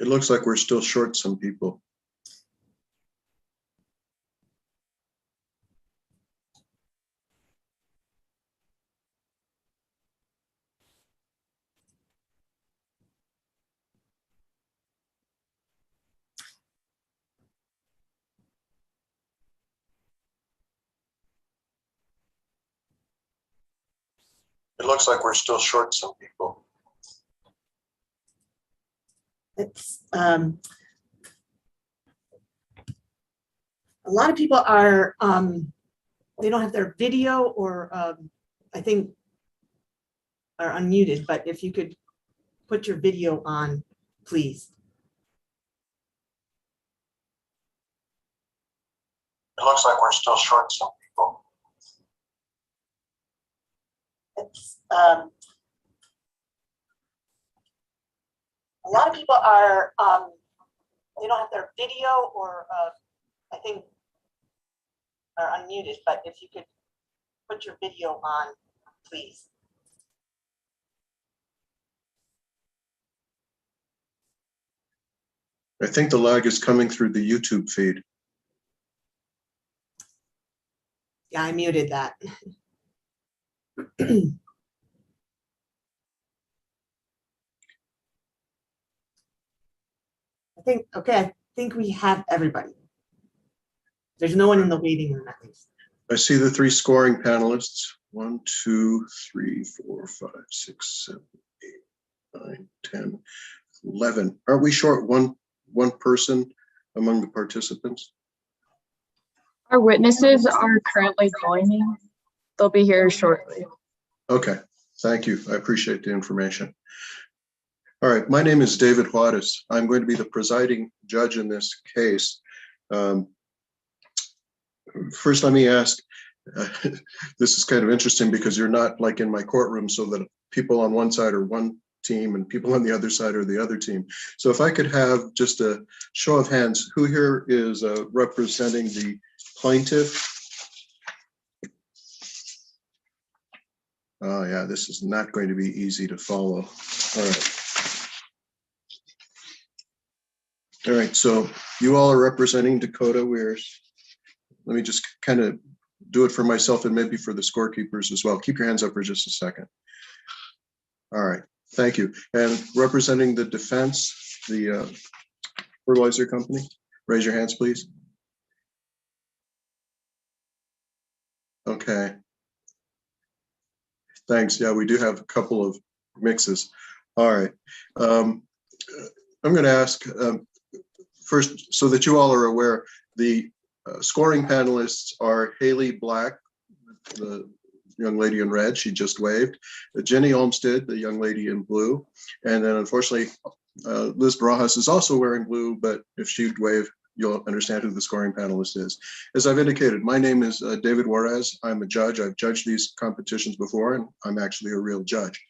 It looks like we're still short some people. It looks like we're still short some people. It's a lot of people are they don't have their video or I think are unmuted, but if you could put your video on, please. It looks like we're still short some people. It's a lot of people are they don't have their video or I think are unmuted, but if you could put your video on, please. I think the lag is coming through the YouTube feed. Yeah, I muted that. I think we have everybody. There's no one in the waiting room at least. I see the three scoring panelists. 1, 2, 3, 4, 5, 6, 7, 8, 9, 10, 11. Aren't we short one person among the participants? Our witnesses are currently joining. They'll be here shortly. Okay, thank you. I appreciate the information. All right, my name is David Juarez. I'm going to be the presiding judge in this case. First, let me ask, this is kind of interesting because you're not like in my courtroom so that people on one side are one team and people on the other side are the other team. So if I could have just a show of hands, who here is representing the plaintiff? Oh yeah, this is not going to be easy to follow. All right. All right, so you all are representing Dakota Weirs. Let me just kind of do it for myself and maybe for the scorekeepers as well. Keep your hands up for just a second. All right, thank you. And representing the defense, the fertilizer company, raise your hands, please. Okay. Thanks. Yeah, we do have a couple of mixes. All right. I'm going to ask first, so that you all are aware, the scoring panelists are Haley Black, the young lady in red, she just waved, Jenny Olmsted, the young lady in blue, and then unfortunately, Liz Barajas is also wearing blue, but if she'd wave, you'll understand who the scoring panelist is. As I've indicated, my name is David Juarez. I'm a judge. I've judged these competitions before, and I'm actually a real judge.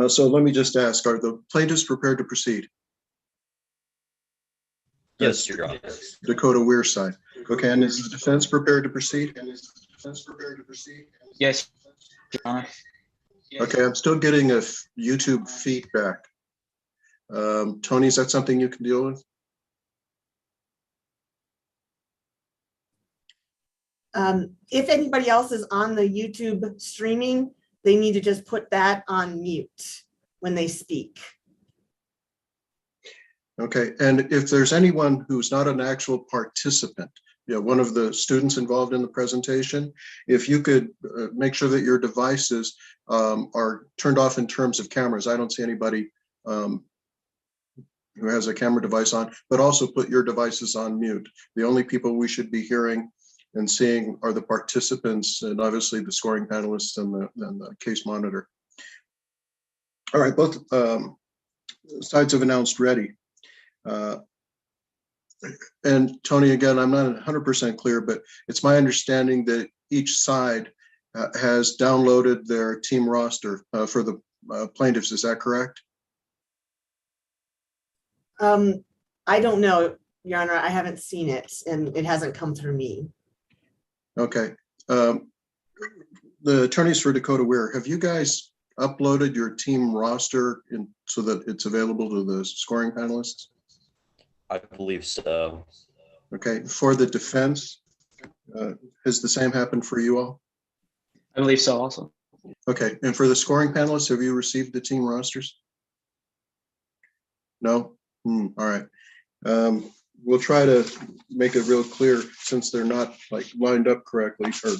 So let me just ask, are the plaintiffs prepared to proceed? Yes, Your Honor. Dakota Weir side. Okay, and is the defense prepared to proceed? Yes, Your Honor. Okay, I'm still getting a YouTube feedback. Tony, is that something you can deal with? If anybody else is on the YouTube streaming, they need to just put that on mute when they speak. Okay, and if there's anyone who's not an actual participant, you know, one of the students involved in the presentation, if you could make sure that your devices are turned off in terms of cameras. I don't see anybody who has a camera device on, but also put your devices on mute. The only people we should be hearing and seeing are the participants and obviously the scoring panelists and the case monitor. All right, both sides have announced ready. And Tony, again, I'm not 100% clear, but it's my understanding that each side has downloaded their team roster for the plaintiffs. Is that correct? I don't know, Your Honor. I haven't seen it, and it hasn't come through me. Okay. The attorneys for Dakota Weir, have you guys uploaded your team roster so that it's available to the scoring panelists? I believe so. Okay, for the defense, has the same happened for you all? I believe so also. Okay, and for the scoring panelists, have you received the team rosters? No? All right. We'll try to make it real clear, since they're not like lined up correctly or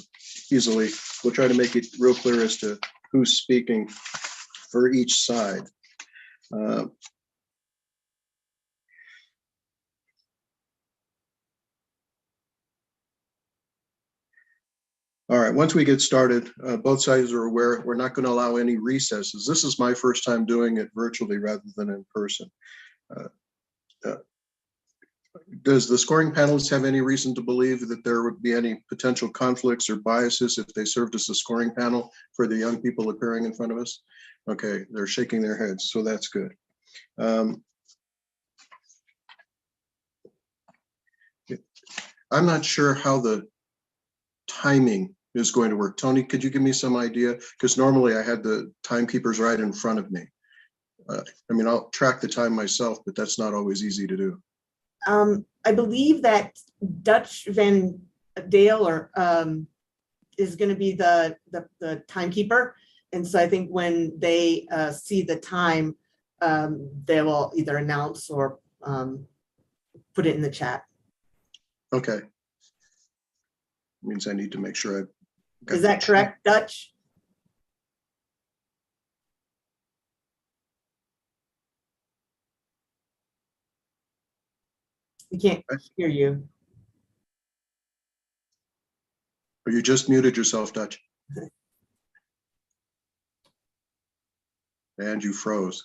easily. We'll try to make it real clear as to who's speaking for each side. All right, once we get started, both sides are aware we're not going to allow any recesses. This is my first time doing it virtually rather than in person. Does the scoring panelists have any reason to believe that there would be any potential conflicts or biases if they served as a scoring panel for the young people appearing in front of us? Okay, they're shaking their heads, so that's good. I'm not sure how the timing is going to work. Tony, could you give me some idea? Because normally I had the timekeepers right in front of me. I mean, I'll track the time myself, but that's not always easy to do. I believe that Dutch Van Dale is going to be the timekeeper. And so I think when they see the time, they will either announce or put it in the chat. Okay. Means I need to make sure I got Is that correct, Dutch? We can't hear you. Or you just muted yourself, Dutch. And you froze.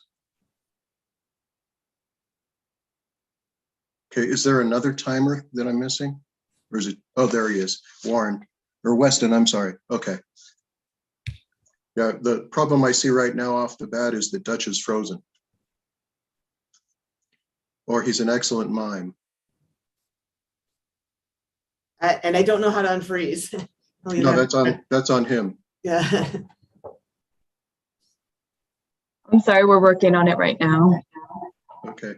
Okay, is there another timer that I'm missing? Or is it, oh, there he is, Warren, or Weston, I'm sorry, okay. Yeah, the problem I see right now off the bat is that Dutch is frozen. Or he's an excellent mime. And I don't know how to unfreeze. No, that's on him. Yeah. I'm sorry, we're working on it right now. Okay.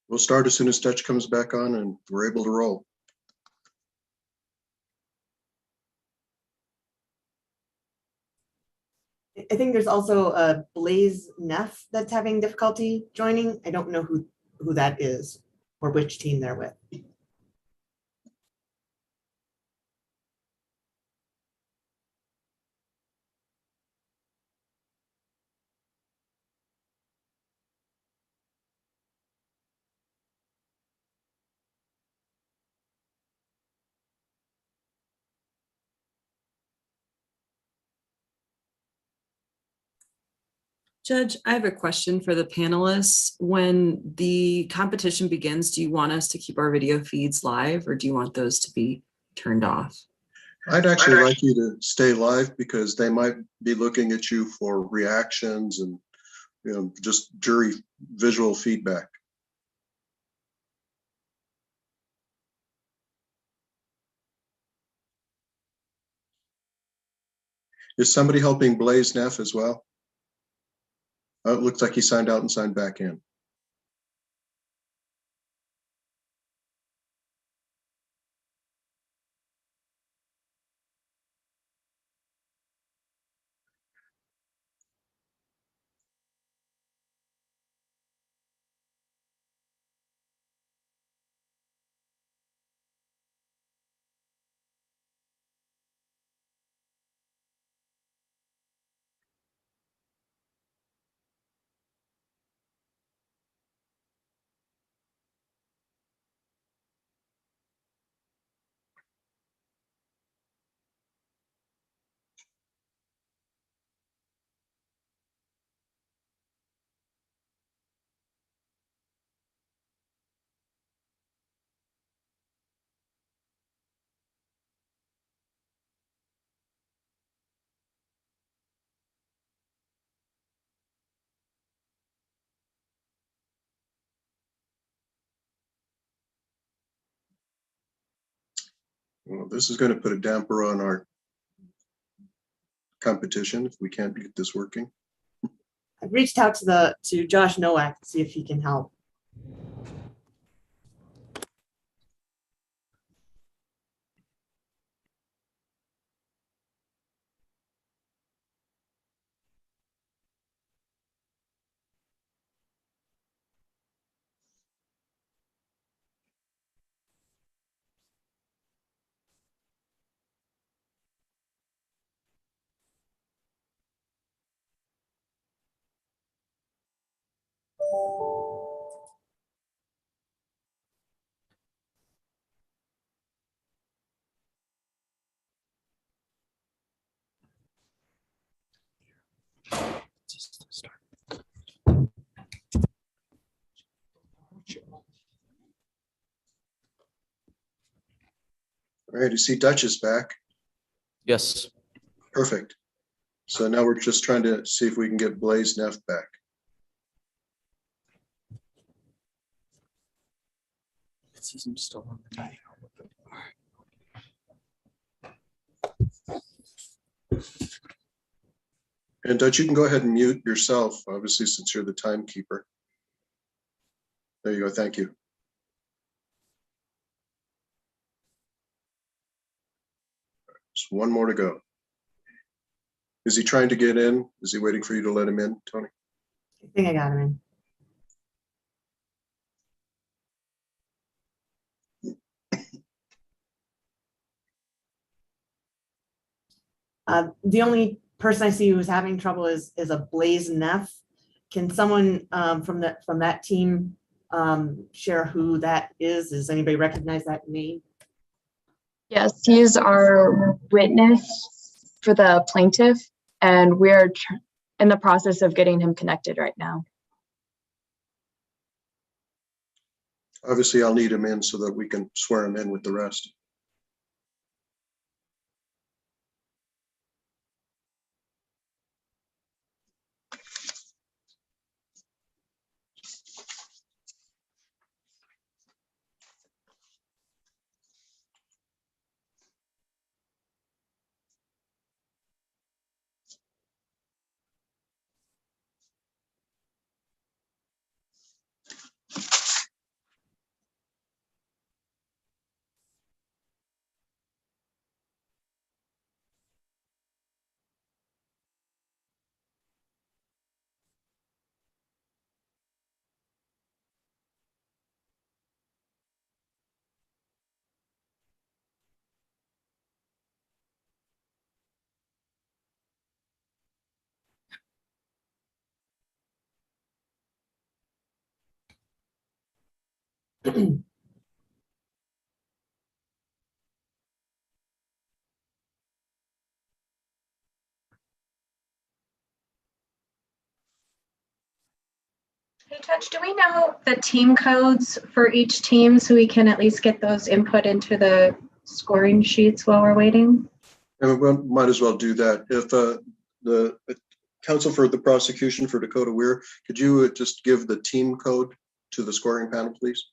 We'll start as soon as Dutch comes back on and we're able to roll. I think there's also a Blaze Neff that's having difficulty joining. I don't know who that is or which team they're with. Judge, I have a question for the panelists. When the competition begins, do you want us to keep our video feeds live or do you want those to be turned off? I'd actually like you to stay live because they might be looking at you for reactions and, you know, just jury visual feedback. Is somebody helping Blaze Neff as well? Oh, it looks like he signed out and signed back in. Well, this is going to put a damper on our competition if we can't get this working. I've reached out to Josh Nowak to see if he can help. All right, you see Dutch is back. Yes. Perfect. So now we're just trying to see if we can get Blaze Neff back. I'm still on the night. And Dutch, you can go ahead and mute yourself, obviously, since you're the timekeeper. There you go. Thank you. Just one more to go. Is he trying to get in? Is he waiting for you to let him in, Tony? I think I got him in. The only person I see who's having trouble is a Blaze Neff. Can someone from that team share who that is? Does anybody recognize that name? Yes, he's our witness for the plaintiff, and we're in the process of getting him connected right now. Obviously, I'll need him in so that we can swear him in with the rest. Hey, Touch, do we know the team codes for each team so we can at least get those input into the scoring sheets while we're waiting? And we might as well do that. If the counsel for the prosecution for Dakota Weir, could you just give the team code to the scoring panel, please?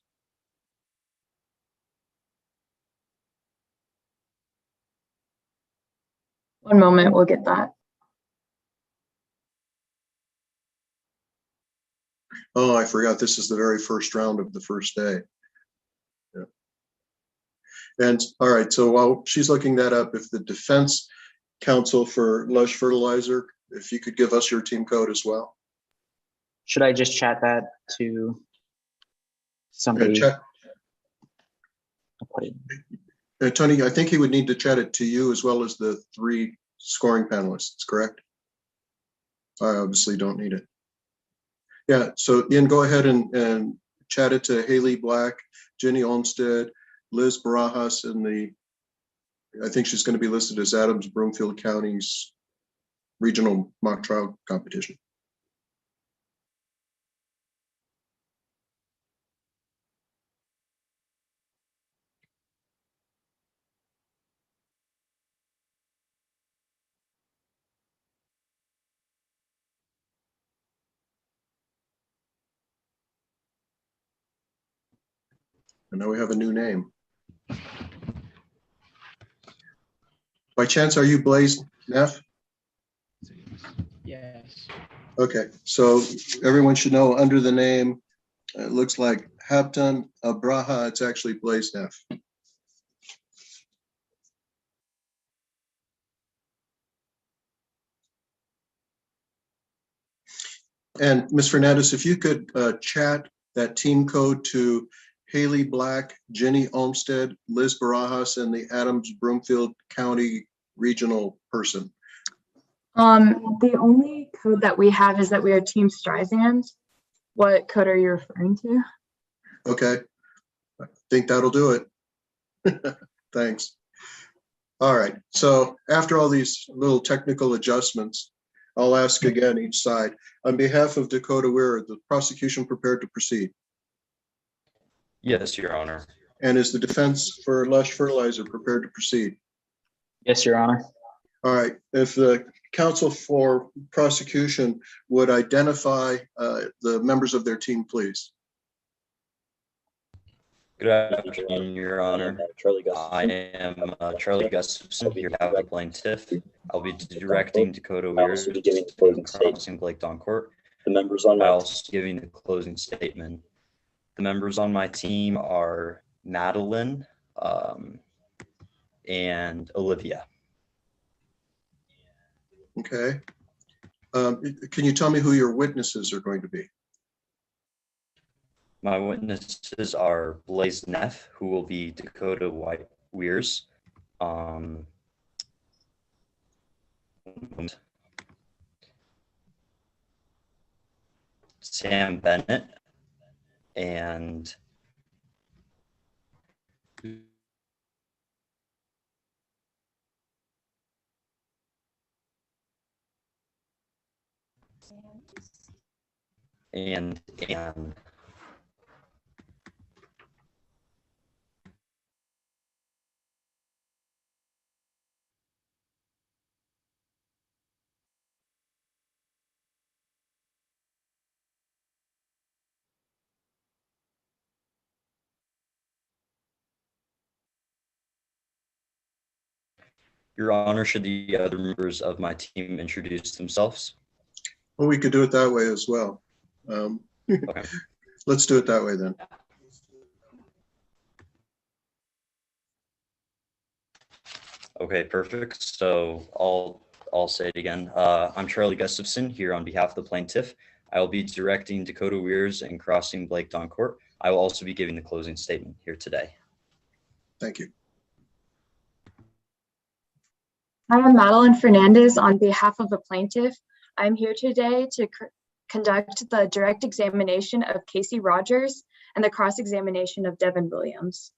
One moment, we'll get that. Oh, I forgot. This is the very first round of the first day. Yeah. And all right, so while she's looking that up, if the defense counsel for Lush Fertilizer, if you could give us your team code as well. Should I just chat that to somebody? Check. I'll put it. Tony, I think he would need to chat it to you as well as the 3 scoring panelists, correct? I obviously don't need it. Yeah, so Ian, go ahead and chat it to Haley Black, Jenny Olmstead, Liz Barajas, and I think she's going to be listed as Adams Broomfield County's regional mock trial competition. And now we have a new name. By chance, are you Blaze Neff? Yes. Okay, so everyone should know under the name, it looks like Habtan Abraha, it's actually Blaze Neff. And Ms. Fernandez, if you could chat that team code to Haley Black, Jenny Olmsted, Liz Barajas, and the Adams Broomfield County Regional person. The only code that we have is that we are Team Streisand. What code are you referring to? Okay, I think that'll do it. Thanks. All right, so after all these little technical adjustments, I'll ask again each side. On behalf of Dakota Weir, the prosecution prepared to proceed? Yes, Your Honor. And is the defense for Lush Fertilizer prepared to proceed? Yes, Your Honor. All right, if the counsel for prosecution would identify the members of their team, please. Good afternoon, Your Honor. I am Charlie Gustafson here to have the plaintiff. I'll be directing Dakota Weir in crossing Blake Doncourt. I'll also giving the closing statement. The members on my team are Madeline and Olivia. Okay. Can you tell me who your witnesses are going to be? My witnesses are Blaze Neff, who will be Dakota Weir's. Sam Bennett and Anne. Your Honor, should the other members of my team introduce themselves? Well, we could do it that way as well. Okay. Let's do it that way then. Okay, perfect. So I'll say it again. I'm Charlie Gustafson here on behalf of the plaintiff. I will be directing Dakota Weir's and crossing Blake Doncourt. I will also be giving the closing statement here today. Thank you. I am Madeline Fernandez on behalf of the plaintiff. I'm here today to conduct the direct examination of Casey Rogers and the cross-examination of Devin Williams.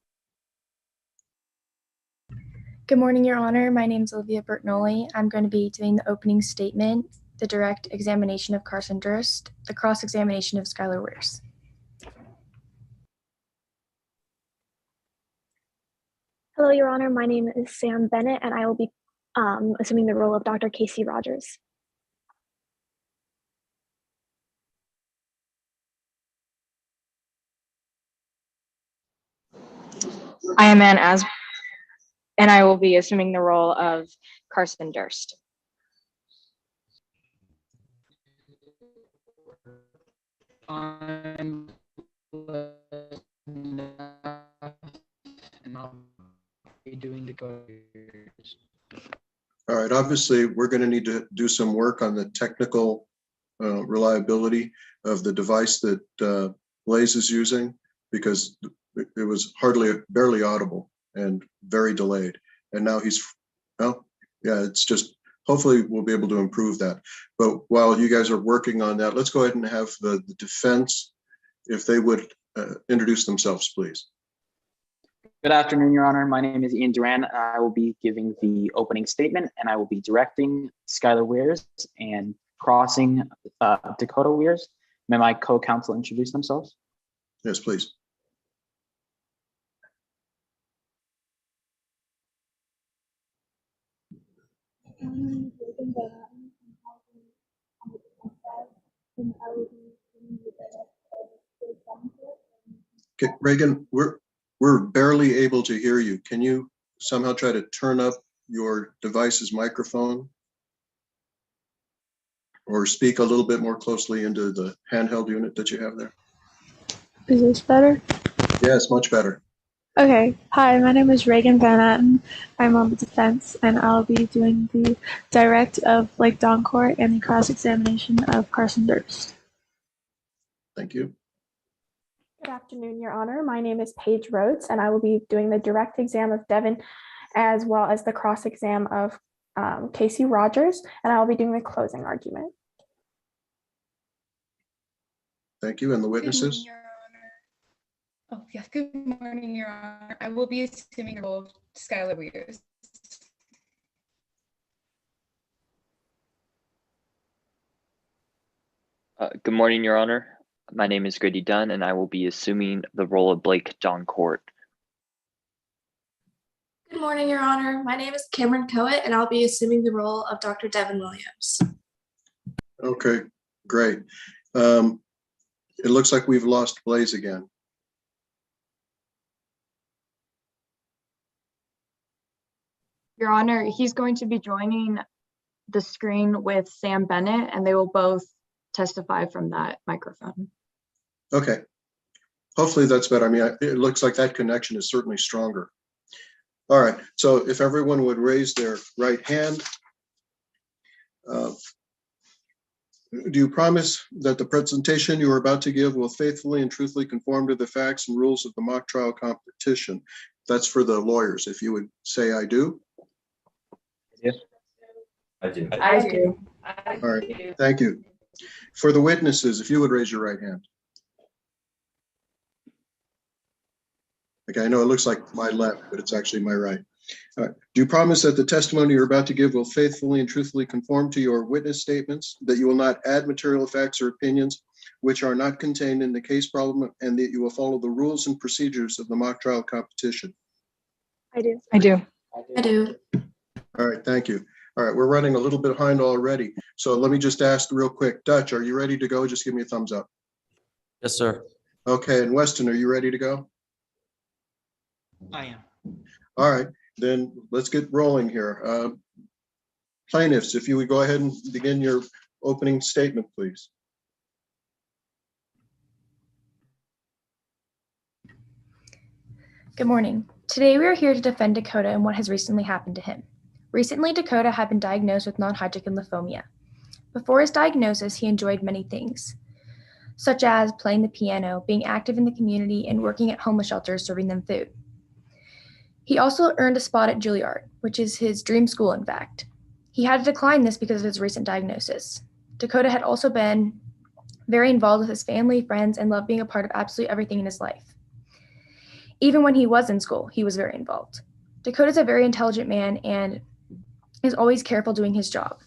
Good morning, Your Honor. My name is Olivia Bertnoli. I'm going to be doing the opening statement, the direct examination of Carson Durst, the cross-examination of Skylar Weirs. Hello, Your Honor. My name is Sam Bennett, and I will be assuming the role of Dr. Casey Rogers. I am Ann As, and I will be assuming the role of Carson Durst. I'm and I'll be doing the code. All right, obviously, we're going to need to do some work on the technical reliability of the device that Blaze is using, because it was barely audible and very delayed. And now well, yeah, it's just, hopefully we'll be able to improve that. But while you guys are working on that, let's go ahead and have the defense, if they would introduce themselves, please. Good afternoon, Your Honor. My name is Ian Duran. I will be giving the opening statement, and I will be directing Skylar Weirs and crossing Dakota Weirs. May my co-counsel introduce themselves? Yes, please. Okay, Reagan, we're barely able to hear you. Can you somehow try to turn up your device's microphone or speak a little bit more closely into the handheld unit that you have there. Is this better? Yes, much better. Okay. Hi, my name is Reagan Van Atten. I'm on the defense, and I'll be doing the direct of Blake Doncourt and the cross-examination of Carson Durst. Thank you. Good afternoon, Your Honor. My name is Paige Rhodes, and I will be doing the direct exam of Devin as well as the cross-exam of Casey Rogers, and I will be doing the closing argument. Thank you. And the witnesses? Good morning, Your Honor. Oh, yes. Good morning, Your Honor. I will be assuming the role of Skylar Weers. Good morning, Your Honor. My name is Grady Dunn, and I will be assuming the role of Blake Doncourt. Good morning, Your Honor. My name is Cameron Coet, and I'll be assuming the role of Dr. Devin Williams. Okay, great. It looks like we've lost Blaze again. Your Honor, he's going to be joining the screen with Sam Bennett, and they will both testify from that microphone. Okay. Hopefully that's better. I mean, it looks like that connection is certainly stronger. All right. So if everyone would raise their right hand. Do you promise that the presentation you are about to give will faithfully and truthfully conform to the facts and rules of the mock trial competition? That's for the lawyers. If you would say, I do. Yes. I do. I do. All right. Thank you. For the witnesses, if you would raise your right hand. Okay, I know it looks like my left, but it's actually my right. All right. Do you promise that the testimony you're about to give will faithfully and truthfully conform to your witness statements, that you will not add material facts or opinions which are not contained in the case problem, and that you will follow the rules and procedures of the mock trial competition? I do. I do. I do. All right, thank you. All right, we're running a little bit behind already. So let me just ask real quick. Dutch, are you ready to go? Just give me a thumbs up. Yes, sir. Okay, and Weston, are you ready to go? I am. All right, then let's get rolling here. Plaintiffs, if you would go ahead and begin your opening statement, please. Good morning. Today we are here to defend Dakota and what has recently happened to him. Recently, Dakota had been diagnosed with non-Hodgkin lymphoma. Before his diagnosis, he enjoyed many things, such as playing the piano, being active in the community, and working at homeless shelters serving them food. He also earned a spot at Juilliard, which is his dream school, in fact. He had to decline this because of his recent diagnosis. Dakota had also been very involved with his family, friends, and loved being a part of absolutely everything in his life. Even when he was in school, he was very involved. Dakota's a very intelligent man and is always careful doing his job.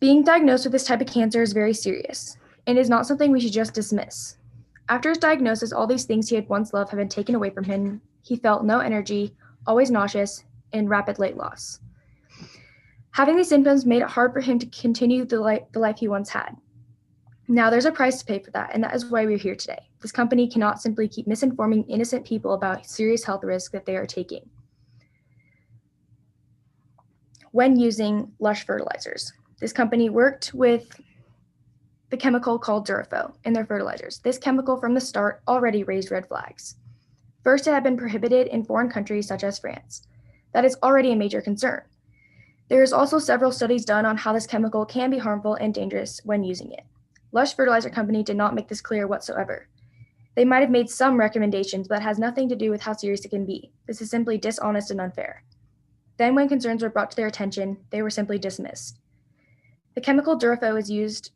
Being diagnosed with this type of cancer is very serious and is not something we should just dismiss. After his diagnosis, all these things he had once loved have been taken away from him. He felt no energy, always nauseous, and rapid weight loss. Having these symptoms made it hard for him to continue the life he once had. Now, there's a price to pay for that, and that is why we're here today. This company cannot simply keep misinforming innocent people about serious health risks that they are taking when using Lush fertilizers. This company worked with the chemical called Durafo in their fertilizers. This chemical from the start already raised red flags. First, it had been prohibited in foreign countries such as France. That is already a major concern. There is also several studies done on how this chemical can be harmful and dangerous when using it. Lush Fertilizer Company did not make this clear whatsoever. They might have made some recommendations, but it has nothing to do with how serious it can be. This is simply dishonest and unfair. Then when concerns were brought to their attention, they were simply dismissed. The chemical Durafo is used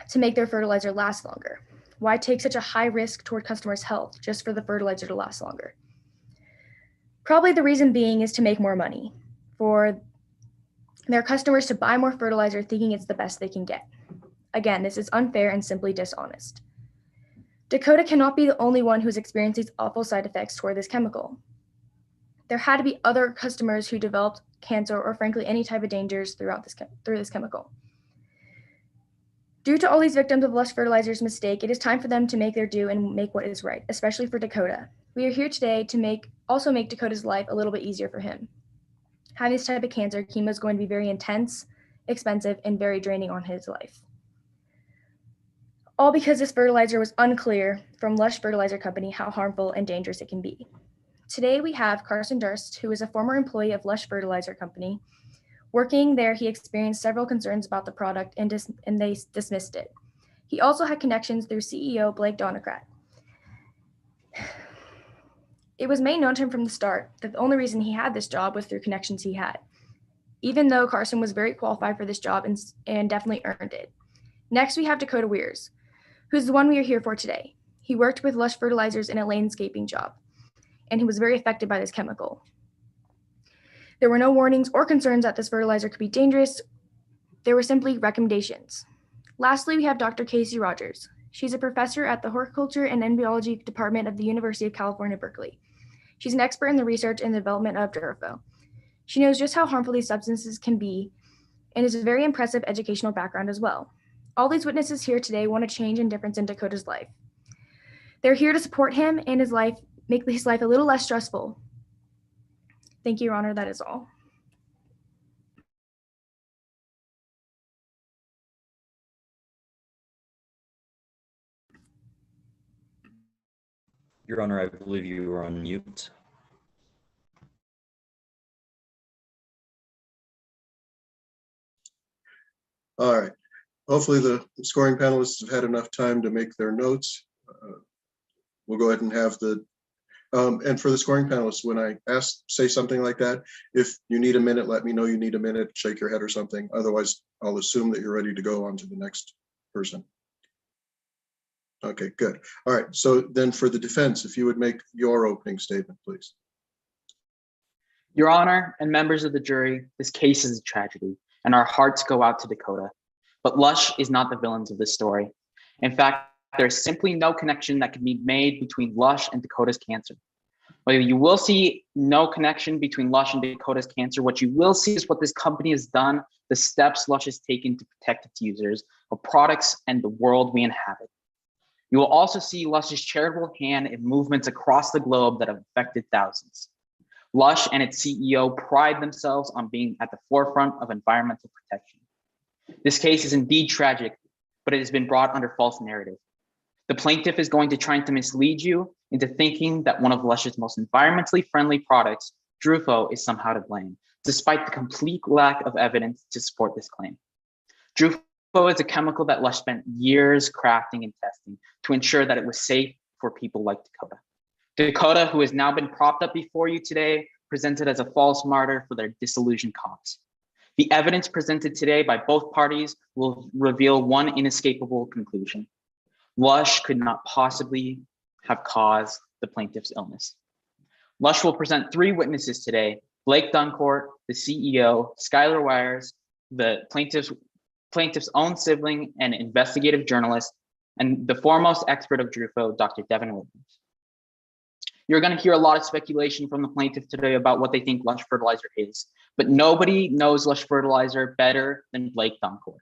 to make their fertilizer last longer. Why take such a high risk toward customers' health just for the fertilizer to last longer? Probably the reason being is to make more money, for their customers to buy more fertilizer thinking it's the best they can get. Again, this is unfair and simply dishonest. Dakota cannot be the only one who's experienced these awful side effects toward this chemical. There had to be other customers who developed cancer or frankly any type of dangers through this chemical. Due to all these victims of Lush Fertilizer's mistake, it is time for them to make their due and make what is right, especially for Dakota. We are here today to also make Dakota's life a little bit easier for him. having this type of cancer, chemo is going to be very intense, expensive, and very draining on his life. All because this fertilizer was unclear from Lush Fertilizer Company how harmful and dangerous it can be. Today we have Carson Durst, who is a former employee of Lush Fertilizer Company. Working there, he experienced several concerns about the product and they dismissed it. He also had connections through CEO Blake Donocrat. It was made known to him from the start that the only reason he had this job was through connections he had, even though Carson was very qualified for this job and definitely earned it. Next, we have Dakota Weirs, who's the one we are here for today. He worked with Lush Fertilizers in a landscaping job, and he was very affected by this chemical. There were no warnings or concerns that this fertilizer could be dangerous. There were simply recommendations. Lastly, we have Dr. Casey Rogers. She's a professor at the Horticulture and Embryology Department of the University of California, Berkeley. She's an expert in the research and development of Durafo. She knows just how harmful these substances can be and is a very impressive educational background as well. All these witnesses here today want a change and difference in Dakota's life. They're here to support him and his life, make his life a little less stressful. Thank you, Your Honor, that is all. Your Honor, I believe you were on mute. All right. Hopefully the scoring panelists have had enough time to make their notes. We'll go ahead and have the, and for the scoring panelists, when I say something like that, if you need a minute, let me know you need a minute, shake your head or something. Otherwise, I'll assume that you're ready to go on to the next person. Okay, good. All right, so then for the defense, if you would make your opening statement, please. Your Honor and members of the jury, this case is a tragedy, and our hearts go out to Dakota. But Lush is not the villains of this story. In fact, there's simply no connection that can be made between Lush and Dakota's cancer. Well, you will see no connection between Lush and Dakota's cancer. What you will see is what this company has done, the steps Lush has taken to protect its users of products and the world we inhabit. You will also see Lush's charitable hand in movements across the globe that have affected thousands. Lush and its CEO pride themselves on being at the forefront of environmental protection. This case is indeed tragic, but it has been brought under false narrative. The plaintiff is going to try to mislead you into thinking that one of Lush's most environmentally friendly products, Drufo, is somehow to blame, despite the complete lack of evidence to support this claim. Drufo is a chemical that Lush spent years crafting and testing to ensure that it was safe for people like Dakota. Dakota, who has now been propped up before you today, presented as a false martyr for their disillusioned cause. The evidence presented today by both parties will reveal one inescapable conclusion. Lush could not possibly have caused the plaintiff's illness. Lush will present three witnesses today: Blake Duncourt, the CEO, Skylar Wires, the plaintiff's own sibling and investigative journalist, and the foremost expert of Drufo, Dr. Devin Williams. You're going to hear a lot of speculation from the plaintiff today about what they think Lush Fertilizer is, but nobody knows Lush Fertilizer better than Blake Duncourt.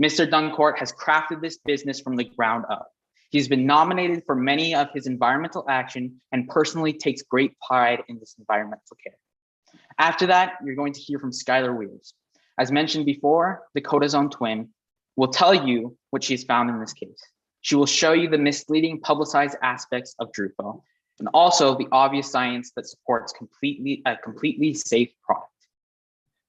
Mr. Duncourt has crafted this business from the ground up. He's been nominated for many of his environmental action and personally takes great pride in this environmental care. After that, you're going to hear from Skylar Weirs. As mentioned before, Dakota's own twin will tell you what she's found in this case. She will show you the misleading publicized aspects of Drufo and also the obvious science that supports a completely safe product.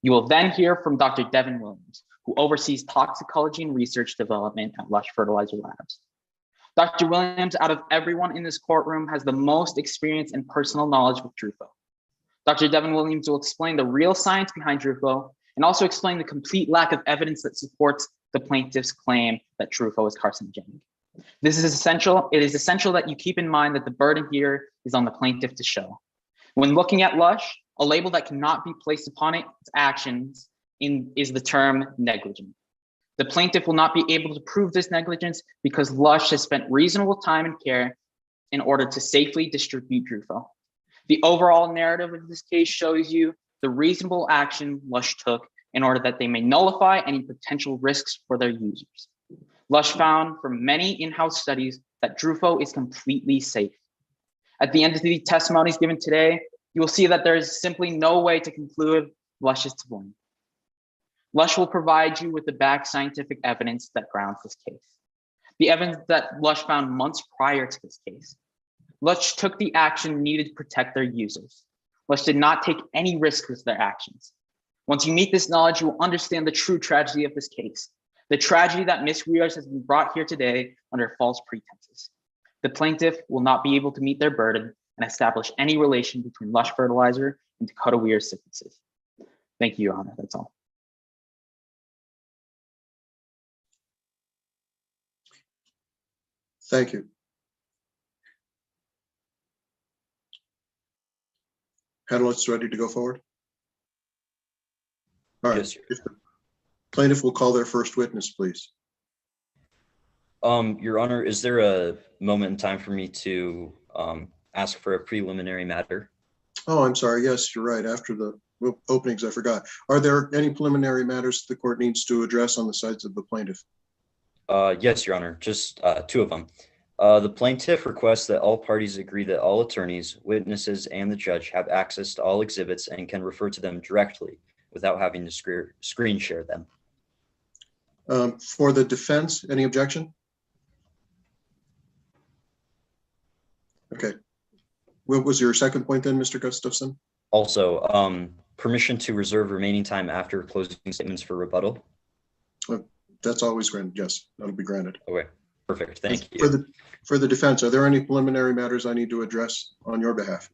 You will then hear from Dr. Devin Williams, who oversees toxicology and research development at Lush Fertilizer Labs. Dr. Williams, out of everyone in this courtroom, has the most experience and personal knowledge with Drufo. Dr. Devin Williams will explain the real science behind Drufo and also explain the complete lack of evidence that supports the plaintiff's claim that Drufo is carcinogenic. This is essential. It is essential that you keep in mind that the burden here is on the plaintiff to show. When looking at Lush, a label that cannot be placed upon its actions is the term negligent. The plaintiff will not be able to prove this negligence because Lush has spent reasonable time and care in order to safely distribute Drufo. The overall narrative of this case shows you the reasonable action Lush took in order that they may nullify any potential risks for their users. Lush found from many in-house studies that Drufo is completely safe. At the end of the testimonies given today, you will see that there is simply no way to conclude Lush is to blame. Lush will provide you with the back scientific evidence that grounds this case. The evidence that Lush found months prior to this case. Lush took the action needed to protect their users. Lush did not take any risk with their actions. Once you meet this knowledge, you will understand the true tragedy of this case. The tragedy that Ms. Rios has been brought here today under false pretenses. The plaintiff will not be able to meet their burden and establish any relation between Lush Fertilizer and Dakota Weir's sicknesses. Thank you, Your Honor. That's all. Thank you. Panelists ready to go forward? All right. Yes, sir. If the plaintiff will call their first witness, please. Your Honor, is there a moment in time for me to ask for a preliminary matter? Oh, I'm sorry. Yes, you're right. After the openings, I forgot. Are there any preliminary matters the court needs to address on the sides of the plaintiff? Yes, Your Honor, just two of them. The plaintiff requests that all parties agree that all attorneys, witnesses, and the judge have access to all exhibits and can refer to them directly without having to screen share them. For the defense, any objection? Okay. What was your second point then, Mr. Gustafson? Also, permission to reserve remaining time after closing statements for rebuttal. That's always granted. Yes, that'll be granted. Okay, perfect. Thank you. For the defense, are there any preliminary matters I need to address on your behalf?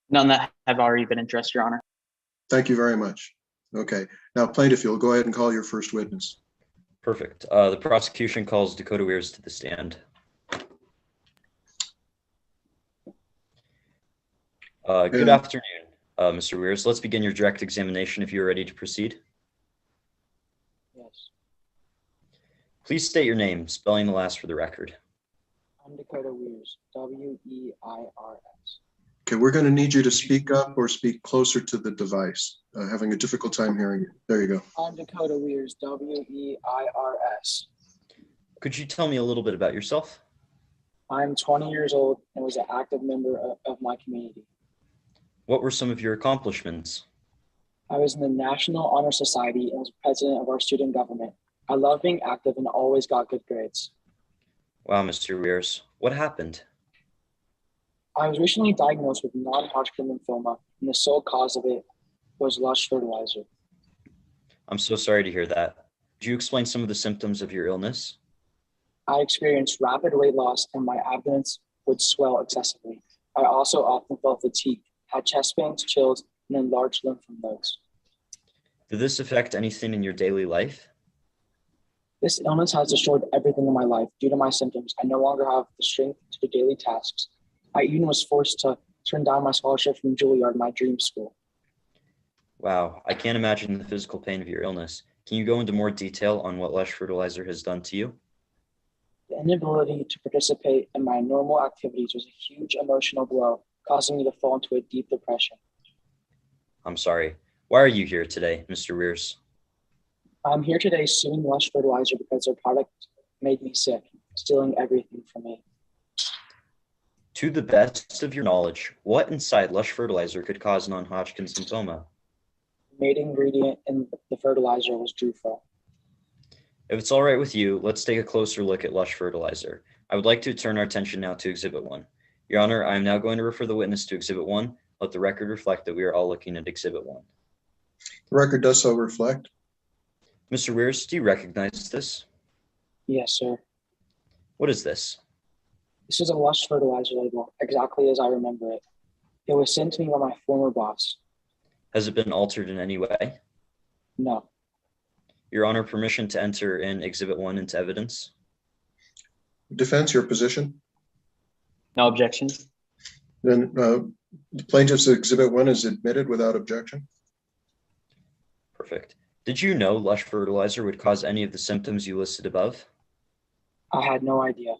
None that have already been addressed, Your Honor. Thank you very much. Okay. Now, plaintiff, you'll go ahead and call your first witness. Perfect. The prosecution calls Dakota Weirs to the stand. Good afternoon, Mr. Weirs. Let's begin your direct examination if you're ready to proceed. Yes. Please state your name, spelling the last for the record. I'm Dakota Weirs, W-E-I-R-S. Okay, we're going to need you to speak up or speak closer to the device. Having a difficult time hearing you. There you go. I'm Dakota Weirs, W-E-I-R-S. Could you tell me a little bit about yourself? I'm 20 years old and was an active member of my community. What were some of your accomplishments? I was in the National Honor Society and was president of our student government. I love being active and always got good grades. Wow, Mr. Weirs, what happened? I was recently diagnosed with non-Hodgkin lymphoma, and the sole cause of it was Lush Fertilizer. I'm so sorry to hear that. Could you explain some of the symptoms of your illness? I experienced rapid weight loss and my abdomen would swell excessively. I also often felt fatigue, had chest pains, chills, and enlarged lymph nodes. Did this affect anything in your daily life? This illness has destroyed everything in my life. Due to my symptoms, I no longer have the strength to do daily tasks. I even was forced to turn down my scholarship from Juilliard, my dream school. Wow, I can't imagine the physical pain of your illness. Can you go into more detail on what Lush Fertilizer has done to you? The inability to participate in my normal activities was a huge emotional blow, causing me to fall into a deep depression. I'm sorry. Why are you here today, Mr. Weirs? I'm here today suing Lush Fertilizer because their product made me sick, stealing everything from me. To the best of your knowledge, what inside Lush Fertilizer could cause non-Hodgkin's lymphoma? The main ingredient in the fertilizer was Drufo. If it's all right with you, let's take a closer look at Lush Fertilizer. I would like to turn our attention now to Exhibit 1. Your Honor, I am now going to refer the witness to Exhibit 1. Let the record reflect that we are all looking at Exhibit 1. The record does so reflect. Mr. Weirs, do you recognize this? Yes, sir. What is this? This is a Lush Fertilizer label, exactly as I remember it. It was sent to me by my former boss. Has it been altered in any way? No. Your Honor, permission to enter in Exhibit 1 into evidence. Defense, your position? No objections. Then the plaintiff's Exhibit 1 is admitted without objection. Perfect. Did you know Lush Fertilizer would cause any of the symptoms you listed above? I had no idea.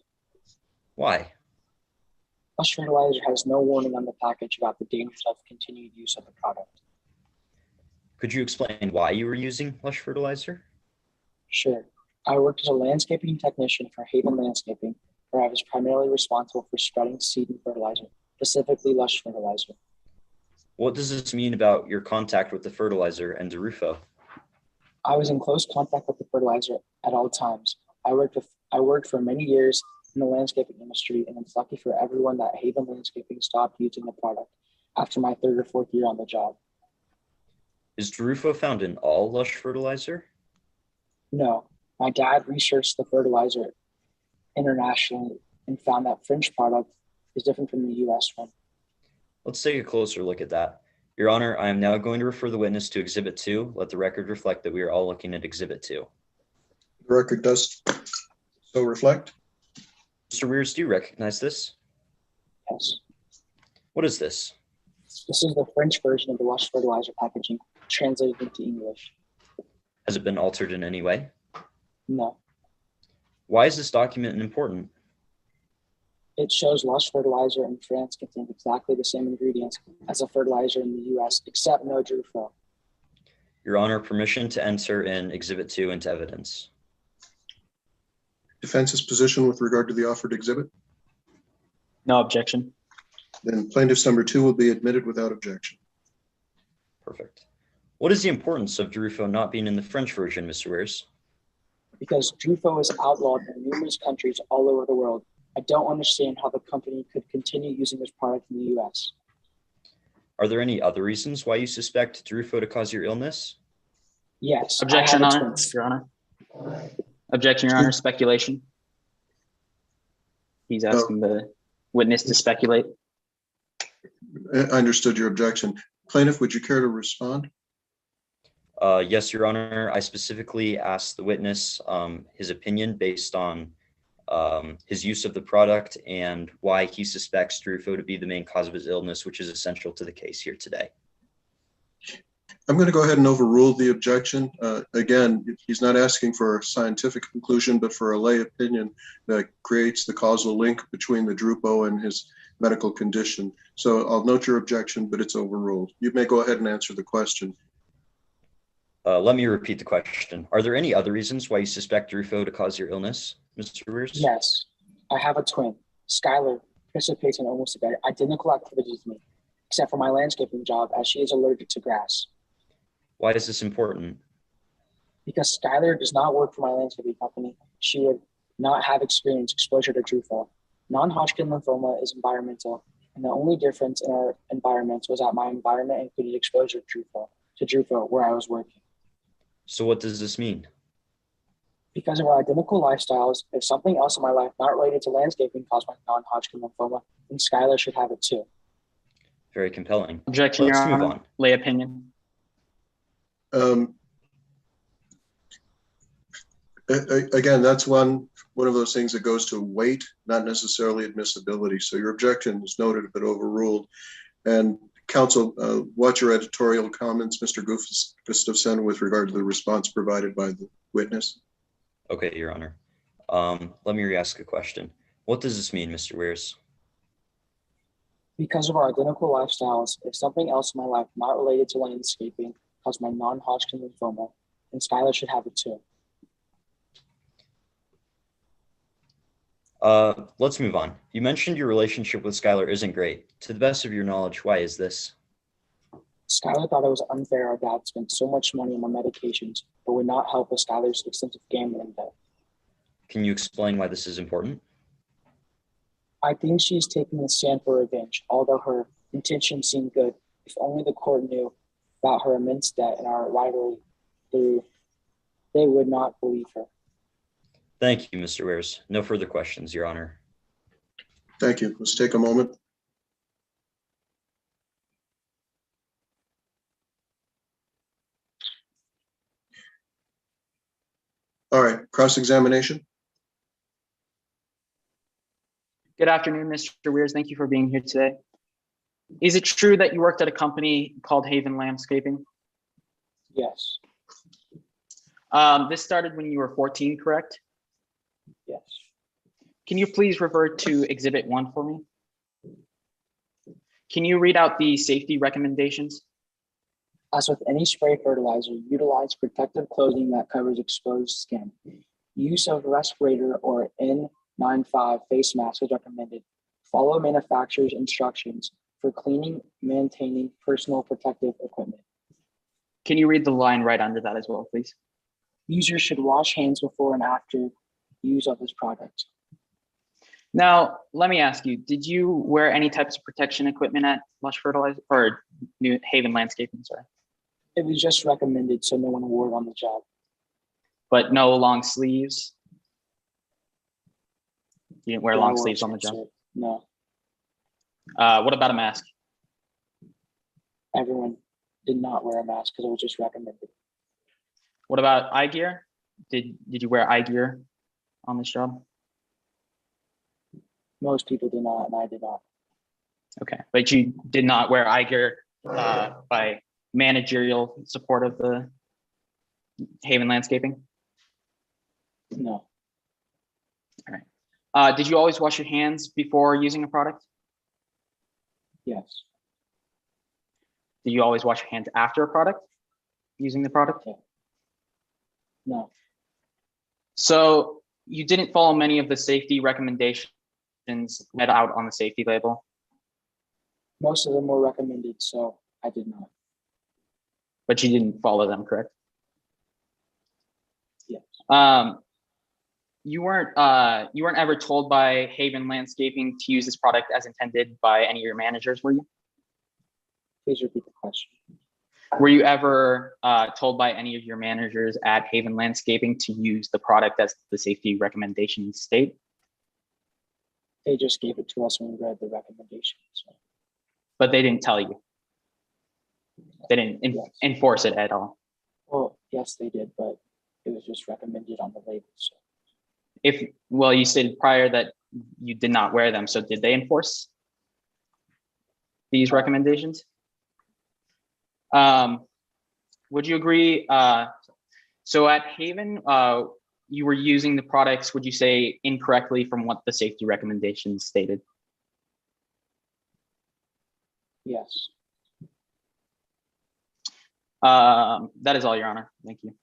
Why? Lush Fertilizer has no warning on the package about the dangers of continued use of the product. Could you explain why you were using Lush Fertilizer? Sure. I worked as a landscaping technician for Haven Landscaping, where I was primarily responsible for spreading seed and fertilizer, specifically Lush Fertilizer. What does this mean about your contact with the fertilizer and DeRufo? I was in close contact with the fertilizer at all times. I worked for many years in the landscaping industry, and it's lucky for everyone that Haven Landscaping stopped using the product after my 3rd or 4th year on the job. Is DeRufo found in all Lush fertilizer? No, my dad researched the fertilizer internationally and found that French product is different from the US one. Let's take a closer look at that. Your Honor, I am now going to refer the witness to Exhibit 2. Let the record reflect that we are all looking at Exhibit 2. The record does so reflect. Mr. Weirs, do you recognize this? Yes. What is this? This is the French version of the Lush fertilizer packaging, translated into English. Has it been altered in any way? No. Why is this document important? It shows Lush fertilizer in France contains exactly the same ingredients as a fertilizer in the US, except no DeRufo. Your Honor, permission to enter in Exhibit 2 into evidence. Defense's position with regard to the offered exhibit? No objection. Then plaintiff's number 2 will be admitted without objection. Perfect. What is the importance of DeRufo not being in the French version, Mr. Weirs? Because DeRufo is outlawed in numerous countries all over the world. I don't understand how the company could continue using this product in the US. Are there any other reasons why you suspect DeRufo to cause your illness? Yes. Objection, Your Honor. Objection, Your Honor. Speculation. He's asking the witness to speculate. I understood your objection. Plaintiff, would you care to respond? Yes, Your Honor. I specifically asked the witness his opinion based on his use of the product and why he suspects DeRufo to be the main cause of his illness, which is essential to the case here today. I'm going to go ahead and overrule the objection. Again, he's not asking for a scientific conclusion, but for a lay opinion that creates the causal link between the DeRufo and his medical condition. So I'll note your objection, but it's overruled. You may go ahead and answer the question. Let me repeat the question. Are there any other reasons why you suspect DeRufo to cause your illness, Mr. Weirs? Yes. I have a twin. Skylar participates in almost identical activities as me, except for my landscaping job, as she is allergic to grass. Why is this important? Because Skylar does not work for my landscaping company, she would not have experienced exposure to DeRufo. Non-Hodgkin lymphoma is environmental, and the only difference in our environments was that my environment included exposure to DeRufo where I was working. So what does this mean? Because of our identical lifestyles, if something else in my life not related to landscaping caused my non-Hodgkin lymphoma, then Skylar should have it too. Very compelling. Objection, Let's Your move Honor. on. Lay opinion. Again, that's one of those things that goes to weight, not necessarily admissibility. So your objection is noted but overruled. And counsel, what's your editorial comments, Mr. Gustafson, with regard to the response provided by the witness? Okay, Your Honor. Let me re-ask a question. What does this mean, Mr. Weirs? Because of our identical lifestyles, if something else in my life not related to landscaping caused my non-Hodgkin lymphoma, then Skylar should have it too. Let's move on. You mentioned your relationship with Skylar isn't great. To the best of your knowledge, why is this? Skylar thought it was unfair our dad spent so much money on my medications, but would not help with Skylar's extensive gambling debt. Can you explain why this is important? I think she's taking a stand for revenge, although her intentions seem good. If only the court knew about her immense debt and our rivalry, they would not believe her. Thank you, Mr. Weirs. No further questions, Your Honor. Thank you. Let's take a moment. All right, cross-examination. Good afternoon, Mr. Weirs. Thank you for being here today. Is it true that you worked at a company called Haven Landscaping? Yes. This started when you were 14, correct? Yes. Can you please revert to Exhibit 1 for me? Can you read out the safety recommendations? As with any spray fertilizer, utilize protective clothing that covers exposed skin. Use of respirator or N95 face mask is recommended. Follow manufacturer's instructions for cleaning, maintaining personal protective equipment. Can you read the line right under that as well, please? Users should wash hands before and after use of this product. Now, let me ask you, did you wear any types of protection equipment at Lush Fertilizer or New Haven Landscaping, sorry? It was just recommended, so no one wore it on the job. But no long sleeves? You didn't wear long sleeves on the job? No. What about a mask? Everyone did not wear a mask because it was just recommended. What about eye gear? Did you wear eye gear on this job? Most people did not, and I did not. Okay, but you did not wear eye gear by managerial support of the Haven Landscaping? No. All right. Did you always wash your hands before using a product? Yes. Did you always wash your hands after a product, using the product? Yeah. No. So you didn't follow many of the safety recommendations laid out on the safety label? Most of them were recommended, so I did not. But you didn't follow them, correct? Yes. You weren't ever told by Haven Landscaping to use this product as intended by any of your managers, were you? Please repeat the question. Were you ever told by any of your managers at Haven Landscaping to use the product as the safety recommendations state? They just gave it to us when we read the recommendations. But they didn't tell you? They didn't enforce it at all? Well, yes, they did, but it was just recommended on the label. So. Well, you said prior that you did not wear them, so did they enforce these recommendations? Would you agree? So at Haven, you were using the products, would you say, incorrectly from what the safety recommendations stated? Yes. That is all, Your Honor. Thank you.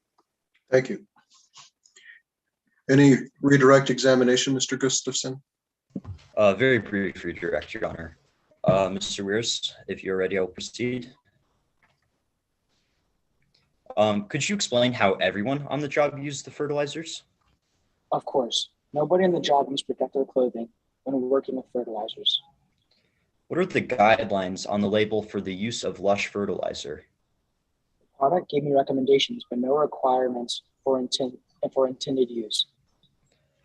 Thank you. Any redirect examination, Mr. Gustafson? Very brief redirect, Your Honor. Mr. Weirs, if you're ready, I'll proceed. Could you explain how everyone on the job used the fertilizers? Of course. Nobody on the job used protective clothing when working with fertilizers. What are the guidelines on the label for the use of Lush fertilizer? The product gave me recommendations, but no requirements for intended use.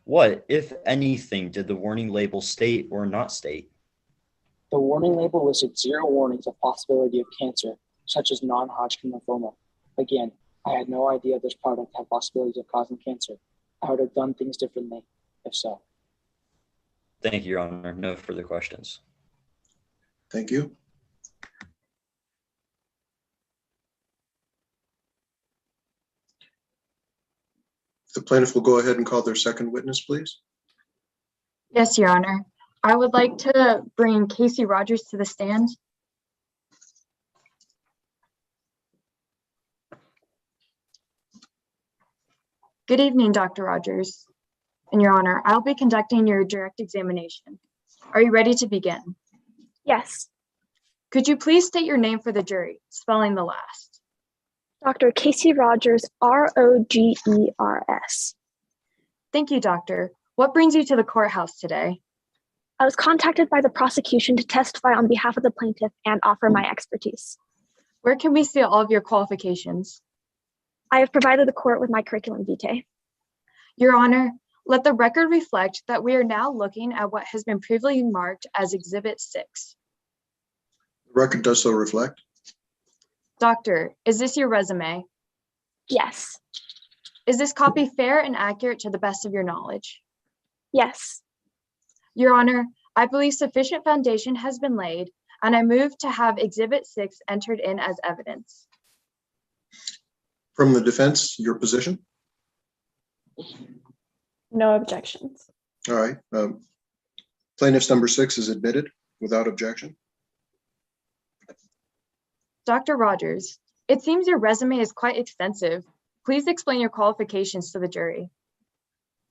What, if anything, did the warning label state or not state? The warning label listed 0 warnings of possibility of cancer, such as non-Hodgkin lymphoma. Again, I had no idea this product had possibilities of causing cancer. I would have done things differently, if so. Thank you, Your Honor. No further questions. Thank you. The plaintiff will go ahead and call their second witness, please. Yes, Your Honor. I would like to bring Casey Rogers to the stand. Good evening, Dr. Rogers. In Your Honor, I'll be conducting your direct examination. Are you ready to begin? Yes. Could you please state your name for the jury, spelling the last? Dr. Casey Rogers, Rogers. Thank you, doctor. What brings you to the courthouse today? I was contacted by the prosecution to testify on behalf of the plaintiff and offer my expertise. Where can we see all of your qualifications? I have provided the court with my curriculum vitae. Your Honor, let the record reflect that we are now looking at what has been previously marked as Exhibit 6. The record does so reflect. Doctor, is this your resume? Yes. Is this copy fair and accurate to the best of your knowledge? Yes. Your Honor, I believe sufficient foundation has been laid, and I move to have Exhibit 6 entered in as evidence. From the defense, your position? No objections. All right. Plaintiff's number 6 is admitted without objection. Dr. Rogers, it seems your resume is quite extensive. Please explain your qualifications to the jury.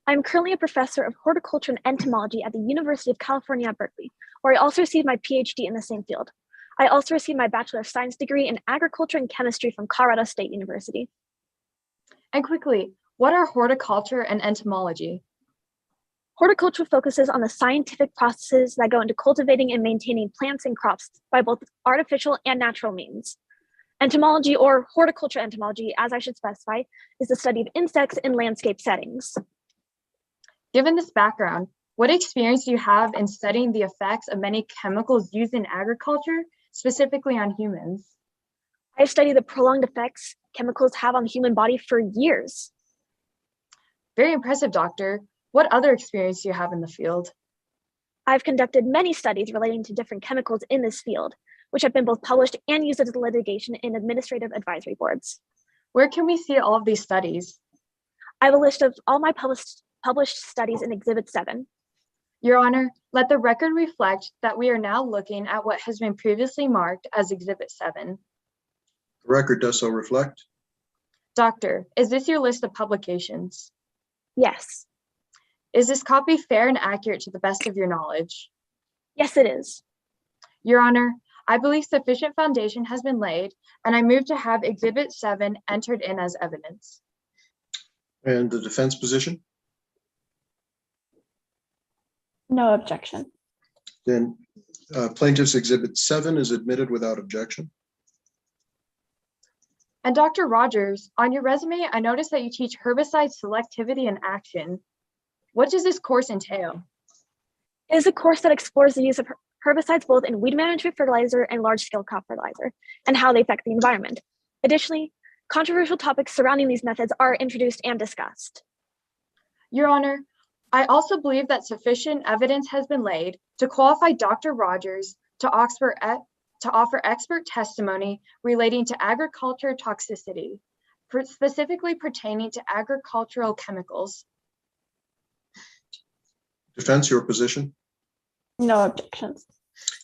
I'm currently a professor of horticulture and entomology at the University of California at Berkeley. where I also received my PhD in the same field. I also received my Bachelor of Science degree in Agriculture and Chemistry from Colorado State University. And quickly, what are horticulture and entomology? Horticulture focuses on the scientific processes that go into cultivating and maintaining plants and crops by both artificial and natural means. Entomology, or horticulture entomology, as I should specify, is the study of insects in landscape settings. Given this background, what experience do you have in studying the effects of many chemicals used in agriculture, specifically on humans? I've studied the prolonged effects chemicals have on the human body for years. Very impressive, doctor. What other experience do you have in the field? I've conducted many studies relating to different chemicals in this field, which have been both published and used as litigation in administrative advisory boards. Where can we see all of these studies? I have a list of all my published studies in Exhibit 7. Your Honor, let the record reflect that we are now looking at what has been previously marked as Exhibit 7. The record does so reflect. Doctor, is this your list of publications? Yes. Is this copy fair and accurate to the best of your knowledge? Yes, it is. Your Honor, I believe sufficient foundation has been laid, and I move to have Exhibit 7 entered in as evidence. And the defense position? No objection. Then plaintiff's Exhibit 7 is admitted without objection. And Dr. Rogers, on your resume, I noticed that you teach herbicide selectivity and action. What does this course entail? It is a course that explores the use of herbicides both in weed management fertilizer and large-scale crop fertilizer, and how they affect the environment. Additionally, controversial topics surrounding these methods are introduced and discussed. Your Honor, I also believe that sufficient evidence has been laid to qualify Dr. Rogers to offer expert testimony relating to agriculture toxicity, specifically pertaining to agricultural chemicals. Defense, your position? No objections.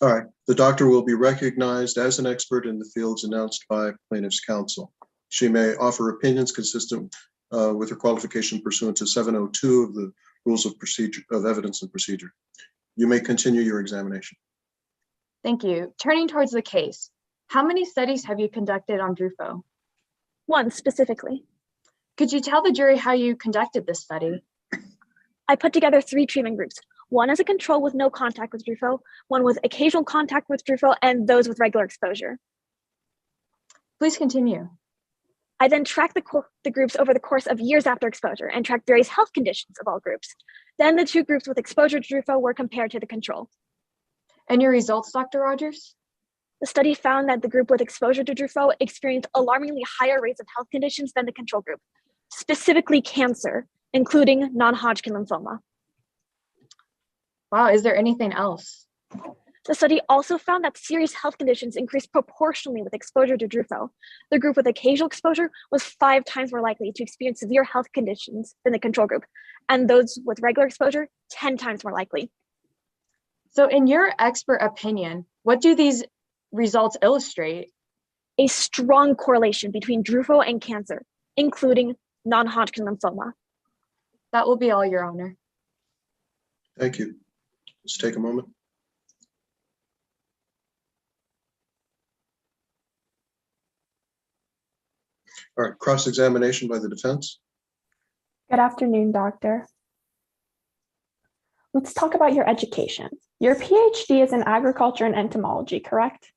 All right. The doctor will be recognized as an expert in the fields announced by plaintiff's counsel. She may offer opinions consistent with her qualification pursuant to 702 of the Rules of Procedure of Evidence and Procedure. You may continue your examination. Thank you. Turning towards the case, how many studies have you conducted on Drufo? One specifically. Could you tell the jury how you conducted this study? I put together 3 treatment groups. One as a control with no contact with Drufo, one with occasional contact with Drufo, and those with regular exposure. Please continue. I then tracked the groups over the course of years after exposure and tracked various health conditions of all groups. Then the 2 groups with exposure to Drufo were compared to the control. And your results, Dr. Rogers? The study found that the group with exposure to Drufo experienced alarmingly higher rates of health conditions than the control group, specifically cancer, including non-Hodgkin lymphoma. Wow, is there anything else? The study also found that serious health conditions increased proportionally with exposure to Drufo. The group with occasional exposure was 5 times more likely to experience severe health conditions than the control group, and those with regular exposure, 10 times more likely. So in your expert opinion, what do these results illustrate? A strong correlation between Drufo and cancer, including non-Hodgkin lymphoma. That will be all, Your Honor. Thank you. Let's take a moment. All right, cross-examination by the defense. Good afternoon, doctor. Let's talk about your education. Your PhD is in agriculture and entomology, correct?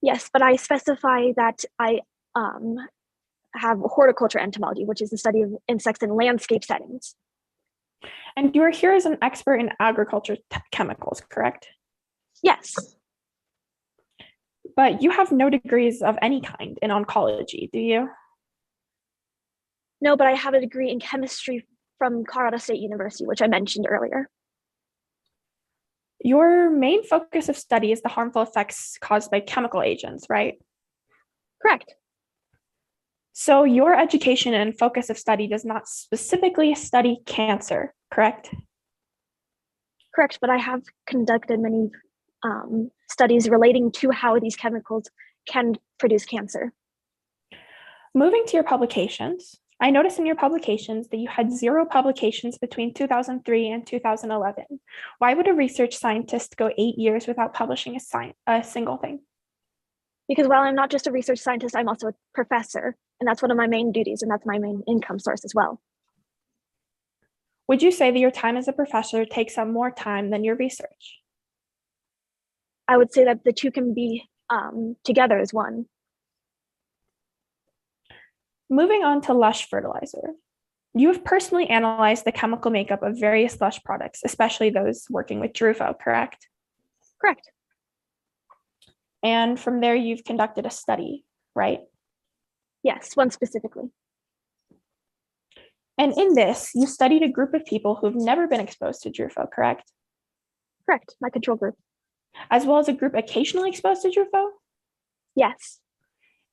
Yes, but I specify that I have horticulture entomology, which is the study of insects in landscape settings. And you are here as an expert in agriculture chemicals, correct? Yes. But you have no degrees of any kind in oncology, do you? No, but I have a degree in chemistry from Colorado State University, which I mentioned earlier. Your main focus of study is the harmful effects caused by chemical agents, right? Correct. So your education and focus of study does not specifically study cancer, correct? Correct, but I have conducted many studies relating to how these chemicals can produce cancer. Moving to your publications, I noticed in your publications that you had 0 publications between 2003 and 2011. Why would a research scientist go 8 years without publishing a single thing? Because while I'm not just a research scientist, I'm also a professor, and that's one of my main duties, and that's my main income source as well. Would you say that your time as a professor takes up more time than your research? I would say that the two can be together as one. Moving on to Lush fertilizer. You have personally analyzed the chemical makeup of various Lush products, especially those working with Drufo, correct? Correct. And from there, you've conducted a study, right? Yes, one specifically. And in this, you studied a group of people who've never been exposed to Drufo, correct? Correct, my control group. As well as a group occasionally exposed to Drufo? Yes.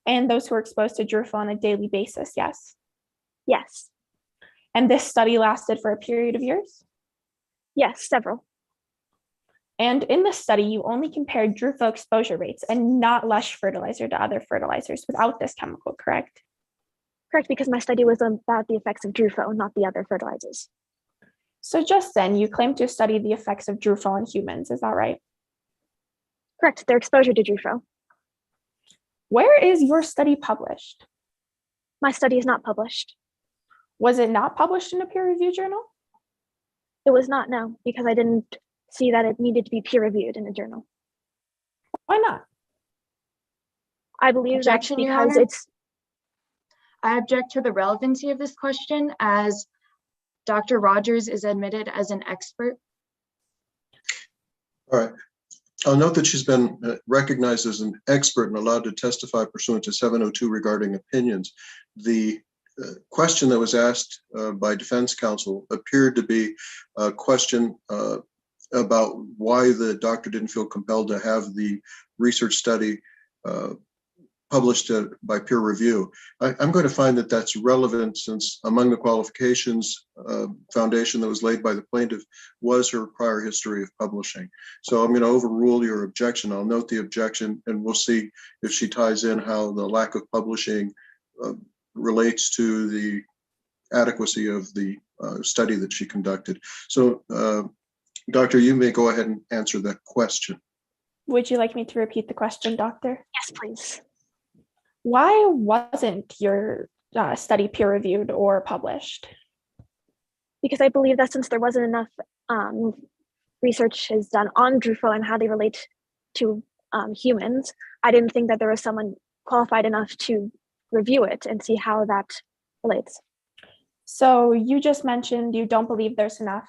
And those who are exposed to Drufo on a daily basis, yes? Yes. And this study lasted for a period of years? Yes, several. And in this study, you only compared Drufo exposure rates and not Lush fertilizer to other fertilizers without this chemical, correct? Correct, because my study was about the effects of Drufo, not the other fertilizers. So just then, you claimed to have studied the effects of Drufo on humans, is that right? Correct, their exposure to Drufo. Where is your study published? My study is not published. Was it not published in a peer-reviewed journal? It was not, no, because I didn't see that it needed to be peer-reviewed in a journal. Why not? I believe that's Objection, Your because Honor. it's... I object to the relevancy of this question as Dr. Rogers is admitted as an expert. All right. I'll note that she's been recognized as an expert and allowed to testify pursuant to 702 regarding opinions. The question that was asked by defense counsel appeared to be a question about why the doctor didn't feel compelled to have the research study published by peer review. I'm going to find that that's relevant since among the qualifications foundation that was laid by the plaintiff was her prior history of publishing. So I'm going to overrule your objection. I'll note the objection and we'll see if she ties in how the lack of publishing relates to the adequacy of the study that she conducted. So Doctor, you may go ahead and answer that question. Would you like me to repeat the question, Doctor? Yes, please. Why wasn't your study peer-reviewed or published? Because I believe that since there wasn't enough research is done on Drufo and how they relate to humans, I didn't think that there was someone qualified enough to review it and see how that relates. So you just mentioned you don't believe there's enough,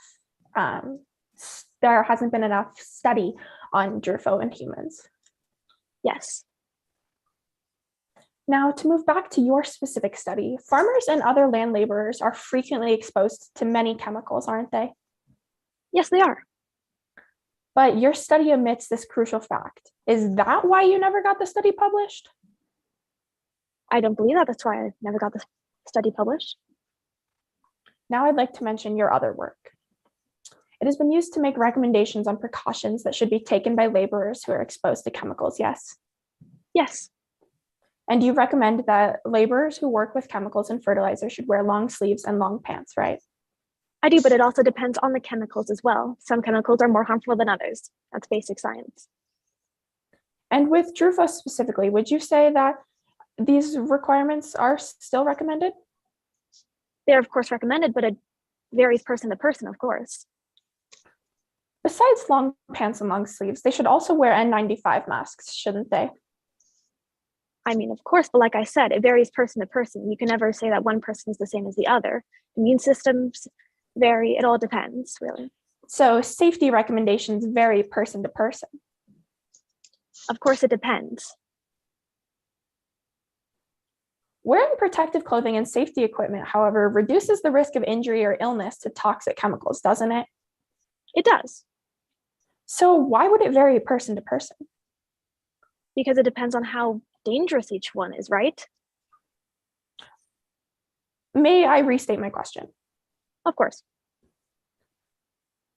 there hasn't been enough study on Drufo in humans. Yes. Now, to move back to your specific study, farmers and other land laborers are frequently exposed to many chemicals, aren't they? Yes, they are. But your study omits this crucial fact. Is that why you never got the study published? I don't believe that. That's why I never got the study published. Now I'd like to mention your other work. It has been used to make recommendations on precautions that should be taken by laborers who are exposed to chemicals, yes? Yes. And you recommend that laborers who work with chemicals and fertilizer should wear long sleeves and long pants, right? I do, but it also depends on the chemicals as well. Some chemicals are more harmful than others. That's basic science. And with Drufo specifically, would you say that these requirements are still recommended? They're of course recommended, but it varies person to person, of course. Besides long pants and long sleeves, they should also wear N95 masks, shouldn't they? I mean, of course, but like I said, it varies person to person. You can never say that one person is the same as the other. Immune systems vary. It all depends, really. So safety recommendations vary person to person. Of course, it depends. Wearing protective clothing and safety equipment, however, reduces the risk of injury or illness to toxic chemicals, doesn't it? It does. So why would it vary person to person? Because it depends on how dangerous each one is, right? May I restate my question? Of course.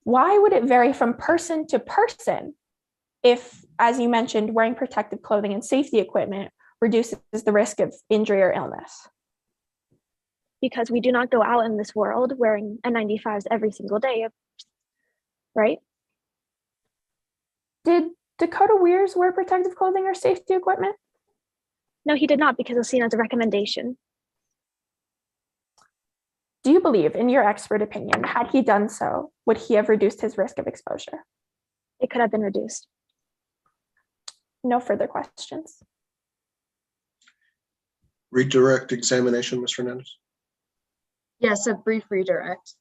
Why would it vary from person to person if, as you mentioned, wearing protective clothing and safety equipment reduces the risk of injury or illness? because we do not go out in this world wearing N95s every single day, right? Did Dakota Weirs wear protective clothing or safety equipment? No, he did not, because it was seen as a recommendation. Do you believe, in your expert opinion, had he done so, would he have reduced his risk of exposure? It could have been reduced. No further questions. Redirect examination, Ms. Fernandez. Yes, a brief redirect.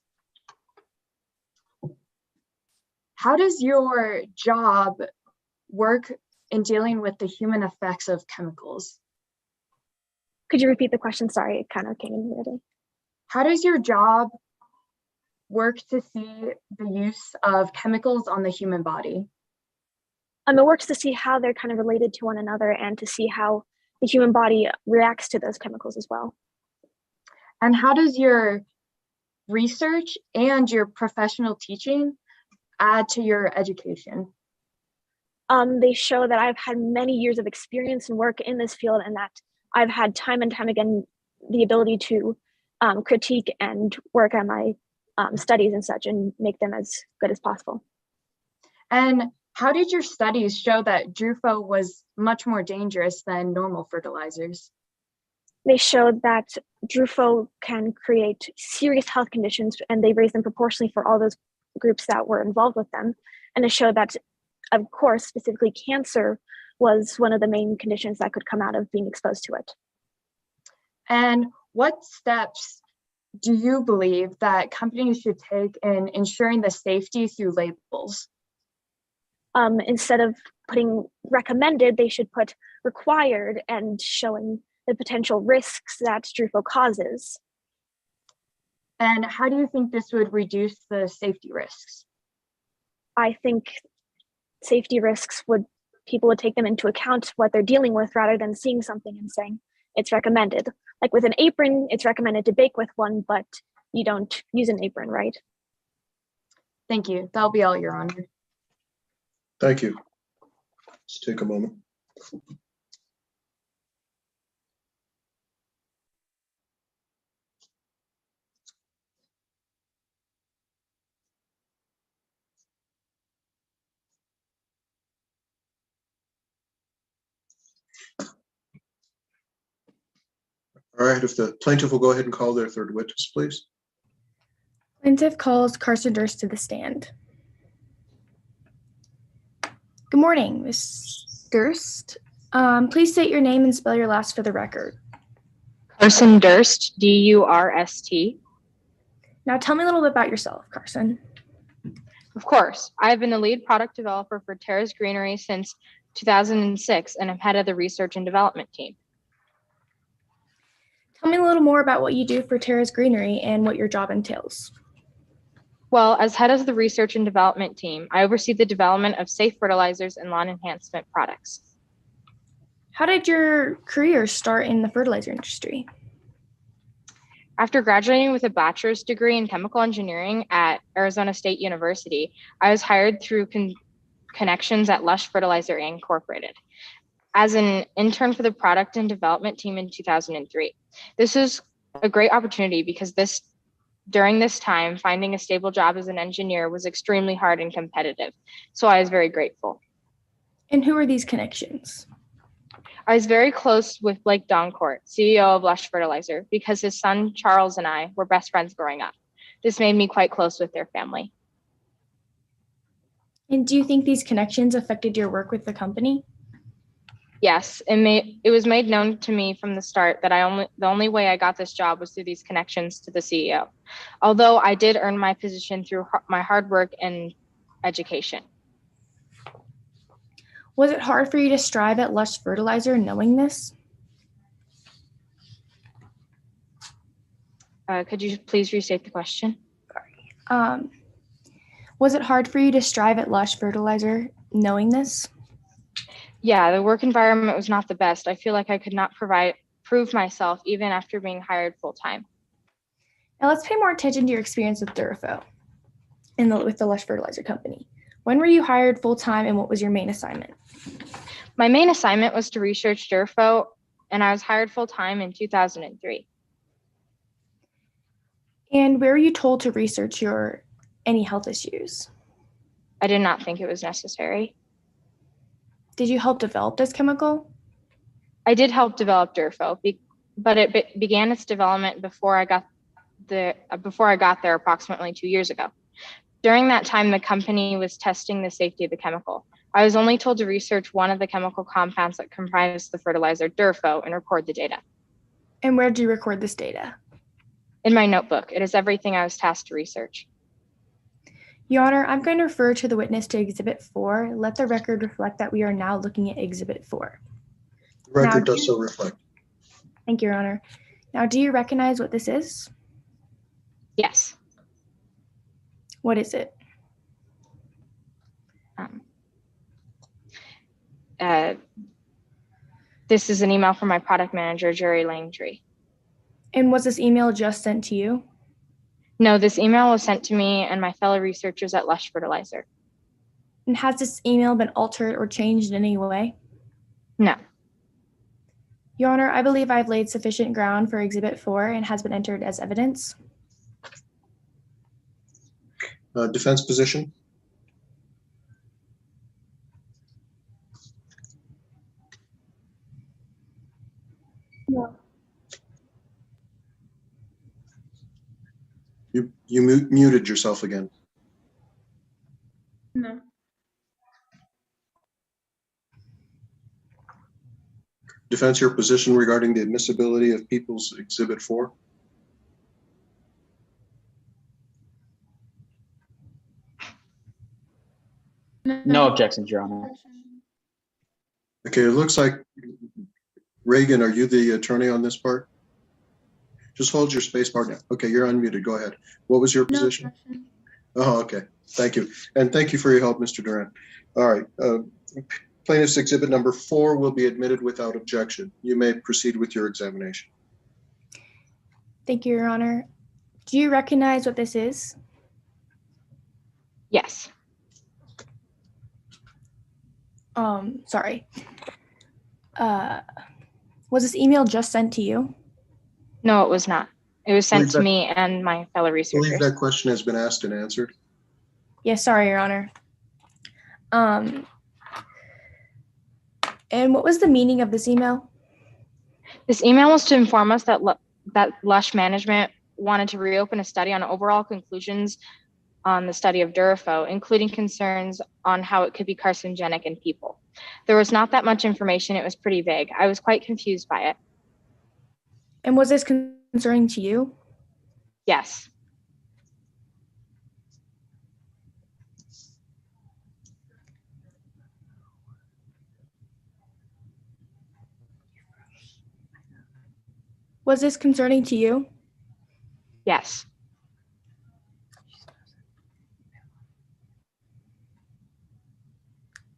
How does your job work in dealing with the human effects of chemicals? Could you repeat the question? Sorry, it kind of came in weirdly. How does your job work to see the use of chemicals on the human body? It works to see how they're kind of related to one another and to see how the human body reacts to those chemicals as well. And how does your research and your professional teaching add to your education? They show that I've had many years of experience and work in this field, and that I've had time and time again the ability to critique and work on my studies and such and make them as good as possible. And how did your studies show that DRUFO was much more dangerous than normal fertilizers? They showed that DRUFO can create serious health conditions, and they raised them proportionally for all those groups that were involved with them. And it showed that, of course, specifically cancer was one of the main conditions that could come out of being exposed to it. And what steps do you believe that companies should take in ensuring the safety through labels? Instead of putting recommended, they should put required and showing the potential risks that DRUFO causes. And how do you think this would reduce the safety risks? I think safety risks people would take them into account what they're dealing with rather than seeing something and saying it's recommended. Like with an apron, it's recommended to bake with one, but you don't use an apron, right? Thank you. That'll be all, Your Honor. Thank you. Let's take a moment. All right, if the plaintiff will go ahead and call their third witness, please. Plaintiff calls Carson Durst to the stand. Good morning, Ms. Durst. Please state your name and spell your last for the record. Carson Durst, D-U-R-S-T. Now tell me a little bit about yourself, Carson. Of course, I've been the lead product developer for Terrace Greenery since 2006, and I'm head of the research and development team. Tell me a little more about what you do for Terrace Greenery and what your job entails. Well, as head of the research and development team, I oversee the development of safe fertilizers and lawn enhancement products. How did your career start in the fertilizer industry? After graduating with a bachelor's degree in chemical engineering at Arizona State University, I was hired through connections at Lush Fertilizer Incorporated as an intern for the product and development team in 2003. This is a great opportunity because during this time, finding a stable job as an engineer was extremely hard and competitive. So I was very grateful. And who are these connections? I was very close with Blake Doncourt, CEO of Lush Fertilizer, because his son Charles and I were best friends growing up. This made me quite close with their family. And do you think these connections affected your work with the company? Yes, it was made known to me from the start that the only way I got this job was through these connections to the CEO. Although I did earn my position through my hard work and education. Was it hard for you to strive at Lush Fertilizer knowing this? Could you please restate the question? Was it hard for you to strive at Lush Fertilizer knowing this? Yeah, the work environment was not the best. I feel like I could not prove myself even after being hired full-time. Now let's pay more attention to your experience with DRUFO with the Lush Fertilizer Company. When were you hired full-time and what was your main assignment? My main assignment was to research DRUFO, and I was hired full-time in 2003. And where were you told to research any health issues? I did not think it was necessary. Did you help develop this chemical? I did help develop Durfo, but it began its development before I got there approximately 2 years ago. During that time, the company was testing the safety of the chemical. I was only told to research one of the chemical compounds that comprise the fertilizer Durfo and record the data. And where did you record this data? In my notebook. It is everything I was tasked to research. Your Honor, I'm going to refer to the witness to Exhibit 4. Let the record reflect that we are now looking at Exhibit 4. The record does so reflect. Thank you, Your Honor. Now, do you recognize what this is? Yes. What is it? This is an email from my product manager, Jerry Langtree. And was this email just sent to you? No, this email was sent to me and my fellow researchers at Lush Fertilizer. And has this email been altered or changed in any way? No. Your Honor, I believe I've laid sufficient ground for Exhibit 4 and has been entered as evidence. Defense position? No. You muted yourself again. No. Defense, your position regarding the admissibility of People's Exhibit 4? No objections, Your Honor. Okay, it looks like, Reagan, are you the attorney on this part? Just hold your space bar down. Okay, you're unmuted. Go ahead. What was your position? Oh, okay. Thank you. And thank you for your help, Mr. Duran. All right. Plaintiff's Exhibit number 4 will be admitted without objection. You may proceed with your examination. Thank you, Your Honor. Do you recognize what this is? Yes. Sorry. Was this email just sent to you? No, it was not. It was sent to me and my fellow I researchers. believe that question has been asked and answered. Yes, sorry, Your Honor. And what was the meaning of this email? This email was to inform us that Lush management wanted to reopen a study on overall conclusions on the study of Durafo, including concerns on how it could be carcinogenic in people. There was not that much information. It was pretty vague. I was quite confused by it. And was this concerning to you? Yes. Was this concerning to you? Yes.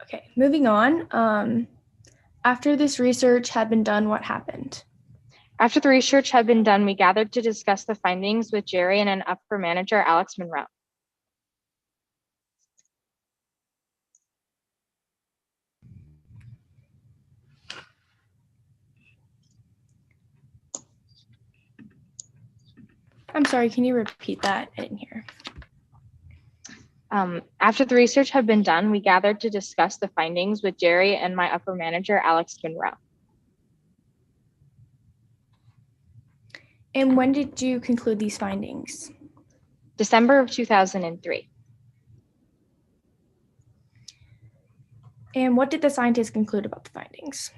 Okay, moving on. After this research had been done, what happened? After the research had been done, we gathered to discuss the findings with Jerry and an upper manager, Alex Monroe. I'm sorry, can you repeat that? I didn't hear. After the research had been done, we gathered to discuss the findings with Jerry and my upper manager, Alex Monroe. And when did you conclude these findings? December of 2003. And what did the scientists conclude about the findings?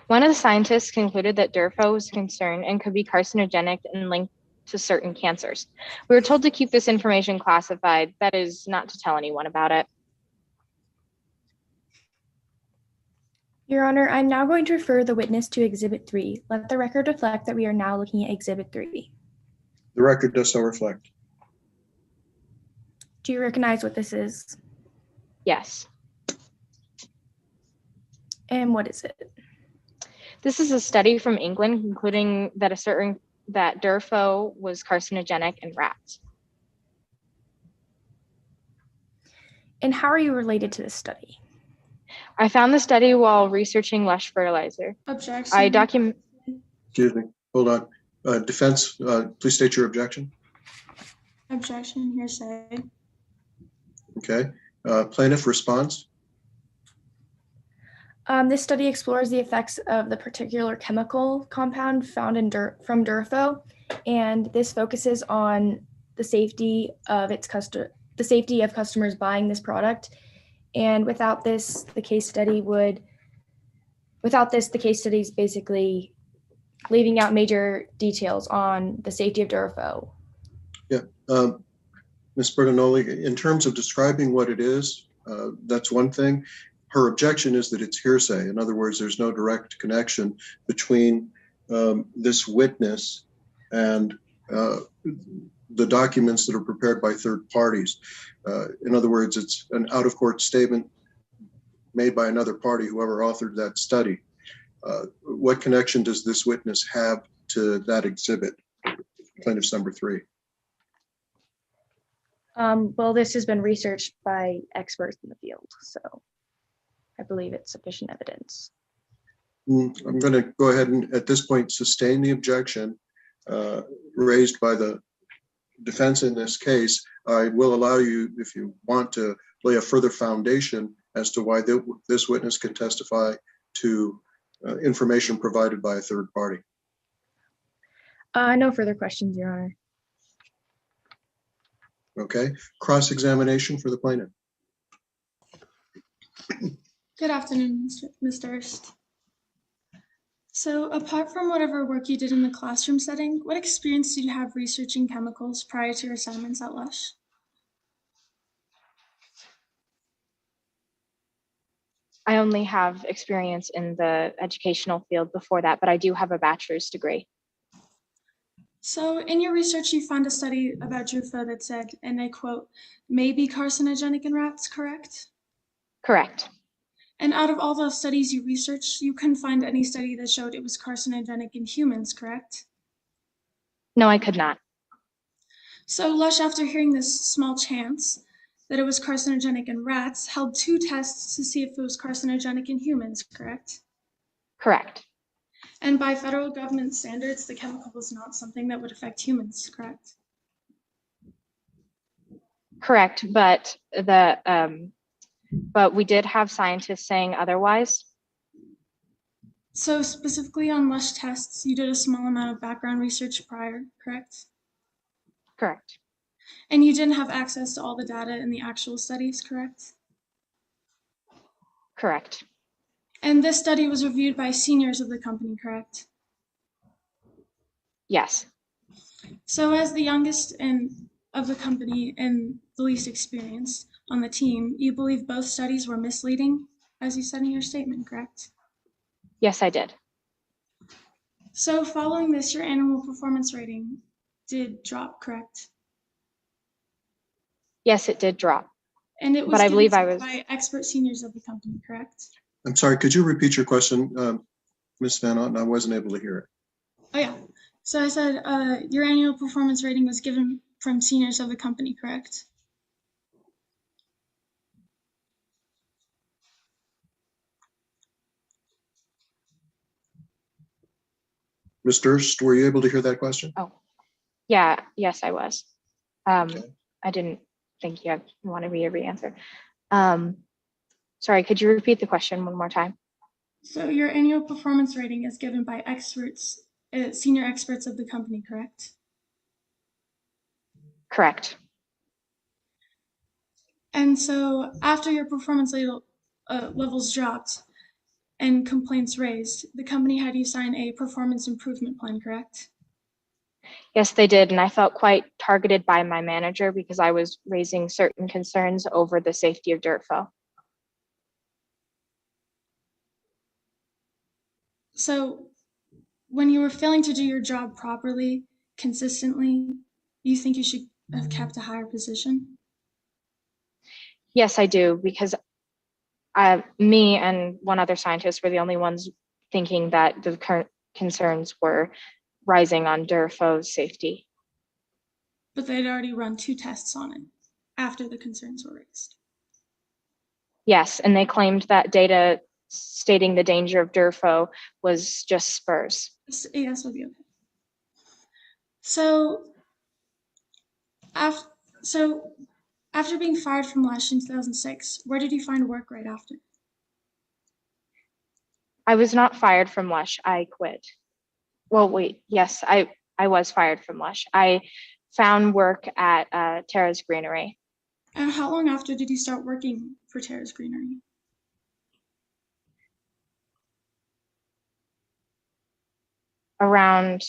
One of the scientists concluded that Durfo was concerned and could be carcinogenic and linked to certain cancers. We were told to keep this information classified, that is, not to tell anyone about it. Your Honor, I'm now going to refer the witness to Exhibit 3. Let the record reflect that we are now looking at Exhibit 3. The record does so reflect. Do you recognize what this is? Yes. And what is it? This is a study from England concluding that that Durfo was carcinogenic in rats. And how are you related to this study? I found the study while researching Lush Fertilizer. Objection. I document. Excuse me. Hold on. Defense, please state your objection. Objection, hearsay. Okay. Plaintiff responds. This study explores the effects of the particular chemical compound found in from Durafo, and this focuses on the safety of customers buying this product. And without this, the case study is basically leaving out major details on the safety of Durafo. Yeah. Ms. Bertinoli, in terms of describing what it is, that's one thing. Her objection is that it's hearsay. In other words, there's no direct connection between this witness and the documents that are prepared by third parties. In other words, it's an out-of-court statement made by another party, whoever authored that study. What connection does this witness have to that exhibit? Plaintiff's number 3. Well, this has been researched by experts in the field, so I believe it's sufficient evidence. I'm going to go ahead and at this point sustain the objection raised by the defense in this case. I will allow you, if you want, to lay a further foundation as to why this witness can testify to information provided by a third party. No further questions, Your Honor. Okay. Cross-examination for the plaintiff. Good afternoon, Ms. Durst. So apart from whatever work you did in the classroom setting, what experience did you have researching chemicals prior to your assignments at Lush? I only have experience in the educational field before that, but I do have a bachelor's degree. So in your research, you found a study about Drufo that said, and I quote, may be carcinogenic in rats, correct? Correct. And out of all the studies you researched, you couldn't find any study that showed it was carcinogenic in humans, correct? No, I could not. So Lush, after hearing this small chance that it was carcinogenic in rats, held 2 tests to see if it was carcinogenic in humans, correct? Correct. And by federal government standards, the chemical was not something that would affect humans, correct? Correct, but we did have scientists saying otherwise. So specifically on Lush tests, you did a small amount of background research prior, correct? Correct. And you didn't have access to all the data in the actual studies, correct? Correct. And this study was reviewed by seniors of the company, correct? Yes. So as the youngest of the company and the least experienced on the team, you believe both studies were misleading, as you said in your statement, correct? Yes, I did. So following this, your annual performance rating did drop, correct? Yes, it did drop. And it was but I believe I given was by expert seniors of the company, correct? I'm sorry, could you repeat your question, Ms. Van Otten? I wasn't able to hear it. Oh yeah. So I said your annual performance rating was given from seniors of the company, correct? Ms. Durst, were you able to hear that question? Oh, yeah. Yes, I was. I didn't think you wanted me to re-answer. Sorry, could you repeat the question one more time? So your annual performance rating is given by experts, senior experts of the company, correct? Correct. And so after your performance levels dropped and complaints raised, the company had you sign a performance improvement plan, correct? Yes, they did. And I felt quite targeted by my manager because I was raising certain concerns over the safety of Dirtfo. So when you were failing to do your job properly, consistently, you think you should have kept a higher position? Yes, I do, because me and one other scientist were the only ones thinking that the current concerns were rising on Durfo's safety. But they'd already run 2 tests on it after the concerns were raised. Yes, and they claimed that data stating the danger of Durfo was just spurs. Yes, would be okay. So, after, so after being fired from Lush in 2006, where did you find work right after? I was not fired from Lush. I quit. Well, wait, yes, I was fired from Lush. I found work at Tara's Greenery. And how long after did you start working for Tara's Greenery? Around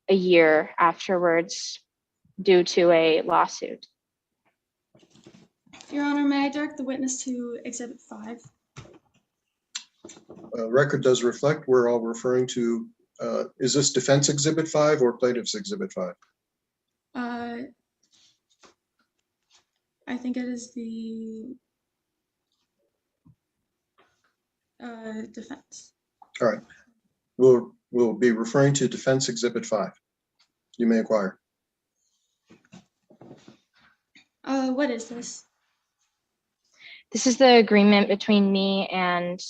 a year afterwards due to a lawsuit. Your Honor, may I direct the witness to Exhibit 5? Record does reflect, we're all referring to, is this Defense Exhibit 5 or Plaintiff's Exhibit 5? I think it is the defense. All right. We'll be referring to Defense Exhibit 5. You may inquire. What is this? This is the agreement between me and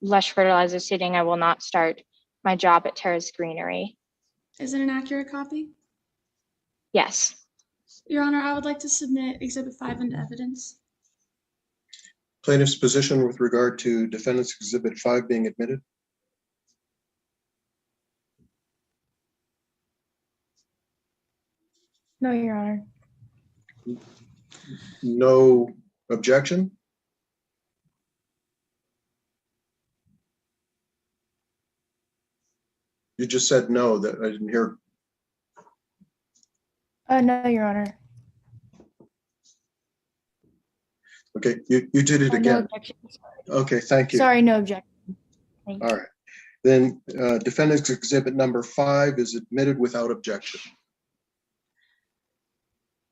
Lush Fertilizer stating I will not start my job at Tara's Greenery. Is it an accurate copy? Yes. Your Honor, I would like to submit Exhibit 5 into evidence. Plaintiff's position with regard to Defendant's Exhibit 5 being admitted? No, Your Honor. No objection? You just said no, that I didn't hear. No, Your Honor. Okay, you did it No again. objection. Okay, thank you. Sorry, no objection. Thank you. All right. Then Defendant's Exhibit number 5 is admitted without objection.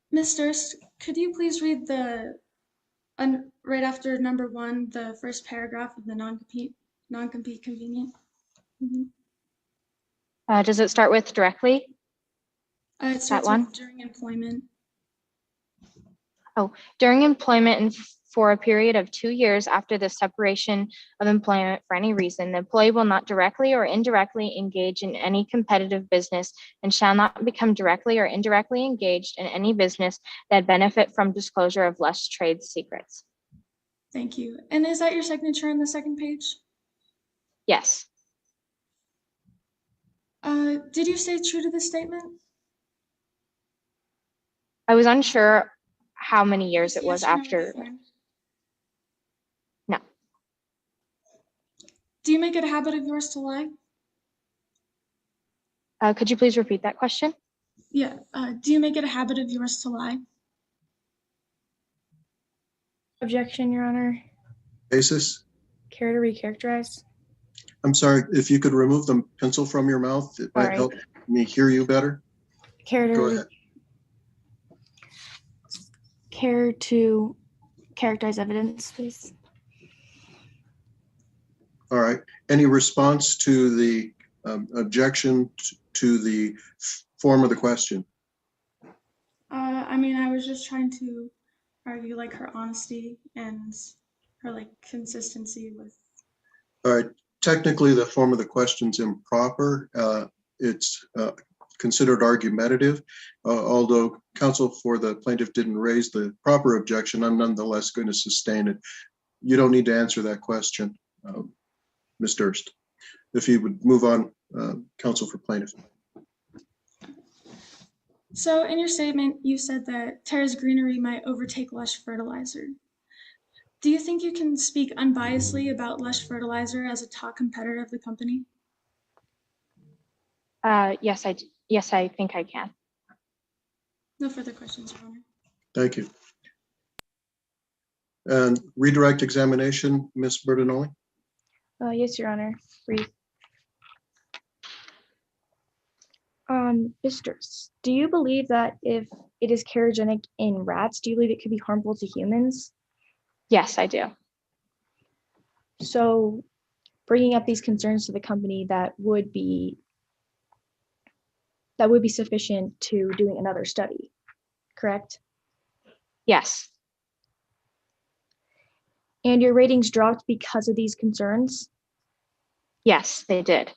Ms. Durst, could you please read the, right after number 1, the first paragraph of the non-compete convenient? Does it start with directly? It starts with during employment. Oh, during employment and for a period of 2 years after the separation of employment for any reason, the employee will not directly or indirectly engage in any competitive business and shall not become directly or indirectly engaged in any business that benefit from disclosure of Lush trade secrets. Thank you. And is that your signature on the second page? Yes. Did you stay true to this statement? I was unsure how many years it was Yes or no, after. No. Do you make it a habit of yours to lie? Could you please repeat that question? Yeah. Do you make it a habit of yours to lie? Objection, Your Honor. Basis? Care to recharacterize? I'm sorry, if you could remove the pencil from your mouth, it might help me hear you better. Care Go to ahead. Care to characterize evidence, please? All right. Any response to the objection to the form of the question? I mean, I was just trying to argue like her honesty and her like consistency with. All right. Technically, the form of the question's improper. It's considered argumentative. Although counsel for the plaintiff didn't raise the proper objection, I'm nonetheless going to sustain it. You don't need to answer that question, Ms. Durst. If you would move on, counsel for plaintiff. So in your statement, you said that Tara's Greenery might overtake Lush Fertilizer. Do you think you can speak unbiasedly about Lush Fertilizer as a top competitor of the company? Yes, I think I can. No further questions, Your Honor. Thank you. And redirect examination, Ms. Bertinelli? Yes, Your Honor. Brief. Misters, do you believe that if it is carcinogenic in rats, do you believe it could be harmful to humans? Yes, I do. So bringing up these concerns to the company, that would be sufficient to doing another study, correct? Yes. And your ratings dropped because of these concerns? Yes, they did.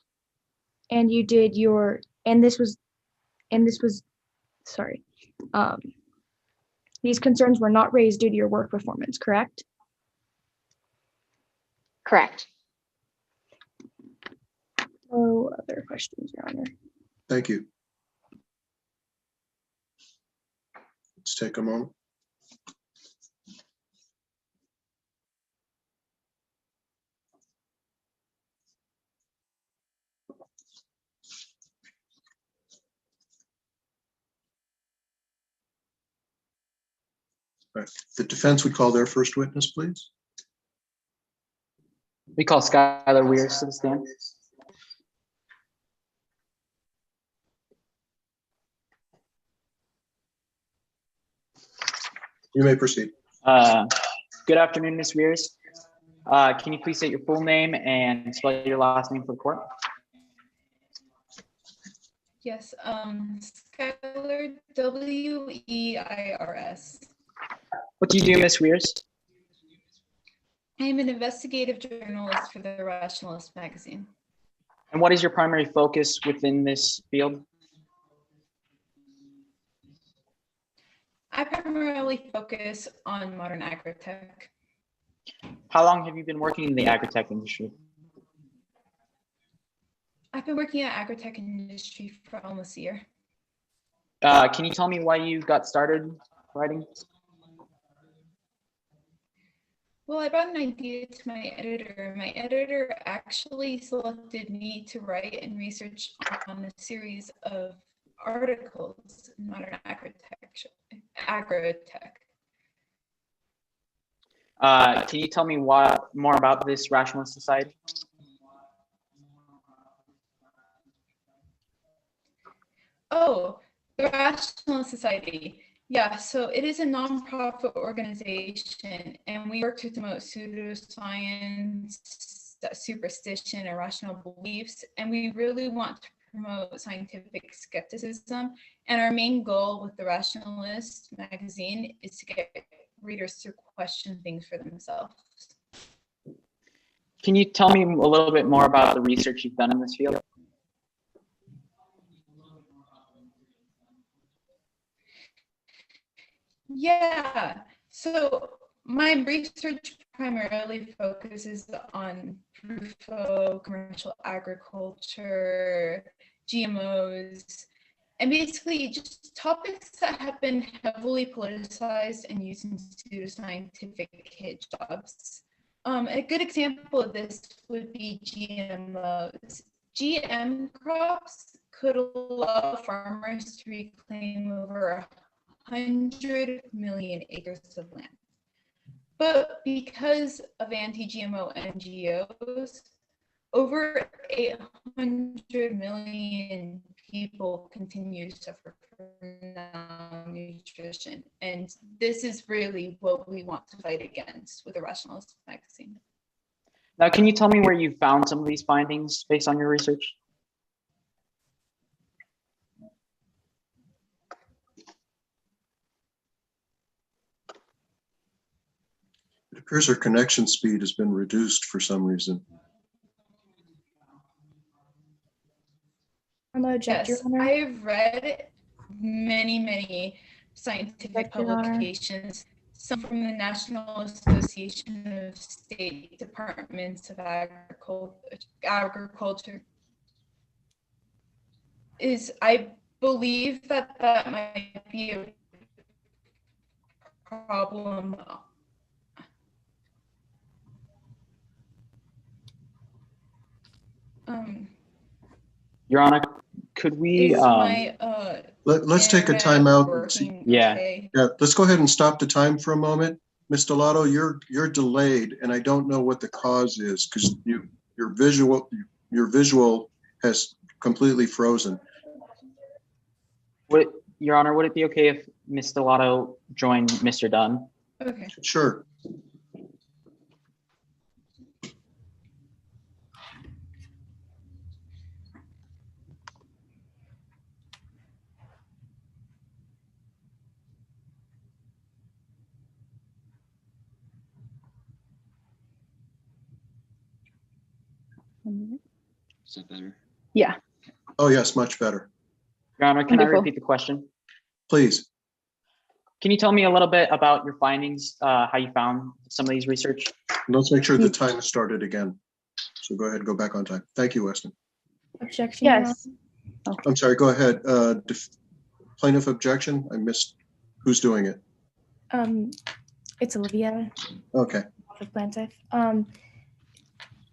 And you did your and this was, sorry, these concerns were not raised due to your work performance, correct? Correct. No other questions, Your Honor. Thank you. Let's take a moment. All right. The defense would call their first witness, please. We call Skylar Weirs to the stand. You may proceed. Good afternoon, Ms. Weirs. Can you please state your full name and spell your last name for the court? Yes, Skylar, W-E-I-R-S. What do you do, Ms. Weirs? I am an investigative journalist for the Rationalist magazine. And what is your primary focus within this field? I primarily focus on modern agritech. How long have you been working in the agritech industry? I've been working in the agritech industry for almost a year. Can you tell me why you got started writing? Well, I brought an idea to my editor. My editor actually selected me to write and research on a series of articles in modern agrotech. Can you tell me more about this Rationalist Society? Oh, the Rationalist Society. Yeah, so it is a nonprofit organization, and we work to promote pseudoscience, superstition, and rational beliefs, and we really want to promote scientific skepticism. And our main goal with the Rationalist magazine is to get readers to question things for themselves. Can you tell me a little bit more about the research you've done in this field? Yeah, so my research primarily focuses on commercial agriculture, GMOs, and basically just topics that have been heavily politicized and used in pseudoscientific hit jobs. A good example of this would be GMOs. GM crops could allow farmers to reclaim over 100 million acres of land. But because of anti-GMO NGOs, over 800 million people continue to suffer from malnutrition. And this is really what we want to fight against with the Rationalist magazine. Now, can you tell me where you found some of these findings based on your research? It appears our connection speed has been reduced for some reason. I'm gonna object, Yes, Your Honor. I have read many scientific publications, some from the National Association of State Departments of Agriculture. I believe that might be a problem. Your Honor, could we? Let's take a time out. Yeah. Yeah, let's go ahead and stop the time for a moment. Ms. Delato, you're delayed, and I don't know what the cause is because your visual has completely frozen. Your Honor, would it be okay if Ms. Delato joined Mr. Dunn? Okay. Sure. Is that better? Yeah. Oh, yes, much better. Your Honor, can I Wonderful. repeat the question? Please. Can you tell me a little bit about your findings, how you found some of these research? Let's make sure the time is started again. So go ahead and go back on time. Thank you, Weston. Objection. Your Yes. I'm sorry, go ahead. Plaintiff objection, I missed, who's doing it? It's Olivia Okay, of plaintiff.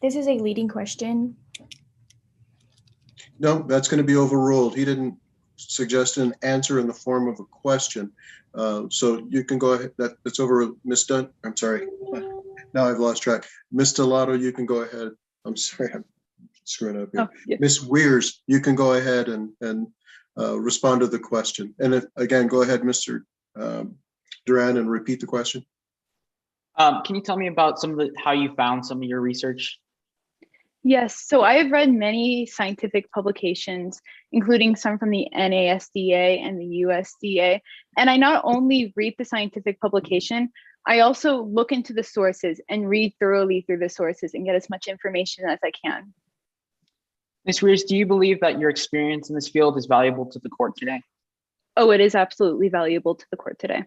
This is a leading question. no, that's going to be overruled. He didn't suggest an answer in the form of a question. So you can go ahead, that's over, Ms. Dunn, I'm sorry. Now I've lost track. Ms. Stellato, you can go ahead. I'm sorry, I'm screwing up here. Oh, yeah. Ms. Weirs, you can go ahead and respond to the question. And if, again, go ahead, Mr. Duran, and repeat the question. Can you tell me about how you found some of your research? Yes, so I have read many scientific publications, including some from the NASDA and the USDA. And I not only read the scientific publication, I also look into the sources and read thoroughly through the sources and get as much information as I can. Ms. Weirs, do you believe that your experience in this field is valuable to the court today? Oh, it is absolutely valuable to the court today.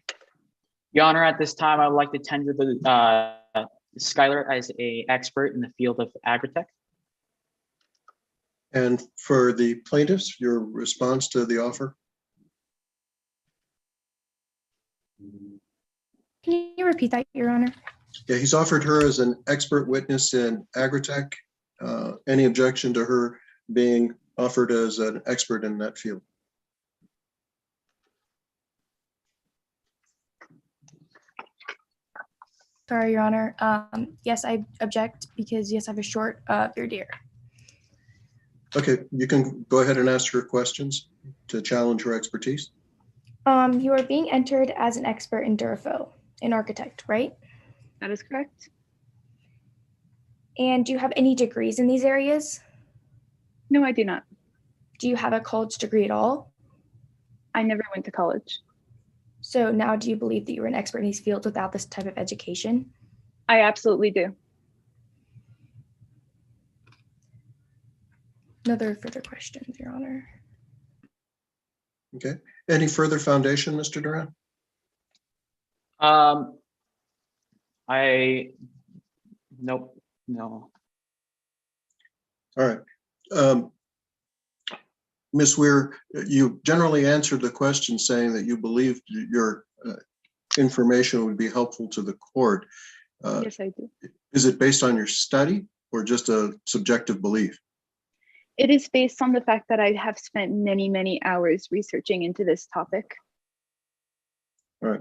Your Honor, at this time, I would like to tender the Skylar as an expert in the field of agritech. And for the plaintiffs, your response to the offer? Can you repeat that, Your Honor? Yeah, he's offered her as an expert witness in agritech. Any objection to her being offered as an expert in that field? Sorry, Your Honor. Yes, I object because yes, I have a short beard ear. Okay, you can go ahead and ask her questions to challenge her expertise. You are being entered as an expert in Durafo, an architect, right? That is correct. And do you have any degrees in these areas? No, I do not. Do you have a college degree at all? I never went to college. So now do you believe that you're an expert in these fields without this type of education? I absolutely do. No other further questions, Your Honor. Okay, any further foundation, Mr. Duran? Nope, no. All right. Ms. Weir, you generally answered the question saying that you believed your information would be helpful to the court. Yes, I do. Is it based on your study or just a subjective belief? It is based on the fact that I have spent many, many hours researching into this topic. All right.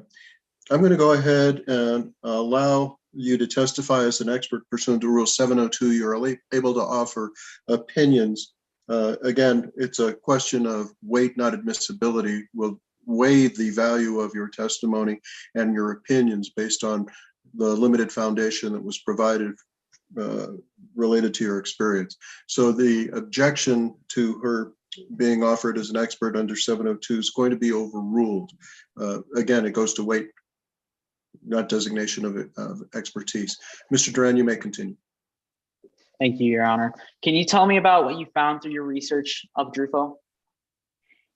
I'm going to go ahead and allow you to testify as an expert pursuant to Rule 702. You're able to offer opinions. Again, it's a question of weight, not admissibility. We'll weigh the value of your testimony and your opinions based on the limited foundation that was provided related to your experience. So the objection to her being offered as an expert under 702 is going to be overruled. Again, it goes to weight, not designation of expertise. Mr. Duran, you may continue. Thank you, Your Honor. Can you tell me about what you found through your research of Drufo?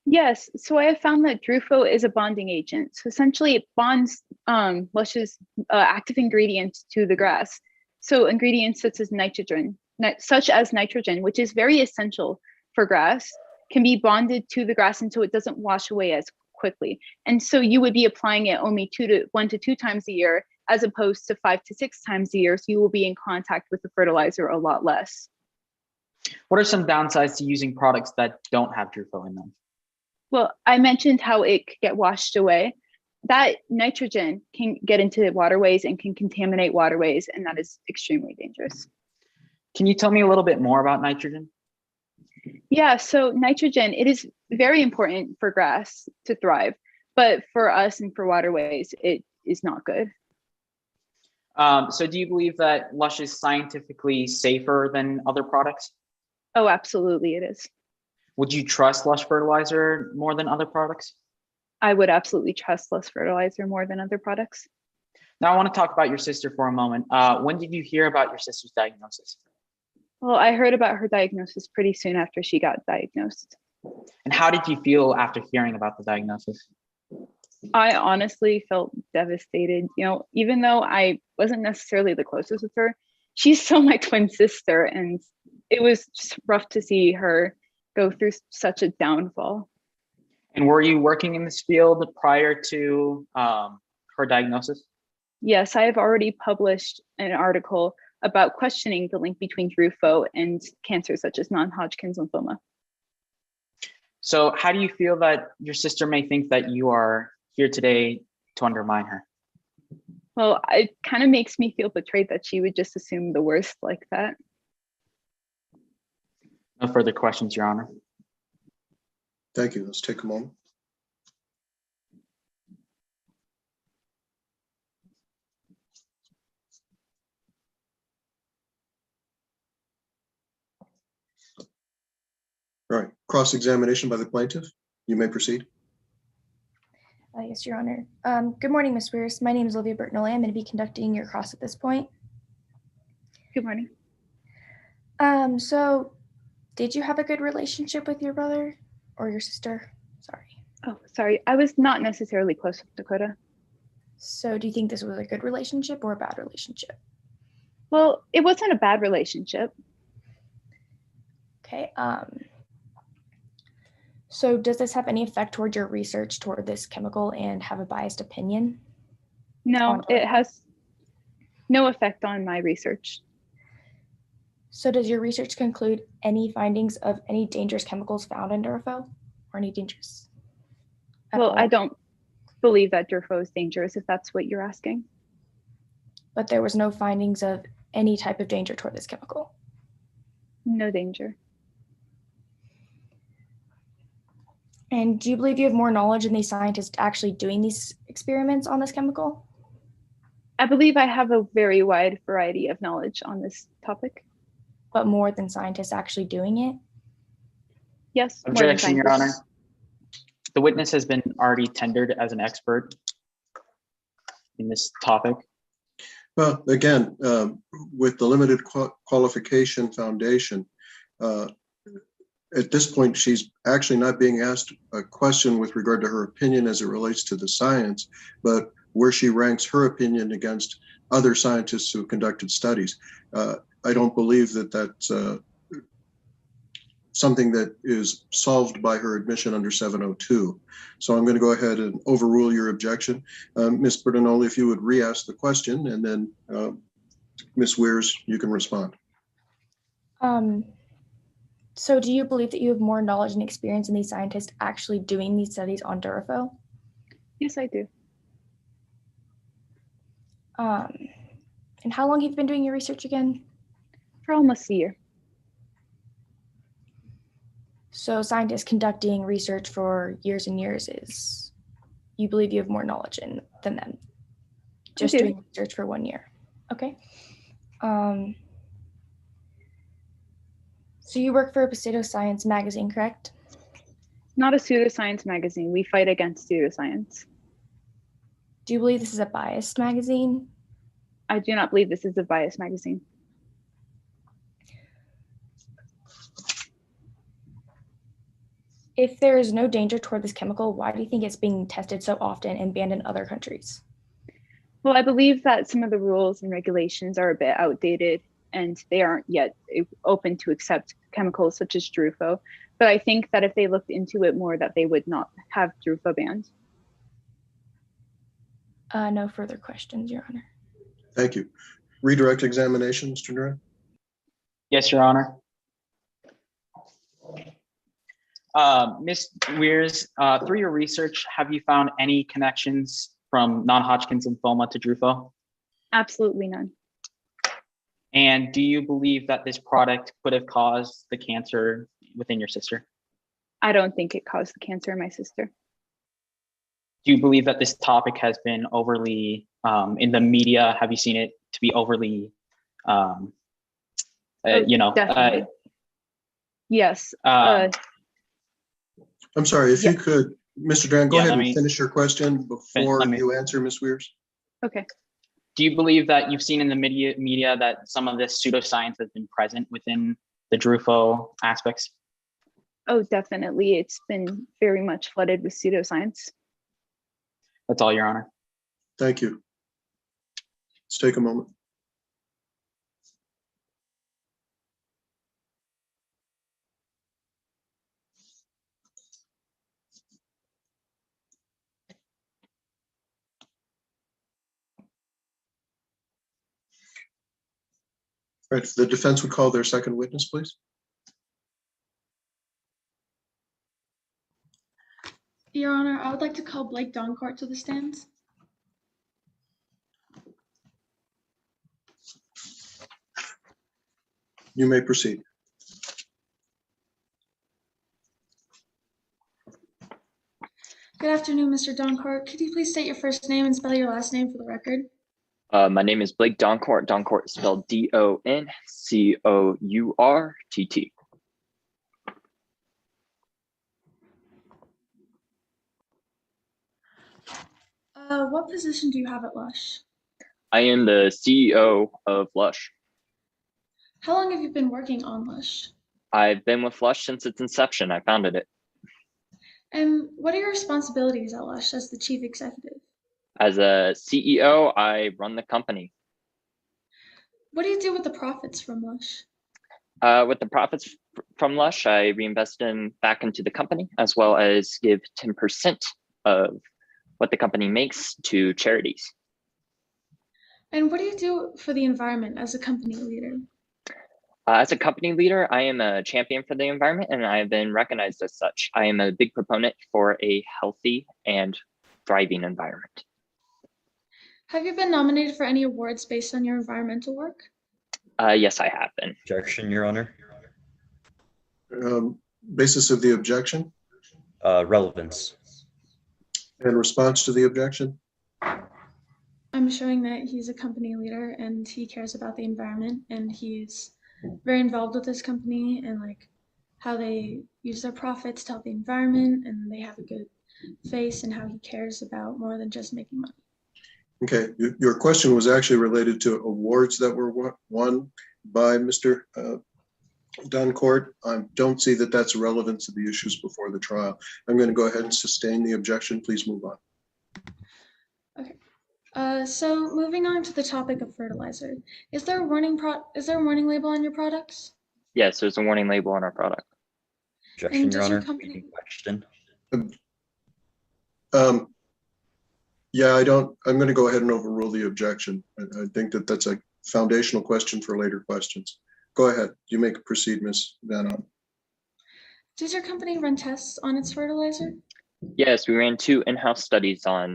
Yes, so I have found that Drufo is a bonding agent. So essentially it bonds luscious active ingredients to the grass. So ingredients such as nitrogen, which is very essential for grass, can be bonded to the grass and so it doesn't wash away as quickly. And so you would be applying it only 1 to 2 times a year, as opposed to 5 to 6 times a year. So you will be in contact with the fertilizer a lot less. What are some downsides to using products that don't have Drufo in them? Well, I mentioned how it could get washed away. That nitrogen can get into waterways and can contaminate waterways, and that is extremely dangerous. Can you tell me a little bit more about nitrogen? Yeah, so nitrogen, it is very important for grass to thrive, but for us and for waterways, it is not good. So do you believe that Lush is scientifically safer than other products? Oh, absolutely it is. Would you trust Lush fertilizer more than other products? I would absolutely trust Lush fertilizer more than other products. Now I want to talk about your sister for a moment. When did you hear about your sister's diagnosis? Well, I heard about her diagnosis pretty soon after she got diagnosed. And how did you feel after hearing about the diagnosis? I honestly felt devastated. You know, even though I wasn't necessarily the closest with her, she's still my twin sister, and it was just rough to see her go through such a downfall. And were you working in this field prior to her diagnosis? Yes, I have already published an article about questioning the link between Drufo and cancers such as non-Hodgkin's lymphoma. So how do you feel that your sister may think that you are here today to undermine her? Well, it kind of makes me feel betrayed that she would just assume the worst like that. No further questions, Your Honor. Thank you. Let's take a moment. All right, cross-examination by the plaintiff. You may proceed. Yes, Your Honor. Good morning, Ms. Weirs. My name is Olivia Bertnell. I'm going to be conducting your cross at this point. Good morning. So did you have a good relationship with your brother or your sister? Sorry. Oh, sorry. I was not necessarily close with Dakota. So do you think this was a good relationship or a bad relationship? Well, it wasn't a bad relationship. Okay. So does this have any effect toward your research toward this chemical and have a biased opinion? No, it has no effect on my research. So does your research conclude any findings of any dangerous chemicals found in Durafo or any dangerous? Well, I don't believe that Durafo is dangerous, if that's what you're asking. But there was no findings of any type of danger toward this chemical? No danger. And do you believe you have more knowledge than these scientists actually doing these experiments on this chemical? I believe I have a very wide variety of knowledge on this topic. But more than scientists actually doing it? Yes. Objection, Your Honor. The witness has been already tendered as an expert in this topic. Well, again, with the limited qualification foundation, at this point, she's actually not being asked a question with regard to her opinion as it relates to the science, but where she ranks her opinion against other scientists who have conducted studies. I don't believe that that's something that is solved by her admission under 702. So I'm going to go ahead and overrule your objection. Ms. Bertinoli, if you would re-ask the question, and then Ms. Weirs, you can respond. So do you believe that you have more knowledge and experience in these scientists actually doing these studies on Durafo? Yes, I do. And how long have you been doing your research again? For almost a year. So scientists conducting research for years and years is, you believe you have more knowledge than them? Just doing research for 1 year. Okay. So you work for a pseudoscience magazine, correct? Not a pseudoscience magazine. We fight against pseudoscience. Do you believe this is a biased magazine? I do not believe this is a biased magazine. If there is no danger toward this chemical, why do you think it's being tested so often and banned in other countries? Well, I believe that some of the rules and regulations are a bit outdated and they aren't yet open to accept chemicals such as Drufo. But I think that if they looked into it more, that they would not have Drufo banned. No further questions, Your Honor. Thank you. Redirect examination, Mr. Duran. Yes, Your Honor. Ms. Weirs, through your research, have you found any connections from non-Hodgkin's lymphoma to Drufo? Absolutely none. And do you believe that this product could have caused the cancer within your sister? I don't think it caused the cancer in my sister. Do you believe that this topic has been overly, in the media, have you seen it to be overly, Definitely. Yes. I'm sorry, if you could, Mr. Duran, go ahead and finish your question before you answer, Ms. Weirs. Okay. Do you believe that you've seen in the media that some of this pseudoscience has been present within the DRUFO aspects? Oh, definitely. It's been very much flooded with pseudoscience. That's all, Your Honor. Thank you. Let's take a moment. All right, if the defense would call their second witness, please. Your Honor, I would like to call Blake Doncourt to the stands. You may proceed. Good afternoon, Mr. Doncourt. Could you please state your first name and spell your last name for the record? My name is Blake Doncourt. Doncourt is spelled D-O-N-C-O-U-R-T-T. What position do you have at Lush? I am the CEO of Lush. How long have you been working on Lush? I've been with Lush since its inception. I founded it. And what are your responsibilities at Lush as the chief executive? As a CEO, I run the company. What do you do with the profits from Lush? With the profits from Lush, I reinvest them back into the company, as well as give 10% of what the company makes to charities. And what do you do for the environment as a company leader? As a company leader, I am a champion for the environment, and I have been recognized as such. I am a big proponent for a healthy and thriving environment. Have you been nominated for any awards based on your environmental work? Yes, I have been. Objection, Your Honor. Basis of the objection Relevance. and response to the objection. I'm showing that he's a company leader and he cares about the environment and he's very involved with this company and like how they use their profits to help the environment and they have a good face and how he cares about more than just making money. Okay, your question was actually related to awards that were won by Mr. Doncourt. I don't see that that's relevant to the issues before the trial. I'm going to go ahead and sustain the objection. Please move on. Okay. So moving on to the topic of fertilizer, is there a warning label on your products? Yes, there's a warning label on our product. Objection, Your Honor. Question. Question. Yeah, I'm going to go ahead and overrule the objection. I think that that's a foundational question for later questions. Go ahead. You may proceed, Ms. Van On. Does your company run tests on its fertilizer? Yes, we ran 2 in-house studies on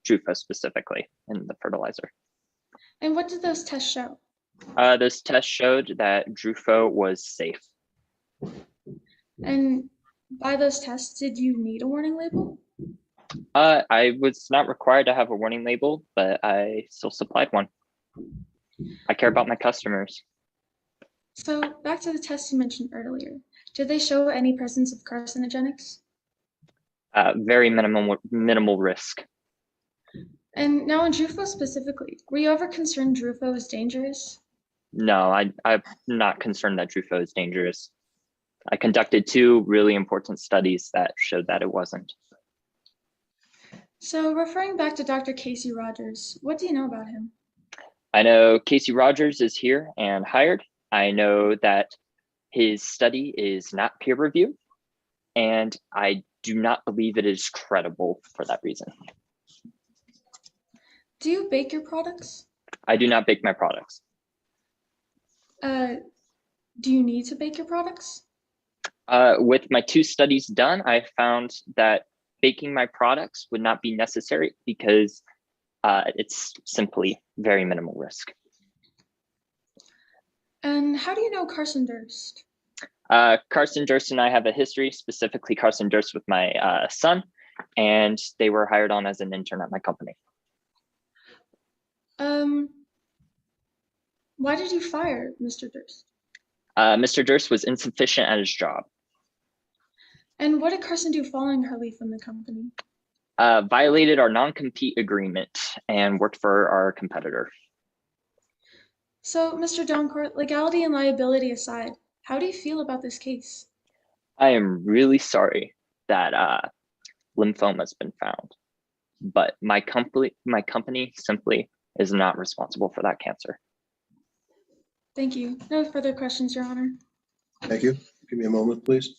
DRUFO specifically in the fertilizer. And what did those tests show? Those tests showed that DRUFO was safe. And by those tests, did you need a warning label? I was not required to have a warning label, but I still supplied one. I care about my customers. So back to the tests you mentioned earlier. Did they show any presence of carcinogenics? Very minimal risk. And now on DRUFO specifically, were you ever concerned DRUFO is dangerous? No, I'm not concerned that DRUFO is dangerous. I conducted 2 really important studies that showed that it wasn't. So referring back to Dr. Casey Rogers, what do you know about him? I know Casey Rogers is here and hired. I know that his study is not peer reviewed, and I do not believe it is credible for that reason. Do you bake your products? I do not bake my products. Do you need to bake your products? With my 2 studies done, I found that baking my products would not be necessary because it's simply very minimal risk. And how do you know Carson Durst? Carson Durst and I have a history, specifically Carson Durst with my son, and they were hired on as an intern at my company. Why did you fire Mr. Durst? Mr. Durst was insufficient at his job. And what did Carson do following her leave from the company? violated our non-compete agreement and worked for our competitor. So, Mr. Doncourt, legality and liability aside, how do you feel about this case? I am really sorry that lymphoma has been found, but my company simply is not responsible for that cancer. Thank you. No further questions, Your Honor. Thank you. Give me a moment, please.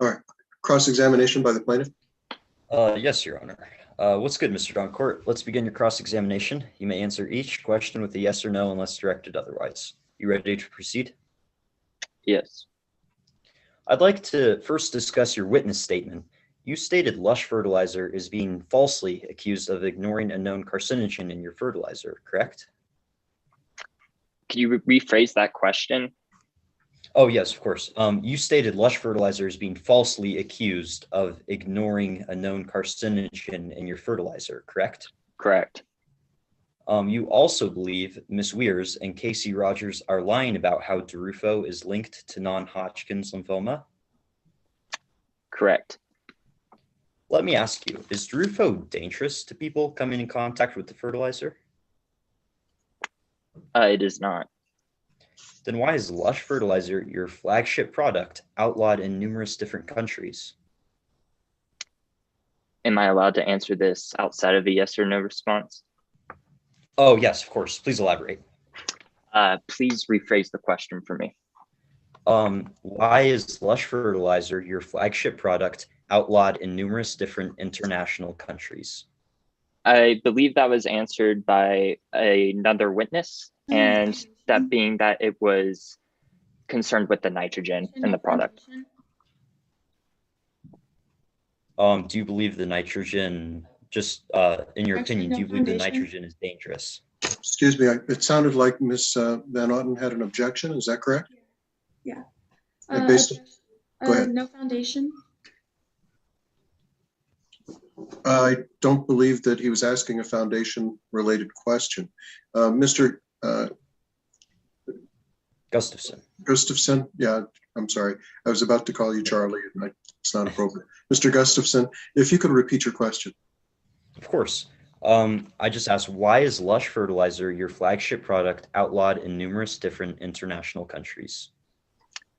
All right, cross-examination by the plaintiff. Yes, Your Honor. What's good, Mr. Doncourt? Let's begin your cross-examination. You may answer each question with a yes or no unless directed otherwise. You ready to proceed? Yes. I'd like to first discuss your witness statement. You stated Lush Fertilizer is being falsely accused of ignoring a known carcinogen in your fertilizer, correct? Can you rephrase that question? Oh, yes, of course. You stated Lush Fertilizer is being falsely accused of ignoring a known carcinogen in your fertilizer, correct? Correct. You also believe Ms. Weirs and Casey Rogers are lying about how Drufo is linked to non-Hodgkin's lymphoma? Correct. Let me ask you, is Drufo dangerous to people coming in contact with the fertilizer? It is not. Then why is Lush Fertilizer, your flagship product, outlawed in numerous different countries? Am I allowed to answer this outside of a yes or no response? Oh, yes, of course. Please elaborate. Please rephrase the question for me. Why is Lush Fertilizer, your flagship product, outlawed in numerous different international countries? I believe that was answered by another witness, and that being that it was concerned with the nitrogen in the product. Do you believe the nitrogen, just in your opinion, do you believe the nitrogen is dangerous? Excuse me, it sounded like Ms. Van Otten had an objection. Is that correct? Yeah. Go ahead. No foundation. I don't believe that he was asking a foundation-related question. Mr. Gustafson, yeah, I'm sorry. I was about to call you Charlie, and it's not appropriate. Mr. Gustafson, if you could repeat your question. Of course. I just asked, why is Lush Fertilizer, your flagship product, outlawed in numerous different international countries?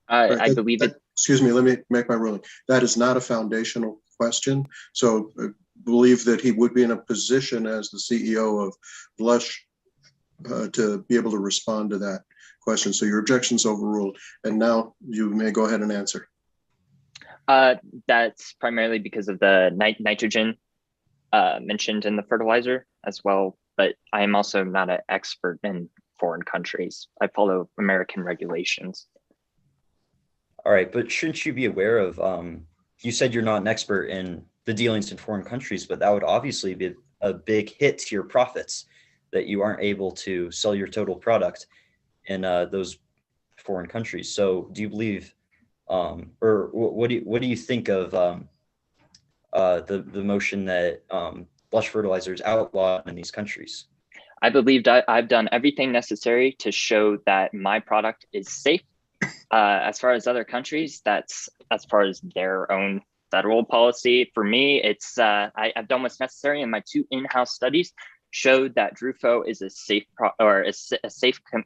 I believe it. Excuse me, let me make my ruling. That is not a foundational question. So I believe that he would be in a position as the CEO of Lush to be able to respond to that question. So your objection's overruled. And now you may go ahead and answer. That's primarily because of the nitrogen mentioned in the fertilizer as well. But I am also not an expert in foreign countries. I follow American regulations. All right, but shouldn't you be aware of, you said you're not an expert in the dealings in foreign countries, but that would obviously be a big hit to your profits that you aren't able to sell your total product in those foreign countries. So do you believe, or what do you think of the motion that Lush Fertilizer is outlawed in these countries? I believe I've done everything necessary to show that my product is safe. As far as other countries, that's as far as their own federal policy. For me, it's I've done what's necessary, and my 2 in-house studies showed that Drufo is a safe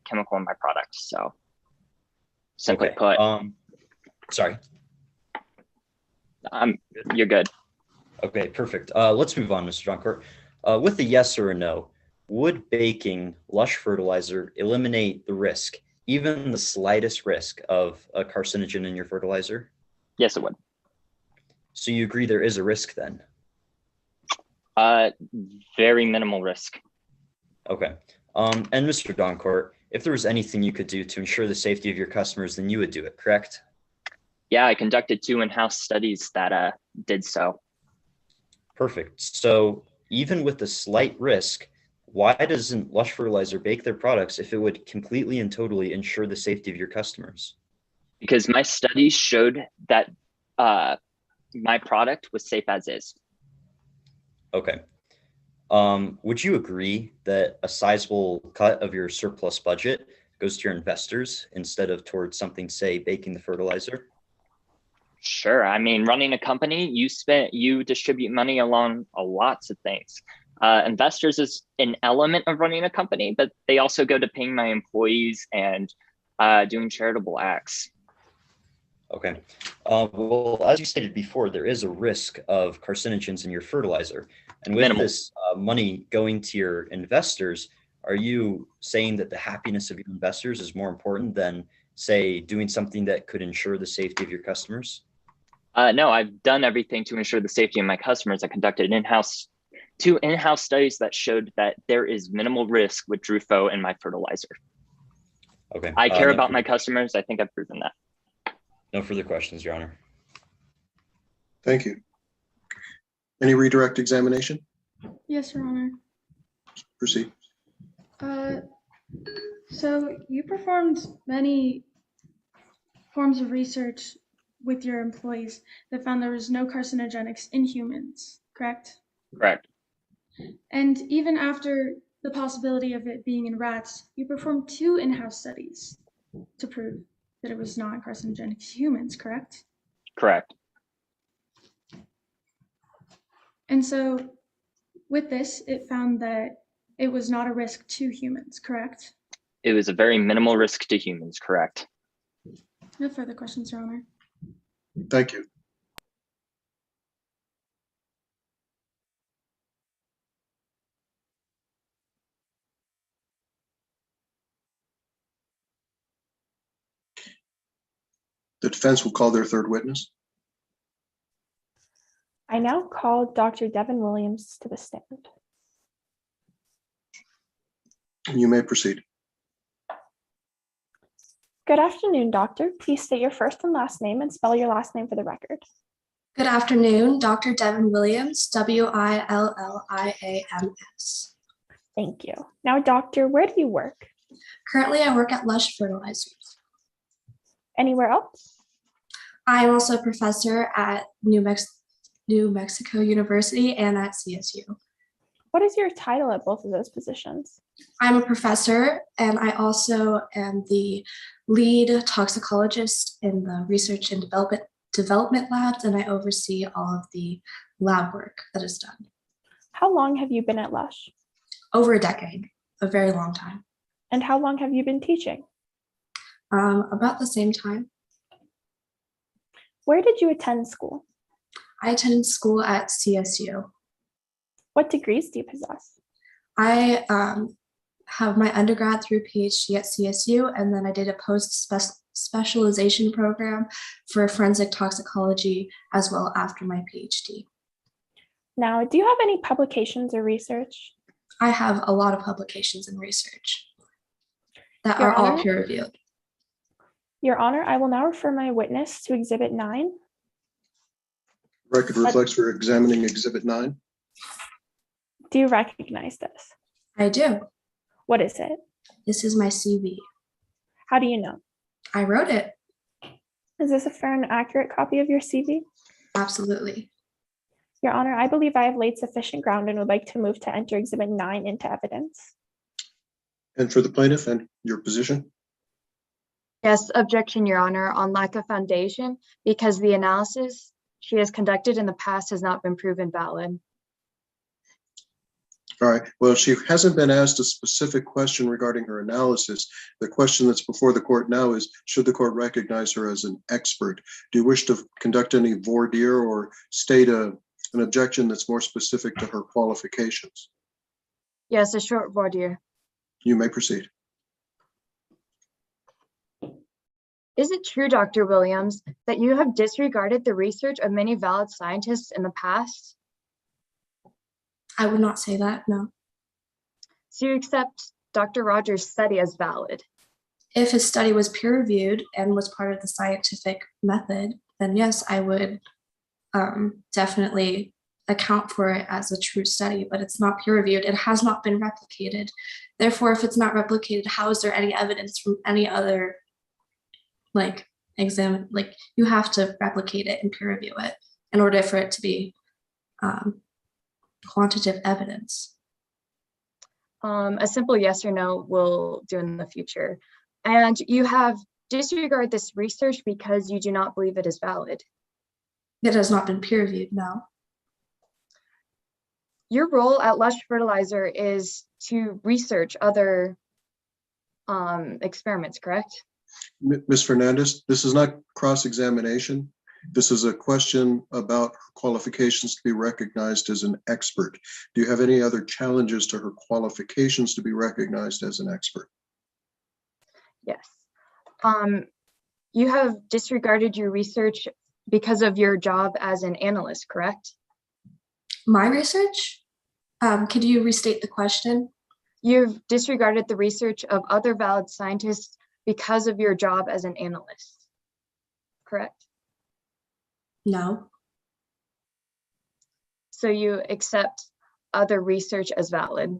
chemical in my product. So, simply put, sorry. You're good. Okay, perfect. Let's move on, Mr. Doncourt. With a yes or a no, would baking Lush Fertilizer eliminate the risk, even the slightest risk, of a carcinogen in your fertilizer? Yes, it would. So you agree there is a risk then? Very minimal risk. Okay. And Mr. Doncourt, if there was anything you could do to ensure the safety of your customers, then you would do it, correct? Yeah, I conducted 2 in-house studies that did so. Perfect. So even with the slight risk, why doesn't Lush Fertilizer bake their products if it would completely and totally ensure the safety of your customers? Because my studies showed that my product was safe as is. Okay. Would you agree that a sizable cut of your surplus budget goes to your investors instead of towards something, say, baking the fertilizer? Sure. I mean, running a company, you distribute money along lots of things. Investors is an element of running a company, but they also go to paying my employees and doing charitable acts. Okay. Well, as you stated before, there is a risk of carcinogens in your fertilizer. And with Minimal. this money going to your investors, are you saying that the happiness of your investors is more important than, say, doing something that could ensure the safety of your customers? No, I've done everything to ensure the safety of my customers. I conducted two in-house studies that showed that there is minimal risk with Drufo and my fertilizer. Okay. I care about my customers. I think I've proven that. No further questions, Your Honor. Thank you. Any redirect examination? Yes, Your Honor. Proceed. So you performed many forms of research with your employees that found there was no carcinogenics in humans, correct? Correct. And even after the possibility of it being in rats, you performed 2 in-house studies to prove that it was not carcinogenic to humans, correct? Correct. And so with this, it found that it was not a risk to humans, correct? It was a very minimal risk to humans, correct? No further questions, Your Honor. Thank you. The defense will call their third witness. I now call Dr. Devin Williams to the stand. You may proceed. Good afternoon, doctor. Please state your first and last name and spell your last name for the record. Good afternoon, Dr. Devin Williams, Williams. Thank you. Now, doctor, where do you work? Currently, I work at Lush Fertilizers. Anywhere else? I am also a professor at New Mexico University and at CSU. What is your title at both of those positions? I'm a professor, and I also am the lead toxicologist in the research and development labs, and I oversee all of the lab work that is done. How long have you been at Lush? Over a decade, a very long time. And how long have you been teaching? About the same time. Where did you attend school? I attended school at CSU. What degrees do you possess? I have my undergrad through PhD at CSU, and then I did a post-specialization program for forensic toxicology as well after my PhD. Now, do you have any publications or research? I have a lot of publications and research that Your are all Honor? peer-reviewed. Your Honor, I will now refer my witness to Exhibit 9. Record reflects we're examining Exhibit 9. Do you recognize this? I do. What is it? This is my CV. How do you know? I wrote it. Is this a fair and accurate copy of your CV? Absolutely. Your Honor, I believe I have laid sufficient ground and would like to move to enter Exhibit 9 into evidence. And for the plaintiff and your position? Yes, objection, Your Honor, on lack of foundation because the analysis she has conducted in the past has not been proven valid. All right. Well, she hasn't been asked a specific question regarding her analysis. The question that's before the court now is, should the court recognize her as an expert? Do you wish to conduct any voir dire or state an objection that's more specific to her qualifications? Yes, a short voir dire. You may proceed. Is it true, Dr. Williams, that you have disregarded the research of many valid scientists in the past? I would not say that, no. So you accept Dr. Rogers' study as valid? If his study was peer-reviewed and was part of the scientific method, then yes, I would definitely account for it as a true study, but it's not peer-reviewed. It has not been replicated. Therefore, if it's not replicated, how is there any evidence from any other exam? You have to replicate it and peer review it in order for it to be quantitative evidence. A simple yes or no will do in the future. And you have disregarded this research because you do not believe it is valid. It has not been peer reviewed, no. Your role at Lush Fertilizer is to research other experiments, correct? Ms. Fernandez, this is not cross-examination. This is a question about her qualifications to be recognized as an expert. Do you have any other challenges to her qualifications to be recognized as an expert? Yes. You have disregarded your research because of your job as an analyst, correct? My research? Could you restate the question? You've disregarded the research of other valid scientists because of your job as an analyst, correct? No. So you accept other research as valid?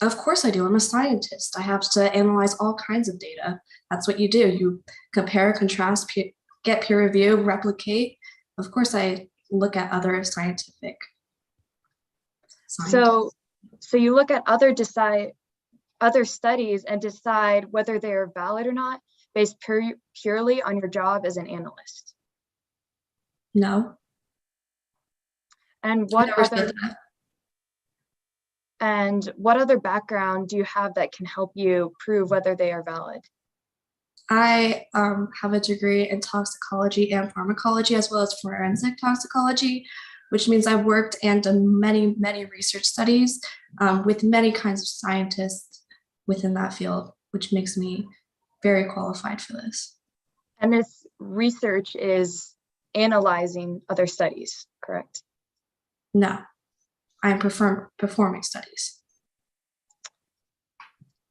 Of course I do. I'm a scientist. I have to analyze all kinds of data. That's what you do. You compare, contrast, get peer review, replicate. Of course I look at other scientific. So you look at other studies and decide whether they are valid or not based purely on your job as an analyst? No. And what other background do you have that can help you prove whether they are valid? I have a degree in toxicology and pharmacology, as well as forensic toxicology, which means I've worked and done many, many research studies with many kinds of scientists within that field, which makes me very qualified for this. And this research is analyzing other studies, correct? No, I'm performing studies.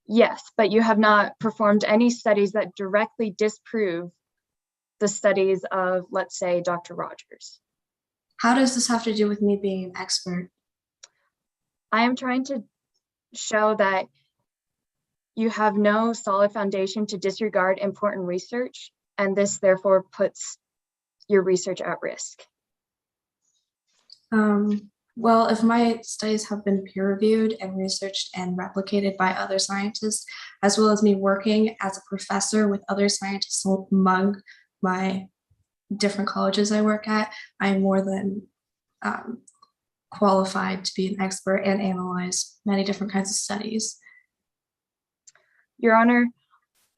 Yes, but you have not performed any studies that directly disprove the studies of, let's say, Dr. Rogers. How does this have to do with me being an expert? I am trying to show that you have no solid foundation to disregard important research, and this therefore puts your research at risk. Well, if my studies have been peer-reviewed and researched and replicated by other scientists, as well as me working as a professor with other scientists among my different colleges I work at, I'm more than qualified to be an expert and analyze many different kinds of studies. Your Honor,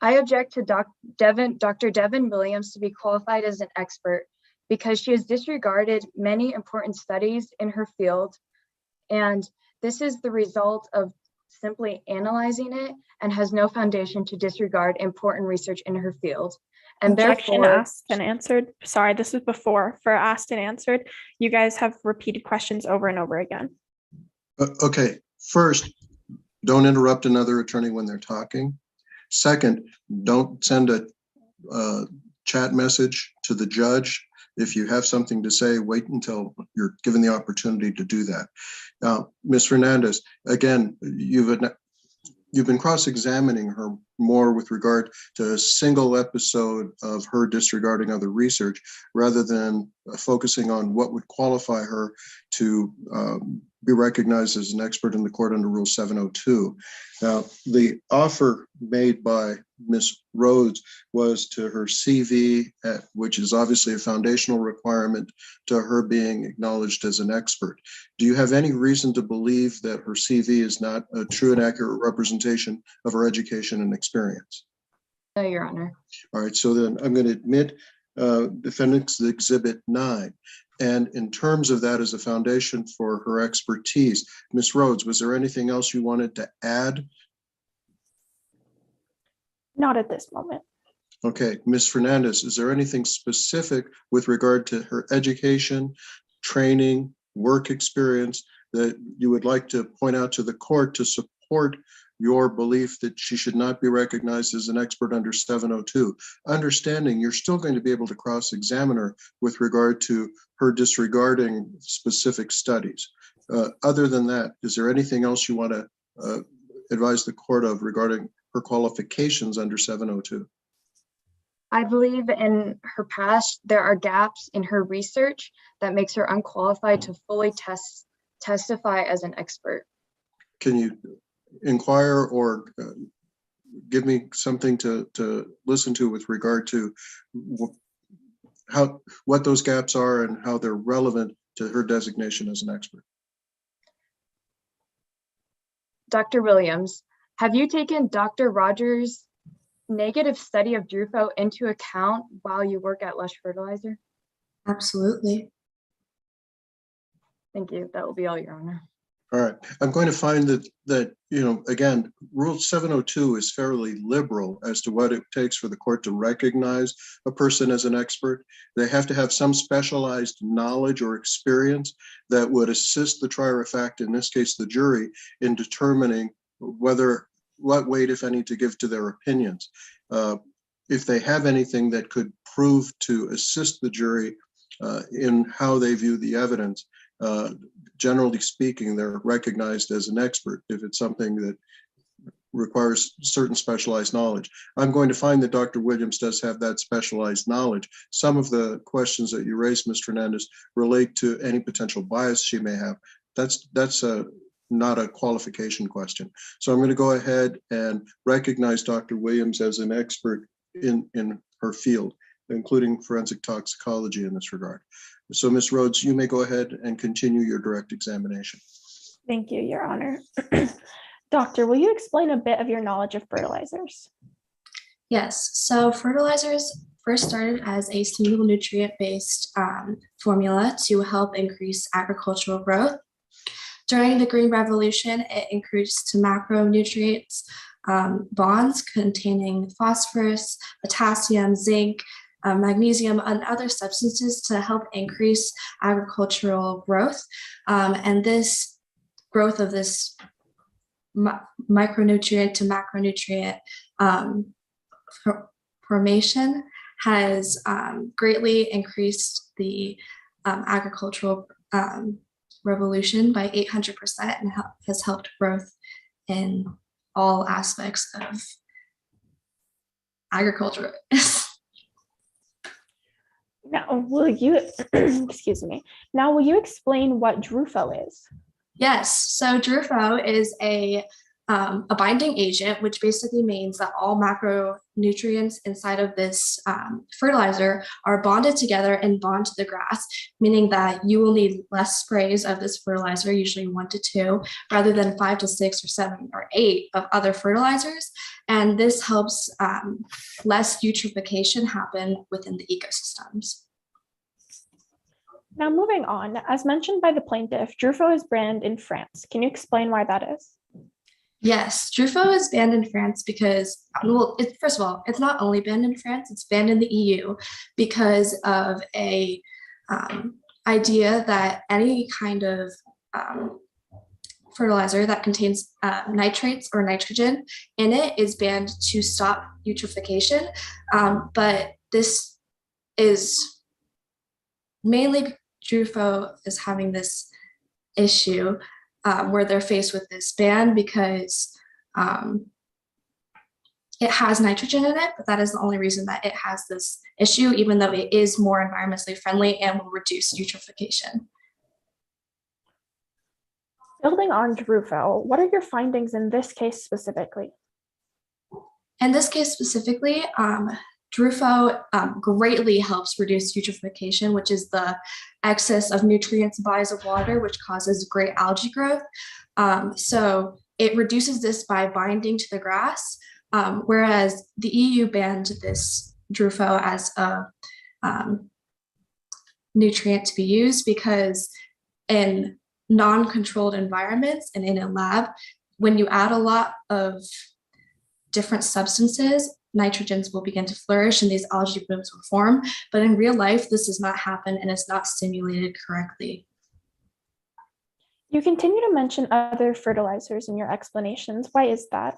I object to Dr. Devin Williams to be qualified as an expert because she has disregarded many important studies in her field, and this is the result of simply analyzing it and has no foundation to disregard important research in her field. And Objection therefore, asked and answered. Sorry, this was before. For asked and answered, you guys have repeated questions over and over again. Okay, first, don't interrupt another attorney when they're talking. Second, don't send a chat message to the judge. If you have something to say, wait until you're given the opportunity to do that. Now, Ms. Fernandez, again, you've been cross-examining her more with regard to a single episode of her disregarding other research rather than focusing on what would qualify her to be recognized as an expert in the court under Rule 702. Now, the offer made by Ms. Rhodes was to her CV, which is obviously a foundational requirement to her being acknowledged as an expert. Do you have any reason to believe that her CV is not a true and accurate representation of her education and experience? No, Your Honor. All right, so then I'm going to admit Defendant's Exhibit 9. And in terms of that as a foundation for her expertise, Ms. Rhodes, was there anything else you wanted to add? Not at this moment. Okay, Ms. Fernandez, is there anything specific with regard to her education, training, work experience that you would like to point out to the court to support your belief that she should not be recognized as an expert under 702? Understanding you're still going to be able to cross-examine her with regard to her disregarding specific studies. Other than that, is there anything else you want to advise the court of regarding her qualifications under 702? I believe in her past, there are gaps in her research that makes her unqualified to fully testify as an expert. Can you inquire or give me something to listen to with regard to what those gaps are and how they're relevant to her designation as an expert. Dr. Williams, have you taken Dr. Rogers' negative study of DRUFO into account while you work at Lush Fertilizer? Absolutely. Thank you. That will be all, Your Honor. All right, I'm going to find that again, Rule 702 is fairly liberal as to what it takes for the court to recognize a person as an expert. They have to have some specialized knowledge or experience that would assist the trier of fact, in this case, the jury, in determining what weight, if any, to give to their opinions. If they have anything that could prove to assist the jury in how they view the evidence, generally speaking, they're recognized as an expert if it's something that requires certain specialized knowledge. I'm going to find that Dr. Williams does have that specialized knowledge. Some of the questions that you raised, Ms. Fernandez, relate to any potential bias she may have. That's not a qualification question. So I'm going to go ahead and recognize Dr. Williams as an expert in her field, including forensic toxicology in this regard. So Ms. Rhodes, you may go ahead and continue your direct examination. Thank you, Your Honor. Doctor, will you explain a bit of your knowledge of fertilizers? Yes, so fertilizers first started as a single nutrient-based formula to help increase agricultural growth. During the Green Revolution, it increased to macronutrients bonds containing phosphorus, potassium, zinc, magnesium, and other substances to help increase agricultural growth. And this growth of this micronutrient to macronutrient formation has greatly increased the agricultural revolution by 800% and has helped growth in all aspects of agriculture. Now, will you, excuse me, now will you explain what DRUFO is? Yes, so DRUFO is a binding agent, which basically means that all macronutrients inside of this fertilizer are bonded together and bond to the grass, meaning that you will need less sprays of this fertilizer, usually 1 to 2, rather than 5 to 6 or 7 or 8 of other fertilizers. And this helps less eutrophication happen within the ecosystems. Now moving on, as mentioned by the plaintiff, DRUFO is banned in France. Can you explain why that is? Yes, DRUFO is banned in France because, well, first of all, it's not only banned in France, it's banned in the EU because of a idea that any kind of fertilizer that contains nitrates or nitrogen in it is banned to stop eutrophication. But this is mainly DRUFO is having this issue where they're faced with this ban because it has nitrogen in it, but that is the only reason that it has this issue, even though it is more environmentally friendly and will reduce eutrophication. Building on DRUFO, what are your findings in this case specifically? In this case specifically, DRUFO greatly helps reduce eutrophication, which is the excess of nutrients in bodies of water, which causes great algae growth. So it reduces this by binding to the grass, whereas the EU banned this DRUFO as a nutrient to be used because in non-controlled environments and in a lab, when you add a lot of different substances, nitrogens will begin to flourish and these algae blooms will form. But in real life, this does not happen and it's not stimulated correctly. You continue to mention other fertilizers in your explanations. Why is that?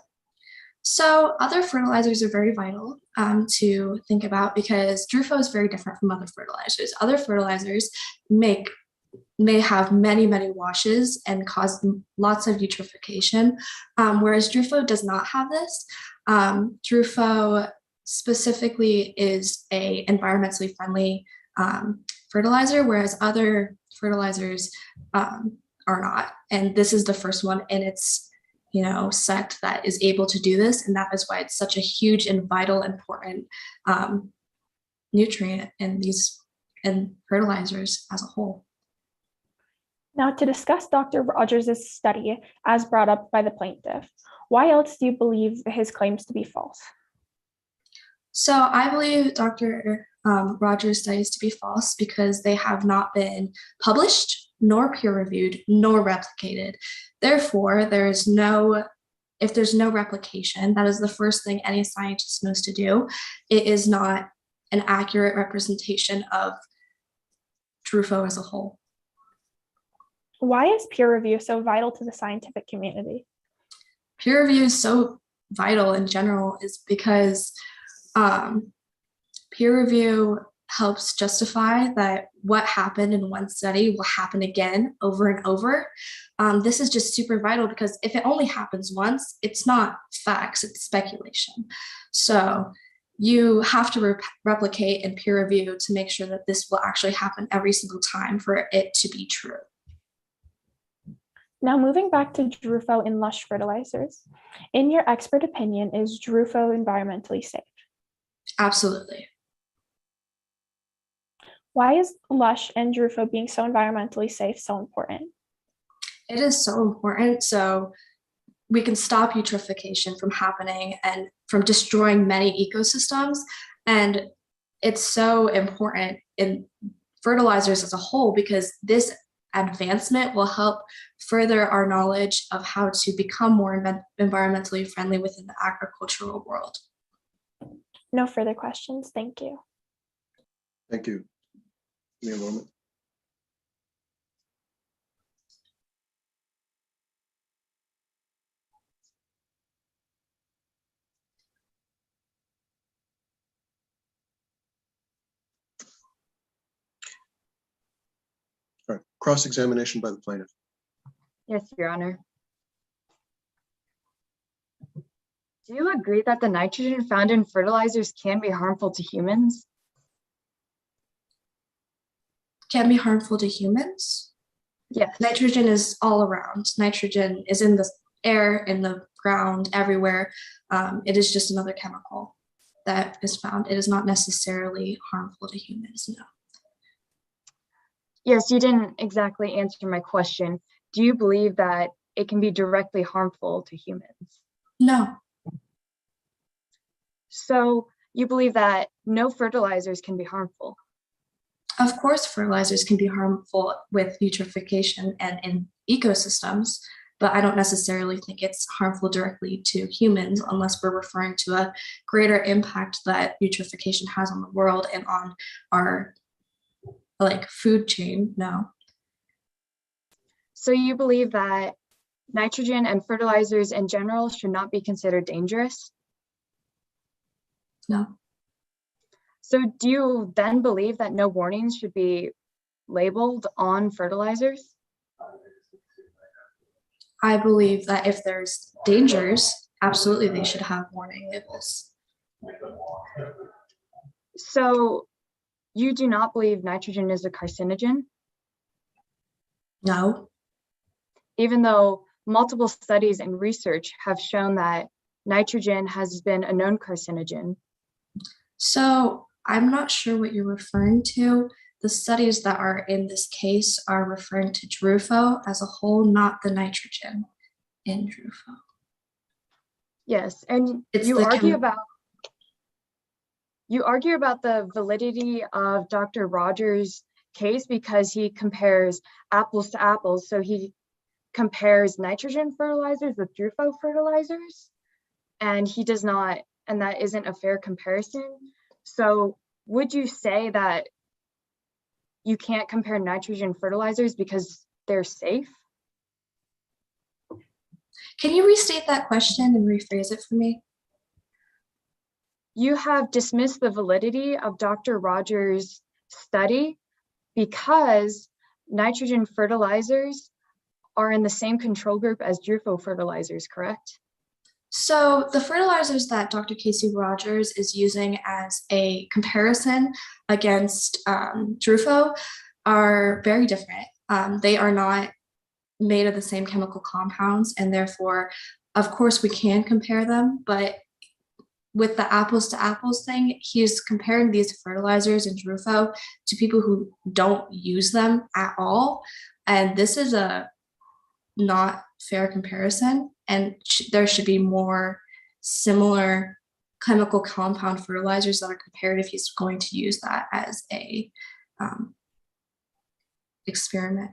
So other fertilizers are very vital to think about because DRUFO is very different from other fertilizers. Other fertilizers may have many, many washes and cause lots of eutrophication, whereas DRUFO does not have this. DRUFO specifically is a environmentally friendly fertilizer, whereas other fertilizers are not. And this is the first one in its sect that is able to do this, and that is why it's such a huge and vital, important nutrient in fertilizers as a whole. Now, to discuss Dr. Rogers' study, as brought up by the plaintiff, why else do you believe his claims to be false? So I believe Dr. Rogers' studies to be false because they have not been published, nor peer-reviewed, nor replicated. Therefore, if there's no replication, that is the first thing any scientist knows to do. It is not an accurate representation of Drufo as a whole. Why is peer review so vital to the scientific community? Peer review is so vital in general is because peer review helps justify that what happened in one study will happen again over and over. This is just super vital because if it only happens once, it's not facts, it's speculation. So you have to replicate and peer review to make sure that this will actually happen every single time for it to be true. Now, moving back to Drufo in lush fertilizers, in your expert opinion, is Drufo environmentally safe? Absolutely. Why is lush and Drufo being so environmentally safe so important? It is so important so we can stop eutrophication from happening and from destroying many ecosystems. And it's so important in fertilizers as a whole because this advancement will help further our knowledge of how to become more environmentally friendly within the agricultural world. No further questions. Thank you. Thank you. Give me a moment. All right, cross-examination by the plaintiff. Yes, Your Honor. Do you agree that the nitrogen found in fertilizers can be harmful to humans? Can be harmful to humans? Yes. Nitrogen is all around. Nitrogen is in the air, in the ground, everywhere. It is just another chemical that is found. It is not necessarily harmful to humans, no. Yes, you didn't exactly answer my question. Do you believe that it can be directly harmful to humans? No. So you believe that no fertilizers can be harmful? Of course, fertilizers can be harmful with eutrophication and in ecosystems, but I don't necessarily think it's harmful directly to humans unless we're referring to a greater impact that eutrophication has on the world and on our food chain. No. So you believe that nitrogen and fertilizers in general should not be considered dangerous? No. So do you then believe that no warnings should be labeled on fertilizers? I believe that if there's dangers, absolutely they should have warning labels. So you do not believe nitrogen is a carcinogen? No. Even though multiple studies and research have shown that nitrogen has been a known carcinogen. So I'm not sure what you're referring to. The studies that are in this case are referring to Drufo as a whole, not the nitrogen in Drufo. Yes, and you argue about the validity of Dr. Rogers' case because he compares apples to apples. So he compares nitrogen fertilizers with Drufo fertilizers, and he does not, and that isn't a fair comparison. So would you say that you can't compare nitrogen fertilizers because they're safe? Can you restate that question and rephrase it for me? You have dismissed the validity of Dr. Rogers' study because nitrogen fertilizers are in the same control group as Drufo fertilizers, correct? So the fertilizers that Dr. Casey Rogers is using as a comparison against Drufo are very different. They are not made of the same chemical compounds, and therefore of course we can compare them, but with the apples to apples thing, he's comparing these fertilizers in Drufo to people who don't use them at all. And this is a not fair comparison. And there should be more similar chemical compound fertilizers that are compared if he's going to use that as a experiment.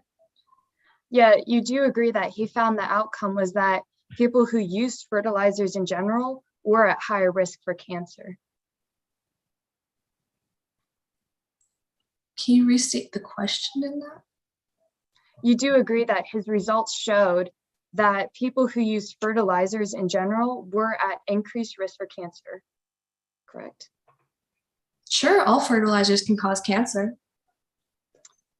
Yeah, you do agree that he found the outcome was that people who used fertilizers in general were at higher risk for cancer. Can you restate the question in that? You do agree that his results showed that people who used fertilizers in general were at increased risk for cancer, correct? Sure, all fertilizers can cause cancer.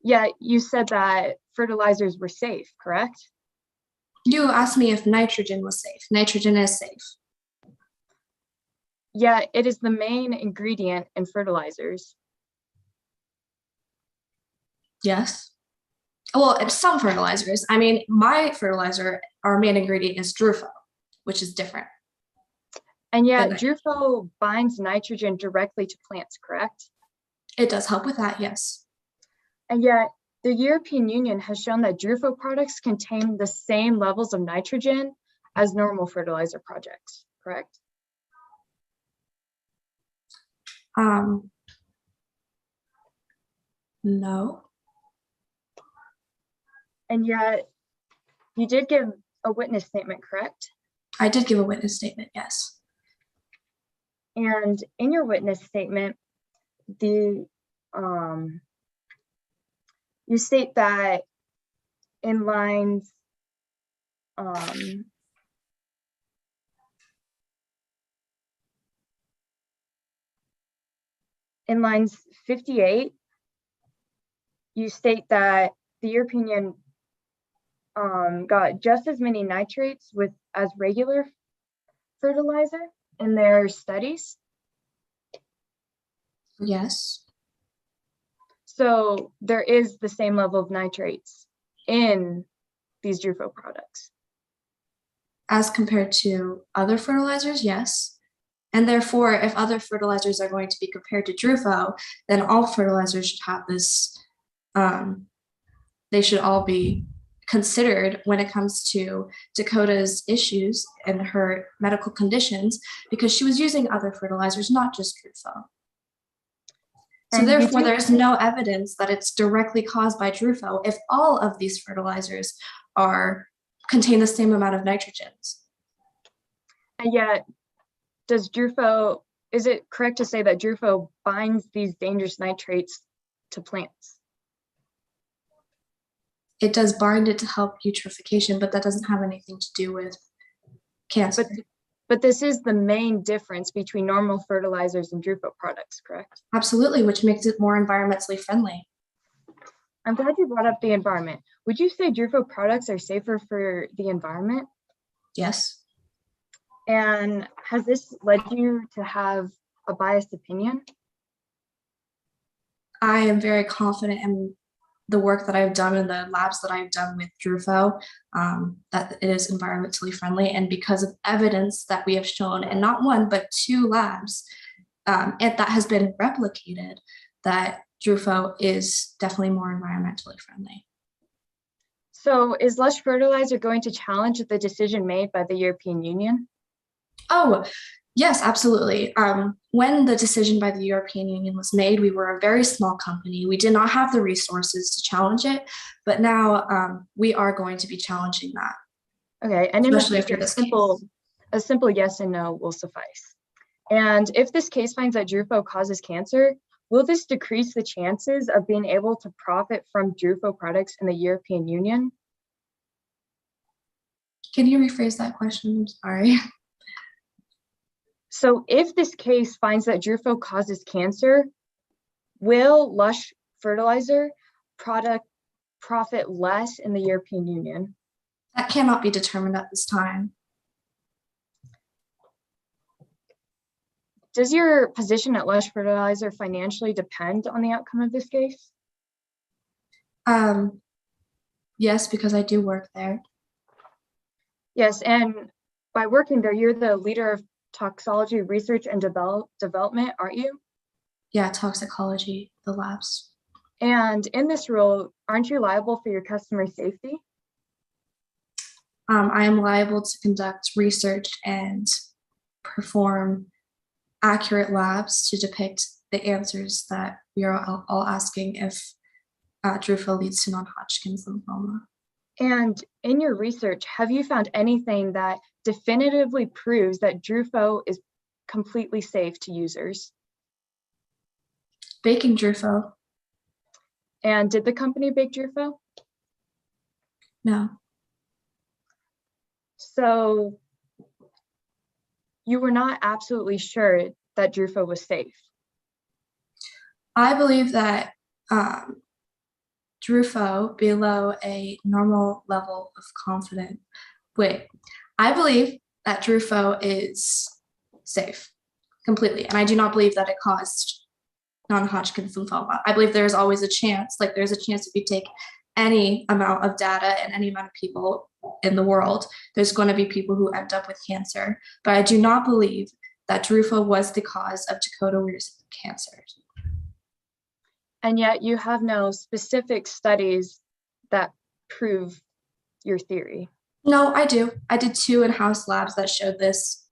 Yeah, you said that fertilizers were safe, correct? You asked me if nitrogen was safe. Nitrogen is safe. Yeah, it is the main ingredient in fertilizers. Yes. Well, it's some fertilizers. I mean, my fertilizer, our main ingredient is Drufo, which is different. And yet Drufo binds nitrogen directly to plants, correct? It does help with that, yes. And yet the European Union has shown that Drufo products contain the same levels of nitrogen as normal fertilizer projects, correct? No. And yet you did give a witness statement, correct? I did give a witness statement, yes. And in your witness statement, you state that in lines in lines 58, you state that the European Union got just as many nitrates as regular fertilizer in their studies. Yes. So there is the same level of nitrates in these Drufo products. As compared to other fertilizers, yes. And therefore, if other fertilizers are going to be compared to Drufo, then all fertilizers should have this, they should all be considered when it comes to Dakota's issues and her medical conditions, because she was using other fertilizers, not just Drufo. So therefore, there's no evidence that it's directly caused by Drufo if all of these fertilizers contain the same amount of nitrogens. And yet, is it correct to say that Drufo binds these dangerous nitrates to plants? It does bind it to help eutrophication, but that doesn't have anything to do with cancer. But this is the main difference between normal fertilizers and Drufo products, correct? Absolutely, which makes it more environmentally friendly. I'm glad you brought up the environment. Would you say Drufo products are safer for the environment? Yes. And has this led you to have a biased opinion? I am very confident in the work that I've done in the labs that I've done with Drufo, that it is environmentally friendly. And because of evidence that we have shown in not one, but 2 labs, and that has been replicated, that Drufo is definitely more environmentally friendly. So is Lush Fertilizer going to challenge the decision made by the European Union? Oh, yes, absolutely. When the decision by the European Union was made, we were a very small company. We did not have the resources to challenge it, but now we are going to be challenging that. Okay, and especially after this a simple yes and no will suffice. And if this case finds that Drufo causes cancer, will this decrease the chances of being able to profit from Drufo products in the European Union? Can you rephrase that question? I'm sorry. So if this case finds that Drufo causes cancer, will Lush Fertilizer product profit less in the European Union? That cannot be determined at this time. Does your position at Lush Fertilizer financially depend on the outcome of this case? Yes, because I do work there. Yes, and By working there, you're the leader of toxology research and development, aren't you? Yeah, toxicology, the labs. And in this role, aren't you liable for your customer safety? I am liable to conduct research and perform accurate labs to depict the answers that we are all asking if Drufo leads to non-Hodgkin's lymphoma. And in your research, have you found anything that definitively proves that Drufo is completely safe to users? Baking Drufo. And did the company bake Drufo? No. So you were not absolutely sure that Drufo was safe? I believe that Drufo below a normal level of confidence. I believe that Drufo is safe completely, and I do not believe that it caused non-Hodgkin's lymphoma. I believe there's always a chance, like there's a chance if you take any amount of data and any amount of people in the world, there's going to be people who end up with cancer. But I do not believe that Drufo was the cause of Dakota Weir's cancer. And yet you have no specific studies that prove your theory. No, I do. I did 2 in-house labs that showed this.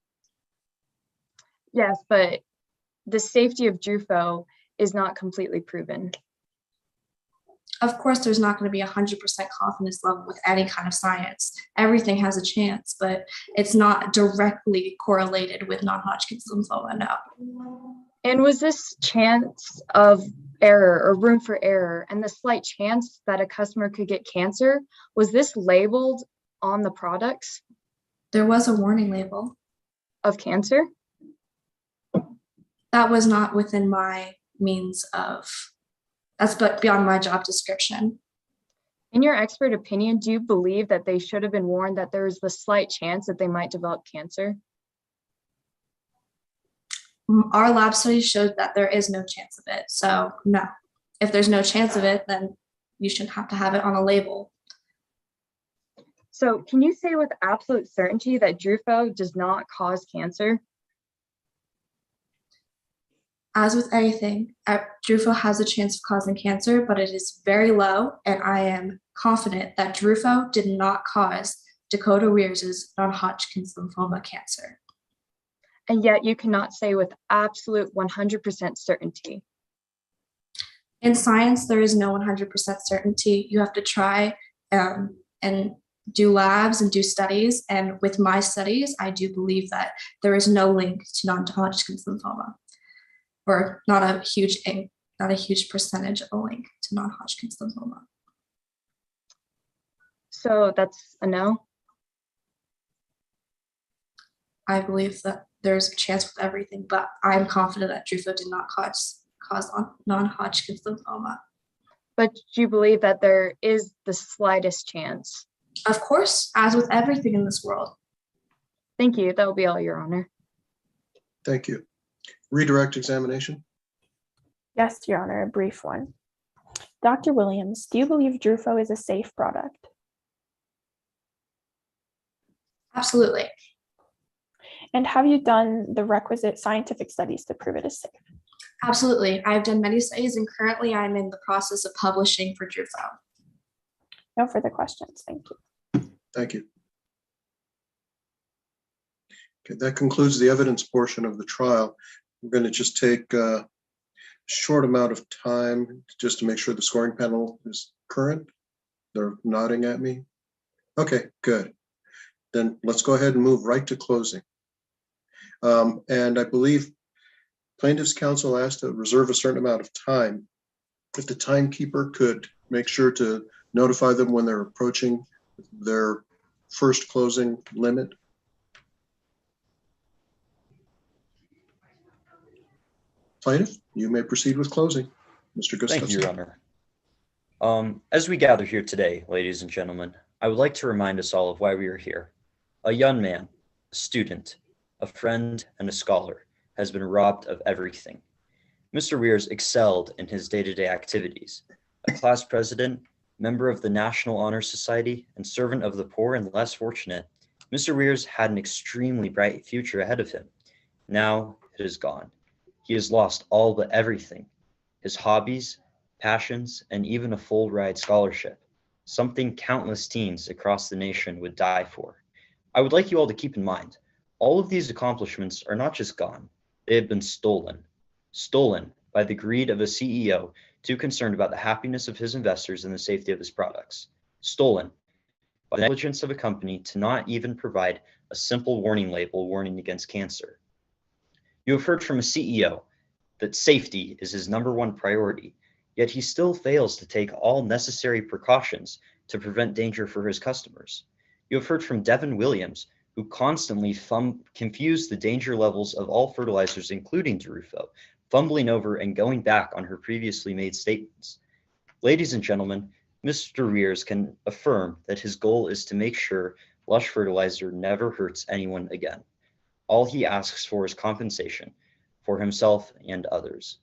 Yes, but the safety of Drufo is not completely proven. Of course, there's not going to be 100% confidence level with any kind of science. Everything has a chance, but it's not directly correlated with non-Hodgkin's lymphoma, no. And was this chance of error or room for error and the slight chance that a customer could get cancer, was this labeled on the products? There was a warning label. Of cancer? That was not within my means of, that's but beyond my job description. In your expert opinion, do you believe that they should have been warned that there is the slight chance that they might develop cancer? Our lab study showed that there is no chance of it. So no, if there's no chance of it, then you shouldn't have to have it on a label. So can you say with absolute certainty that Drufo does not cause cancer? As with anything, Drufo has a chance of causing cancer, but it is very low, and I am confident that Drufo did not cause Dakota Weir's non-Hodgkin's lymphoma cancer. And yet you cannot say with absolute 100% certainty. In science, there is no 100% certainty. You have to try and do labs and do studies. And with my studies, I do believe that there is no link to non-Hodgkin's lymphoma, or not a huge percentage of a link to non-Hodgkin's lymphoma. So that's a no? I believe that there's a chance with everything, but I'm confident that Drufo did not cause non-Hodgkin's lymphoma. But do you believe that there is the slightest chance? Of course, as with everything in this world. Thank you. That will be all, Your Honor. Thank you. Redirect examination. Yes, Your Honor, a brief one. Dr. Williams, do you believe Drufo is a safe product? Absolutely. And have you done the requisite scientific studies to prove it is safe? Absolutely. I've done many studies, and currently I'm in the process of publishing for Drufo. No further questions. Thank you. Thank you. Okay, that concludes the evidence portion of the trial. We're going to just take a short amount of time just to make sure the scoring panel is current. They're nodding at me. Okay, good. Then let's go ahead and move right to closing. And I believe plaintiff's counsel asked to reserve a certain amount of time. If the timekeeper could make sure to notify them when they're approaching their first closing limit. Plaintiff, you may proceed with closing. Mr. Gustafson. Thank you, Your Honor. As we gather here today, ladies and gentlemen, I would like to remind us all of why we are here. A young man, a student, a friend, and a scholar has been robbed of everything. Mr. Weirs excelled in his day-to-day activities. A class president, member of the National Honor Society, and servant of the poor and less fortunate, Mr. Weirs had an extremely bright future ahead of him. Now it is gone. He has lost all but everything: his hobbies, passions, and even a full ride scholarship, something countless teens across the nation would die for. I would like you all to keep in mind, all of these accomplishments are not just gone, they have been stolen. Stolen by the greed of a CEO too concerned about the happiness of his investors and the safety of his products. Stolen by the negligence of a company to not even provide a simple warning label warning against cancer. You have heard from a CEO that safety is his #1 priority, yet he still fails to take all necessary precautions to prevent danger for his customers. You have heard from Devin Williams, who constantly confused the danger levels of all fertilizers, including Derufo, fumbling over and going back on her previously made statements. Ladies and gentlemen, Mr. Weirs can affirm that his goal is to make sure Lush Fertilizer never hurts anyone again. All he asks for is compensation for himself and others.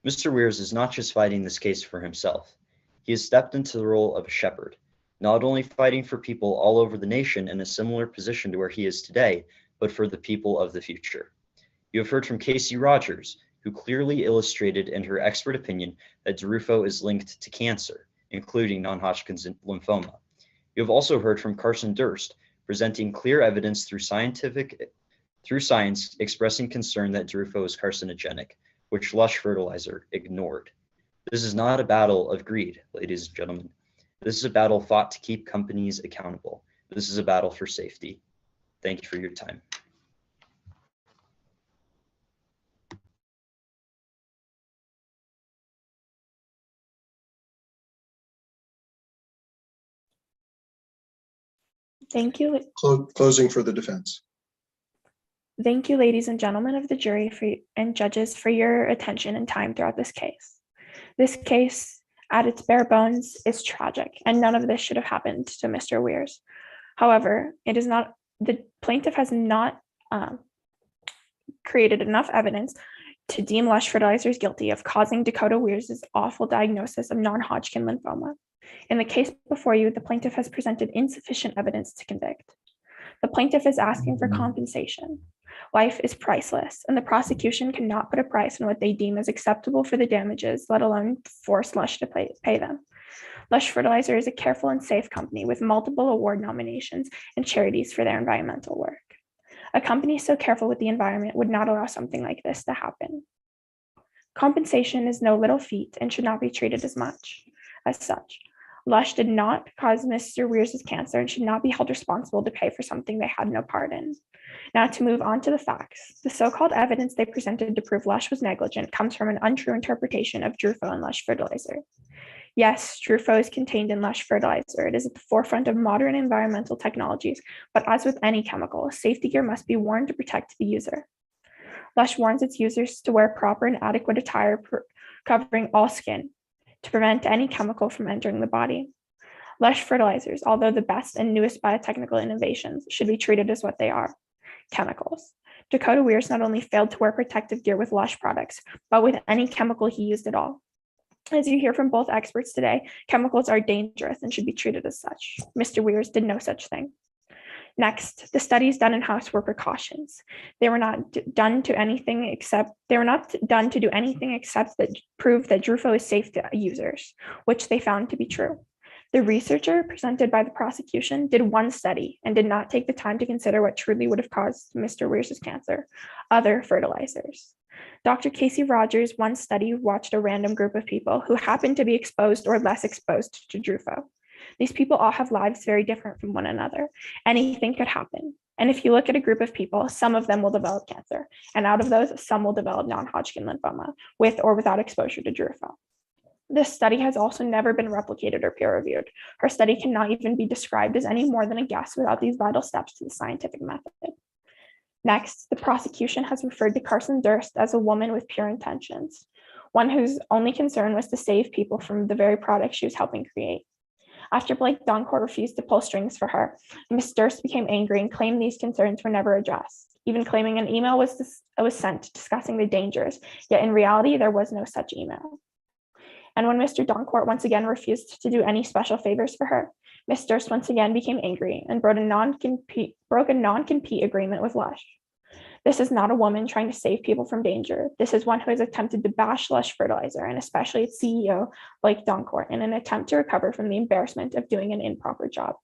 Mr. Weirs is not just fighting this case for himself. He has stepped into the role of a shepherd, not only fighting for people all over the nation in a similar position to where he is today, but for the people of the future. You have heard from Casey Rogers, who clearly illustrated in her expert opinion that Derufo is linked to cancer, including non-Hodgkin's lymphoma. You have also heard from Carson Durst, presenting clear evidence through science expressing concern that Derufo is carcinogenic, which Lush Fertilizer ignored. This is not a battle of greed, ladies and gentlemen. This is a battle fought to keep companies accountable. This is a battle for safety. Thank you for your time. Thank you. Closing for the defense. Thank you, ladies and gentlemen of the jury and judges, for your attention and time throughout this case. This case, at its bare bones, is tragic, and none of this should have happened to Mr. Weirs. However, the plaintiff has not created enough evidence to deem Lush Fertilizers guilty of causing Dakota Weirs' awful diagnosis of non-Hodgkin lymphoma. In the case before you, the plaintiff has presented insufficient evidence to convict. The plaintiff is asking for compensation. Life is priceless, and the prosecution cannot put a price on what they deem as acceptable for the damages, let alone force Lush to pay them. Lush Fertilizer is a careful and safe company with multiple award nominations and charities for their environmental work. A company so careful with the environment would not allow something like this to happen. Compensation is no little feat and should not be treated as such. Lush did not cause Mr. Weirs' cancer and should not be held responsible to pay for something they had no part in. Now, to move on to the facts, the so-called evidence they presented to prove Lush was negligent comes from an untrue interpretation of Derufo and Lush Fertilizer. Yes, Derufo is contained in Lush Fertilizer. It is at the forefront of modern environmental technologies, but as with any chemical, safety gear must be worn to protect the user. Lush warns its users to wear proper and adequate attire covering all skin to prevent any chemical from entering the body. Lush Fertilizers, although the best and newest biotechnical innovations, should be treated as what they are: chemicals. Dakota Weirs not only failed to wear protective gear with Lush products, but with any chemical he used at all. As you hear from both experts today, chemicals are dangerous and should be treated as such. Mr. Weirs did no such thing. Next, the studies done in-house were precautions. They were not done to do anything except that prove that Derufo is safe to users, which they found to be true. The researcher presented by the prosecution did one study and did not take the time to consider what truly would have caused Mr. Weirs' cancer: other fertilizers. Dr. Casey Rogers' one study watched a random group of people who happened to be exposed or less exposed to Derufo. These people all have lives very different from one another. Anything could happen. And if you look at a group of people, some of them will develop cancer. And out of those, some will develop non-Hodgkin lymphoma with or without exposure to Derufo. This study has also never been replicated or peer-reviewed. Her study cannot even be described as any more than a guess without these vital steps to the scientific method. Next, the prosecution has referred to Carson Durst as a woman with pure intentions, one whose only concern was to save people from the very product she was helping create. After Blake Doncourt refused to pull strings for her, Ms. Durst became angry and claimed these concerns were never addressed, even claiming an email was sent discussing the dangers, yet in reality, there was no such email. And when Mr. Doncourt once again refused to do any special favors for her, Ms. Durst once again became angry and broke a non-compete agreement with Lush. This is not a woman trying to save people from danger. This is one who has attempted to bash Lush Fertilizer and especially its CEO, Blake Doncourt, in an attempt to recover from the embarrassment of doing an improper job.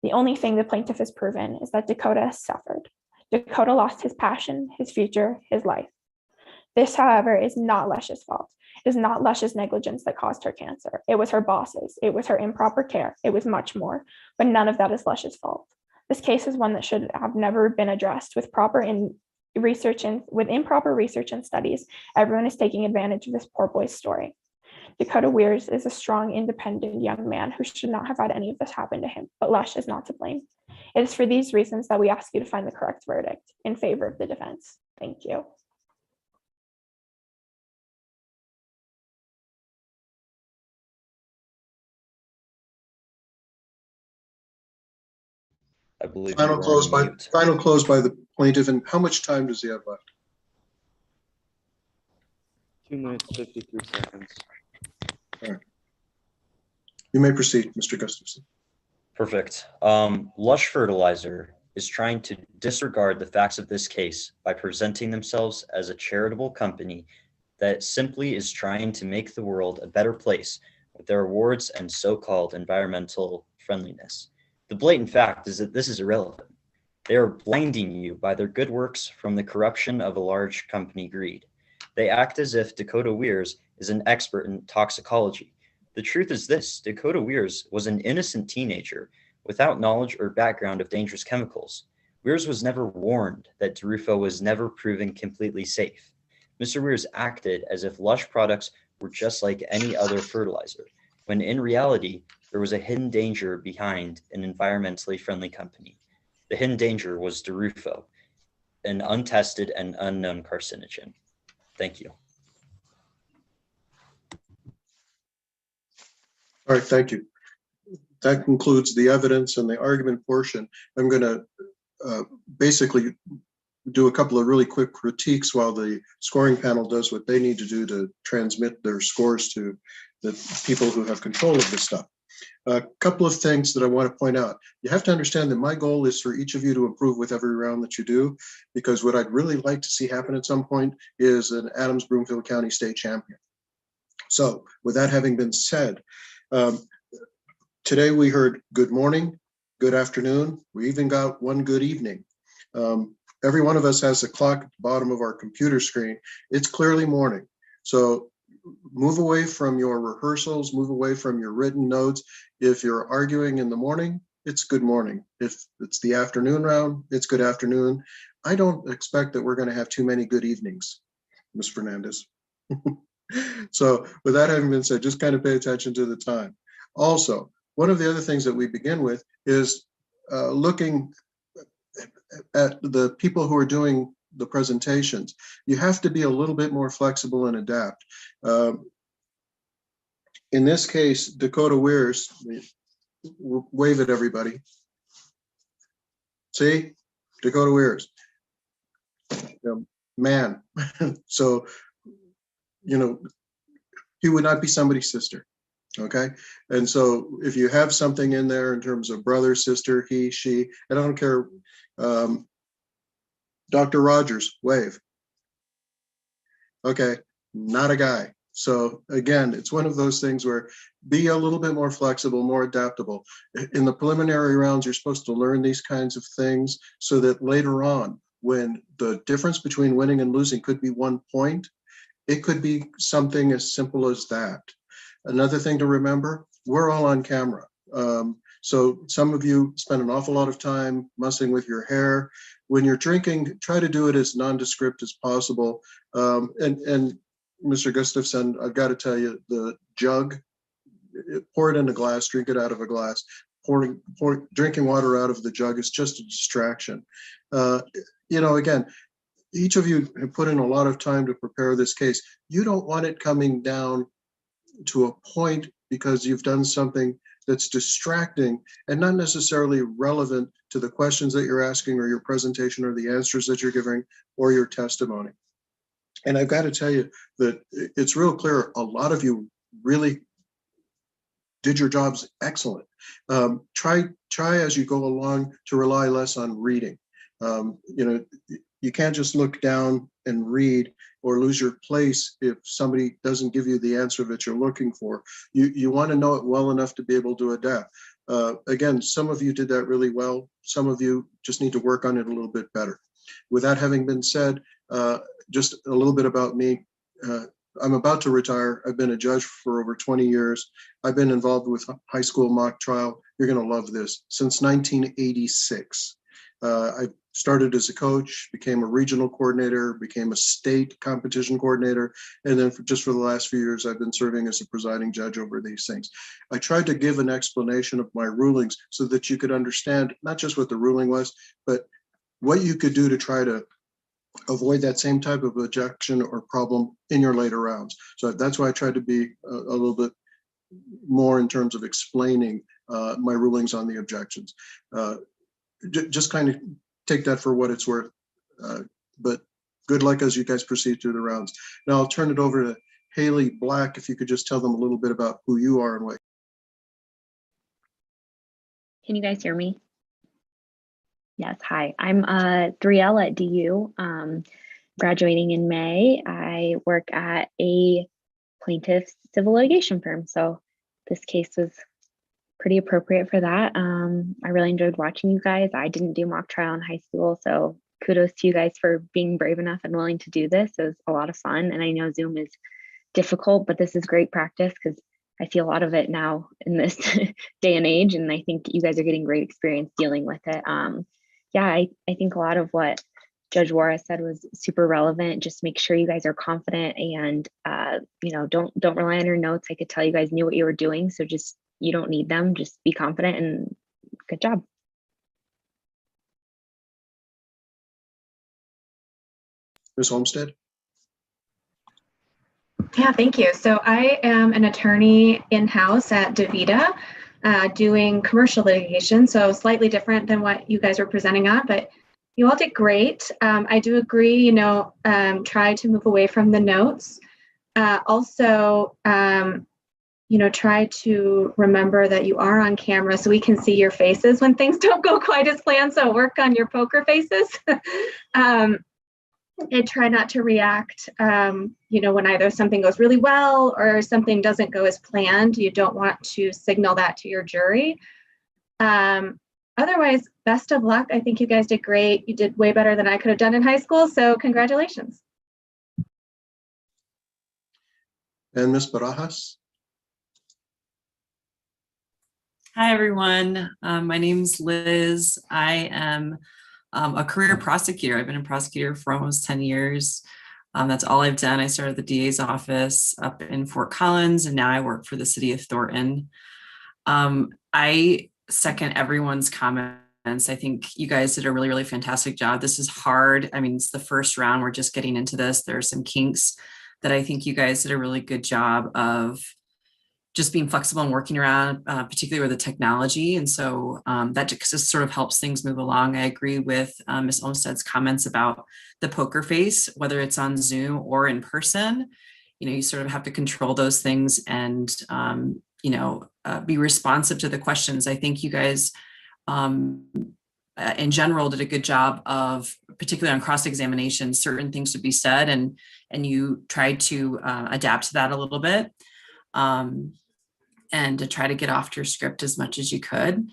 The only thing the plaintiff has proven is that Dakota has suffered. Dakota lost his passion, his future, his life. This, however, is not Lush's fault. It is not Lush's negligence that caused her cancer. It was her bosses. It was her improper care. It was much more, but none of that is Lush's fault. This case is one that should have never been addressed with improper research and studies. Everyone is taking advantage of this poor boy's story. Dakota Weirs is a strong, independent young man who should not have had any of this happen to him, but Lush is not to blame. It is for these reasons that we ask you to find the correct verdict in favor of the defense. Thank you. I believe Final you are close on by mute. final close by the plaintiff. And how much time does he have left? 2 minutes, 53 seconds. All right. You may proceed, Mr. Gustafson. Perfect. Lush Fertilizer is trying to disregard the facts of this case by presenting themselves as a charitable company that simply is trying to make the world a better place with their awards and so-called environmental friendliness. The blatant fact is that this is irrelevant. They are blinding you by their good works from the corruption of a large company greed. They act as if Dakota Weirs is an expert in toxicology. The truth is this: Dakota Weirs was an innocent teenager without knowledge or background of dangerous chemicals. Weirs was never warned that Darufo was never proven completely safe. Mr. Weirs acted as if Lush products were just like any other fertilizer, when in reality, there was a hidden danger behind an environmentally friendly company. The hidden danger was Darufo, an untested and unknown carcinogen. Thank you. All right, thank you. That concludes the evidence and the argument portion. I'm going to basically do a couple of really quick critiques while the scoring panel does what they need to do to transmit their scores to the people who have control of this stuff. A couple of things that I want to point out. You have to understand that my goal is for each of you to improve with every round that you do, because what I'd really like to see happen at some point is an Adams Broomfield County state champion. So with that having been said, today we heard good morning, good afternoon. We even got one good evening. Every one of us has a clock at the bottom of our computer screen. It's clearly morning. So move away from your rehearsals, move away from your written notes. If you're arguing in the morning, it's good morning. If it's the afternoon round, it's good afternoon. I don't expect that we're going to have too many good evenings, Ms. Fernandez. So with that having been said, just kind of pay attention to the time. Also, one of the other things that we begin with is looking at the people who are doing the presentations. You have to be a little bit more flexible and adapt. In this case, Dakota Weirs, wave at everybody. See, Dakota Weirs, man. So, you know, he would not be somebody's sister. Okay. And so if you have something in there in terms of brother, sister, he, she, and I don't care, Dr. Rogers, wave. Okay, not a guy. So again, it's one of those things where be a little bit more flexible, more adaptable. In the preliminary rounds, you're supposed to learn these kinds of things so that later on, when the difference between winning and losing could be 1 point, it could be something as simple as that. Another thing to remember, we're all on camera. So some of you spend an awful lot of time mussing with your hair. When you're drinking, try to do it as nondescript as possible. And Mr. Gustafson, I've got to tell you, the jug, pour it in a glass, drink it out of a glass. Drinking water out of the jug is just a distraction. You know, again, each of you have put in a lot of time to prepare this case. You don't want it coming down to a point because you've done something that's distracting and not necessarily relevant to the questions that you're asking or your presentation or the answers that you're giving or your testimony. And I've got to tell you that it's real clear, a lot of you really did your jobs excellent. Try as you go along to rely less on reading. You can't just look down and read or lose your place if somebody doesn't give you the answer that you're looking for. You want to know it well enough to be able to adapt. Again, some of you did that really well. Some of you just need to work on it a little bit better. With that having been said, just a little bit about me. I'm about to retire. I've been a judge for over 20 years. I've been involved with high school mock trial. You're going to love this. Since 1986. I started as a coach, became a regional coordinator, became a state competition coordinator, and then just for the last few years, I've been serving as a presiding judge over these things. I tried to give an explanation of my rulings so that you could understand not just what the ruling was, but what you could do to try to avoid that same type of objection or problem in your later rounds. So that's why I tried to be a little bit more in terms of explaining my rulings on the objections. Just kind of take that for what it's worth. But good luck as you guys proceed through the rounds. Now I'll turn it over to Haley Black, if you could just tell them a little bit about who you are and what. Can you guys hear me? Yes, hi. I'm 3L at DU, graduating in May. I work at a plaintiff's civil litigation firm, so this case was pretty appropriate for that. I really enjoyed watching you guys. I didn't do mock trial in high school, so kudos to you guys for being brave enough and willing to do this. It was a lot of fun, and I know Zoom is difficult, but this is great practice because I see a lot of it now in this day and age, and I think you guys are getting great experience dealing with it. Yeah, I think a lot of what Judge Juarez said was super relevant. Just make sure you guys are confident and don't rely on your notes. I could tell you guys knew what you were doing, so just you don't need them. Just be confident and good job. Ms. Olmsted? Yeah, thank you. So I am an attorney in-house at DaVita doing commercial litigation, so slightly different than what you guys were presenting on, but you all did great. I do agree, try to move away from the notes. Also, try to remember that you are on camera so we can see your faces when things don't go quite as planned, so work on your poker faces. And try not to react, when either something goes really well or something doesn't go as planned. You don't want to signal that to your jury. Otherwise, best of luck. I think you guys did great. You did way better than I could have done in high school, so congratulations. And Ms. Barajas? Hi, everyone. My name's Liz. I am a career prosecutor. I've been a prosecutor for almost 10 years. That's all I've done. I started the DA's office up in Fort Collins, and now I work for the city of Thornton. I second everyone's comments. I think you guys did a really, really fantastic job. This is hard. I mean, it's the first round. We're just getting into this. There are some kinks that I think you guys did a really good job of just being flexible and working around, particularly with the technology. And so that just sort of helps things move along. I agree with Ms. Olmsted's comments about the poker face, whether it's on Zoom or in person. You sort of have to control those things and, be responsive to the questions. I think you guys, in general, did a good job of, particularly on cross-examination, certain things to be said, and you tried to adapt to that a little bit. And to try to get off your script as much as you could.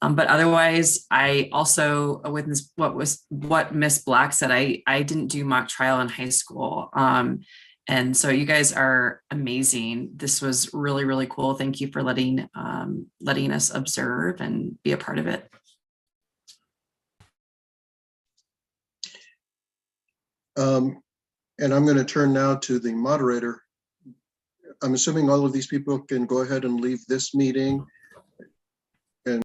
But otherwise, I also, with what Miss Black said, I didn't do mock trial in high school. And so you guys are amazing. This was really, really cool. Thank you for letting us observe and be a part of it. And I'm going to turn now to the moderator. I'm assuming all of these people can go ahead and leave this meeting